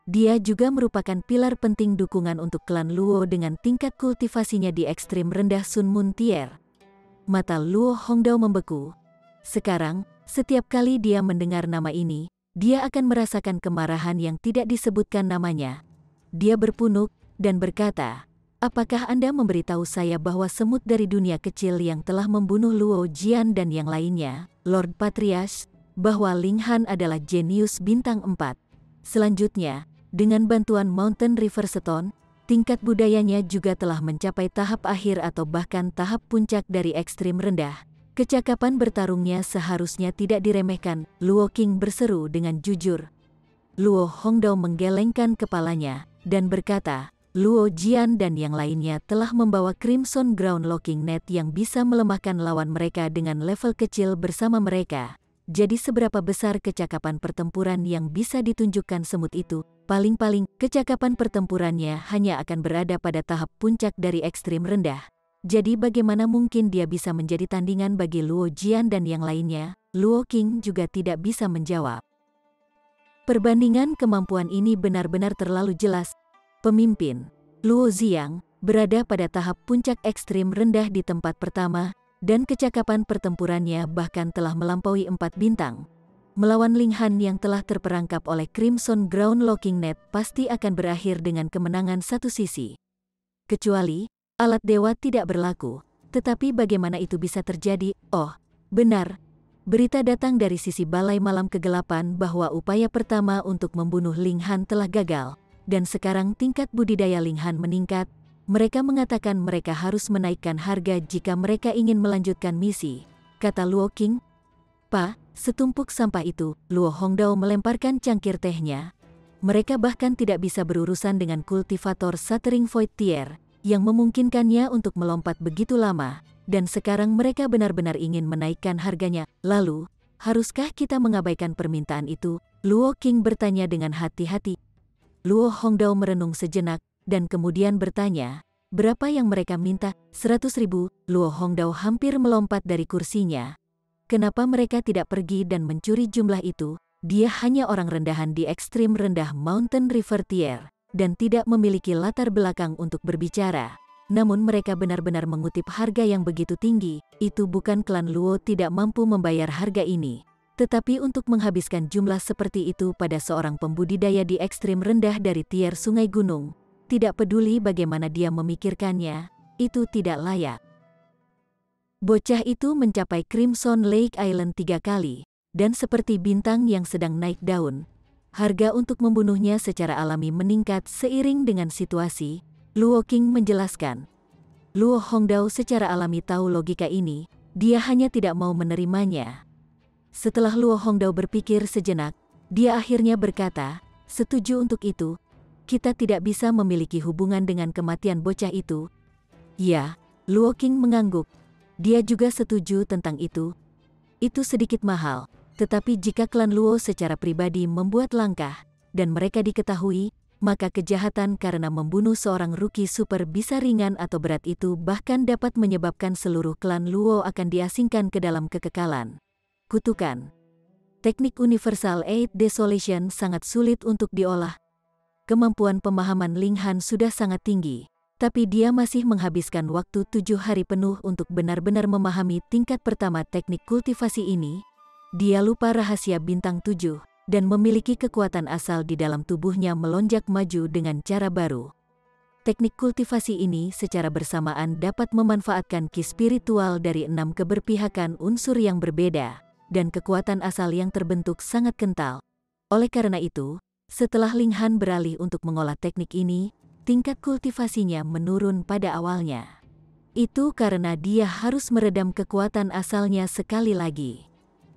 S1: Dia juga merupakan pilar penting dukungan untuk klan Luo dengan tingkat kultivasinya di ekstrim rendah Sun Moon Tier. Mata Luo Hongdao membeku. Sekarang, setiap kali dia mendengar nama ini, dia akan merasakan kemarahan yang tidak disebutkan namanya. Dia berpunuk dan berkata, "Apakah Anda memberitahu saya bahwa semut dari dunia kecil yang telah membunuh Luo Jian dan yang lainnya, Lord Patriarch, bahwa Ling Han adalah jenius bintang 4. Selanjutnya, dengan bantuan Mountain River Stone, tingkat budayanya juga telah mencapai tahap akhir atau bahkan tahap puncak dari ekstrim rendah. Kecakapan bertarungnya seharusnya tidak diremehkan," Luo King berseru dengan jujur. Luo Hongdao menggelengkan kepalanya dan berkata, "Luo Jian dan yang lainnya telah membawa Crimson Ground Locking Net yang bisa melemahkan lawan mereka dengan level kecil bersama mereka. Jadi seberapa besar kecakapan pertempuran yang bisa ditunjukkan semut itu? Paling-paling, kecakapan pertempurannya hanya akan berada pada tahap puncak dari ekstrim rendah. Jadi bagaimana mungkin dia bisa menjadi tandingan bagi Luo Jian dan yang lainnya? Luo Qing juga tidak bisa menjawab. Perbandingan kemampuan ini benar-benar terlalu jelas. Pemimpin, Luo Ziyang, berada pada tahap puncak ekstrim rendah di tempat pertama, dan kecakapan pertempurannya bahkan telah melampaui 4 bintang. Melawan Ling Han yang telah terperangkap oleh Crimson Ground Locking Net pasti akan berakhir dengan kemenangan satu sisi. Kecuali, alat dewa tidak berlaku. Tetapi bagaimana itu bisa terjadi? Oh, benar. Berita datang dari sisi Balai Malam Kegelapan bahwa upaya pertama untuk membunuh Ling Han telah gagal, dan sekarang tingkat budidaya Ling Han meningkat. Mereka mengatakan mereka harus menaikkan harga jika mereka ingin melanjutkan misi, kata Luo Qing. "Pa, setumpuk sampah itu," Luo Hongdao melemparkan cangkir tehnya. Mereka bahkan tidak bisa berurusan dengan kultivator Shattering Void Tier, yang memungkinkannya untuk melompat begitu lama, dan sekarang mereka benar-benar ingin menaikkan harganya. Lalu, haruskah kita mengabaikan permintaan itu? Luo Qing bertanya dengan hati-hati. Luo Hongdao merenung sejenak, dan kemudian bertanya, berapa yang mereka minta? 100.000, Luo Hongdao hampir melompat dari kursinya. Kenapa mereka tidak pergi dan mencuri jumlah itu? Dia hanya orang rendahan di ekstrim rendah Mountain River Tier, dan tidak memiliki latar belakang untuk berbicara. Namun mereka benar-benar mengutip harga yang begitu tinggi. Itu bukan klan Luo tidak mampu membayar harga ini. Tetapi untuk menghabiskan jumlah seperti itu pada seorang pembudidaya di ekstrim rendah dari tier sungai gunung, tidak peduli bagaimana dia memikirkannya, itu tidak layak. Bocah itu mencapai Crimson Lake Island 3 kali, dan seperti bintang yang sedang naik daun, harga untuk membunuhnya secara alami meningkat seiring dengan situasi, Luo Qing menjelaskan. Luo Hongdao secara alami tahu logika ini, dia hanya tidak mau menerimanya. Setelah Luo Hongdao berpikir sejenak, dia akhirnya berkata, "Setuju untuk itu. Kita tidak bisa memiliki hubungan dengan kematian bocah itu." Ya, Luo Qing mengangguk. Dia juga setuju tentang itu. Itu sedikit mahal, tetapi jika klan Luo secara pribadi membuat langkah, dan mereka diketahui, maka kejahatan karena membunuh seorang rookie super bisa ringan atau berat itu bahkan dapat menyebabkan seluruh klan Luo akan diasingkan ke dalam kekekalan. Kutukan. Teknik Universal 8 Desolation sangat sulit untuk diolah. Kemampuan pemahaman Ling Han sudah sangat tinggi, tapi dia masih menghabiskan waktu 7 hari penuh untuk benar-benar memahami tingkat pertama teknik kultivasi ini. Dia lupa rahasia bintang 7, dan memiliki kekuatan asal di dalam tubuhnya melonjak maju dengan cara baru. Teknik kultivasi ini secara bersamaan dapat memanfaatkan ki spiritual dari 6 keberpihakan unsur yang berbeda, dan kekuatan asal yang terbentuk sangat kental. Oleh karena itu, setelah Ling Han beralih untuk mengolah teknik ini, tingkat kultivasinya menurun pada awalnya. Itu karena dia harus meredam kekuatan asalnya sekali lagi.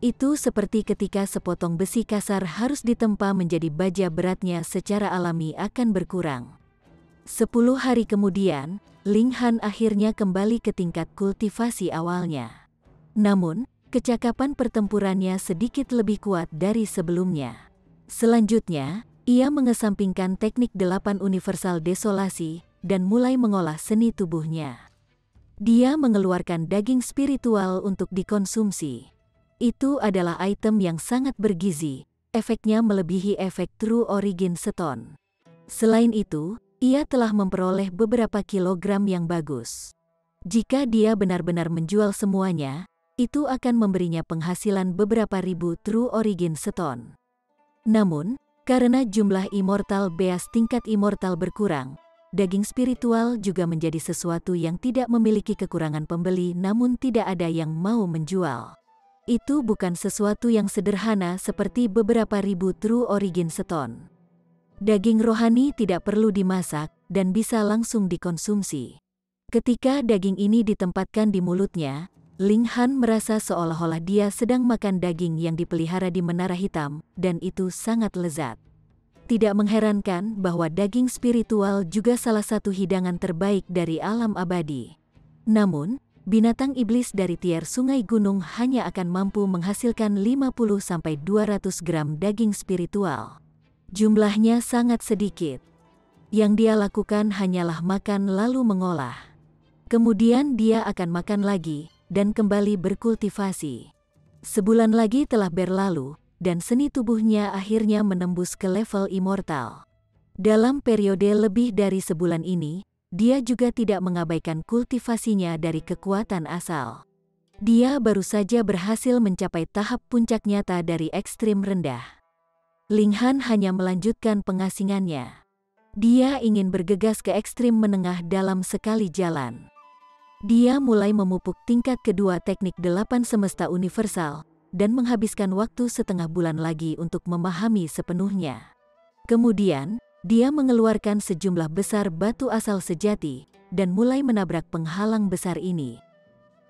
S1: Itu seperti ketika sepotong besi kasar harus ditempa menjadi baja, beratnya secara alami akan berkurang. 10 hari kemudian, Ling Han akhirnya kembali ke tingkat kultivasi awalnya. Namun, kecakapan pertempurannya sedikit lebih kuat dari sebelumnya. Selanjutnya, ia mengesampingkan teknik 8 universal desolasi, dan mulai mengolah seni tubuhnya. Dia mengeluarkan daging spiritual untuk dikonsumsi. Itu adalah item yang sangat bergizi, efeknya melebihi efek True Origin Stone. Selain itu, ia telah memperoleh beberapa kilogram yang bagus. Jika dia benar-benar menjual semuanya, itu akan memberinya penghasilan beberapa ribu True Origin Stone. Namun, karena jumlah Immortal Beast tingkat Immortal berkurang, daging spiritual juga menjadi sesuatu yang tidak memiliki kekurangan pembeli, namun tidak ada yang mau menjual. Itu bukan sesuatu yang sederhana seperti beberapa ribu True Origin Stone. Daging rohani tidak perlu dimasak dan bisa langsung dikonsumsi. Ketika daging ini ditempatkan di mulutnya, Ling Han merasa seolah-olah dia sedang makan daging yang dipelihara di Menara Hitam, dan itu sangat lezat. Tidak mengherankan bahwa daging spiritual juga salah satu hidangan terbaik dari alam abadi. Namun, binatang iblis dari tiar sungai gunung hanya akan mampu menghasilkan 50-200 gram daging spiritual. Jumlahnya sangat sedikit. Yang dia lakukan hanyalah makan lalu mengolah. Kemudian dia akan makan lagi dan kembali berkultivasi. Sebulan lagi telah berlalu, dan seni tubuhnya akhirnya menembus ke level immortal. Dalam periode lebih dari sebulan ini, dia juga tidak mengabaikan kultivasinya dari kekuatan asal. Dia baru saja berhasil mencapai tahap puncak nyata dari ekstrim rendah. Ling Han hanya melanjutkan pengasingannya. Dia ingin bergegas ke ekstrim menengah dalam sekali jalan. Dia mulai memupuk tingkat kedua teknik 8 semesta universal, dan menghabiskan waktu setengah bulan lagi untuk memahami sepenuhnya. Kemudian, dia mengeluarkan sejumlah besar batu asal sejati, dan mulai menabrak penghalang besar ini.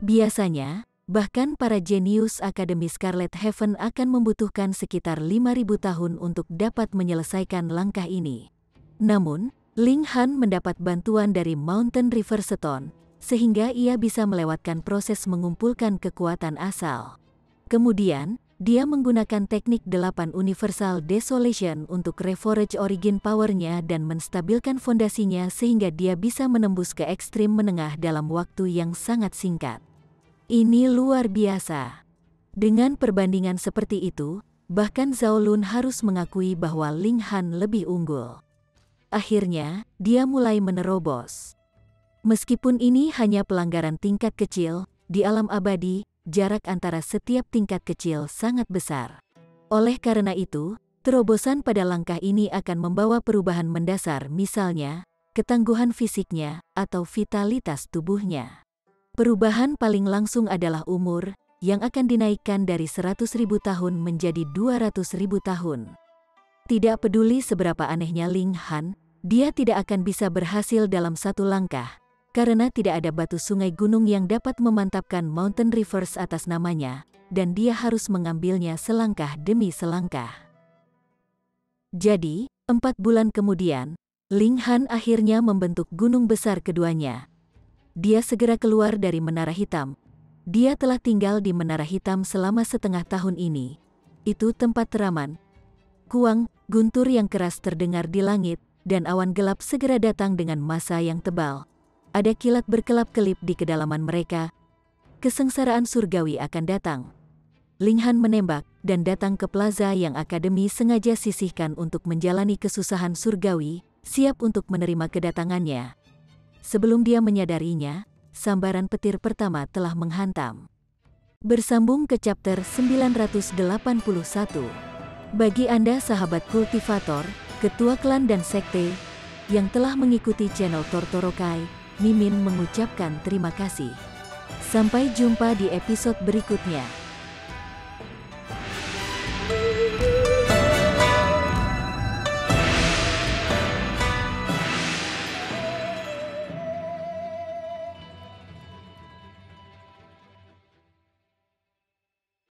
S1: Biasanya, bahkan para jenius Akademi Scarlet Heaven akan membutuhkan sekitar 5.000 tahun untuk dapat menyelesaikan langkah ini. Namun, Ling Han mendapat bantuan dari Mountain River Stone, sehingga ia bisa melewatkan proses mengumpulkan kekuatan asal. Kemudian, dia menggunakan teknik 8 Universal Desolation untuk reforge origin powernya dan menstabilkan fondasinya sehingga dia bisa menembus ke ekstrim menengah dalam waktu yang sangat singkat. Ini luar biasa. Dengan perbandingan seperti itu, bahkan Zhao Lun harus mengakui bahwa Ling Han lebih unggul. Akhirnya, dia mulai menerobos. Meskipun ini hanya pelanggaran tingkat kecil, di alam abadi, jarak antara setiap tingkat kecil sangat besar. Oleh karena itu, terobosan pada langkah ini akan membawa perubahan mendasar, misalnya, ketangguhan fisiknya atau vitalitas tubuhnya. Perubahan paling langsung adalah umur, yang akan dinaikkan dari 100.000 tahun menjadi 200.000 tahun. Tidak peduli seberapa anehnya Ling Han, dia tidak akan bisa berhasil dalam satu langkah, karena tidak ada batu sungai gunung yang dapat memantapkan Mountain Rivers atas namanya, dan dia harus mengambilnya selangkah demi selangkah. Jadi, 4 bulan kemudian, Ling Han akhirnya membentuk gunung besar keduanya. Dia segera keluar dari Menara Hitam. Dia telah tinggal di Menara Hitam selama setengah tahun ini. Itu tempat teraman. Kuang, guntur yang keras terdengar di langit, dan awan gelap segera datang dengan massa yang tebal. Ada kilat berkelap-kelip di kedalaman mereka. Kesengsaraan surgawi akan datang. Ling Han menembak, dan datang ke plaza yang Akademi sengaja sisihkan untuk menjalani kesusahan surgawi, siap untuk menerima kedatangannya. Sebelum dia menyadarinya, sambaran petir pertama telah menghantam. Bersambung ke chapter 981. Bagi Anda sahabat kultivator, ketua klan dan sekte, yang telah mengikuti channel Tortorokai, Mimin mengucapkan terima kasih. Sampai jumpa di episode berikutnya.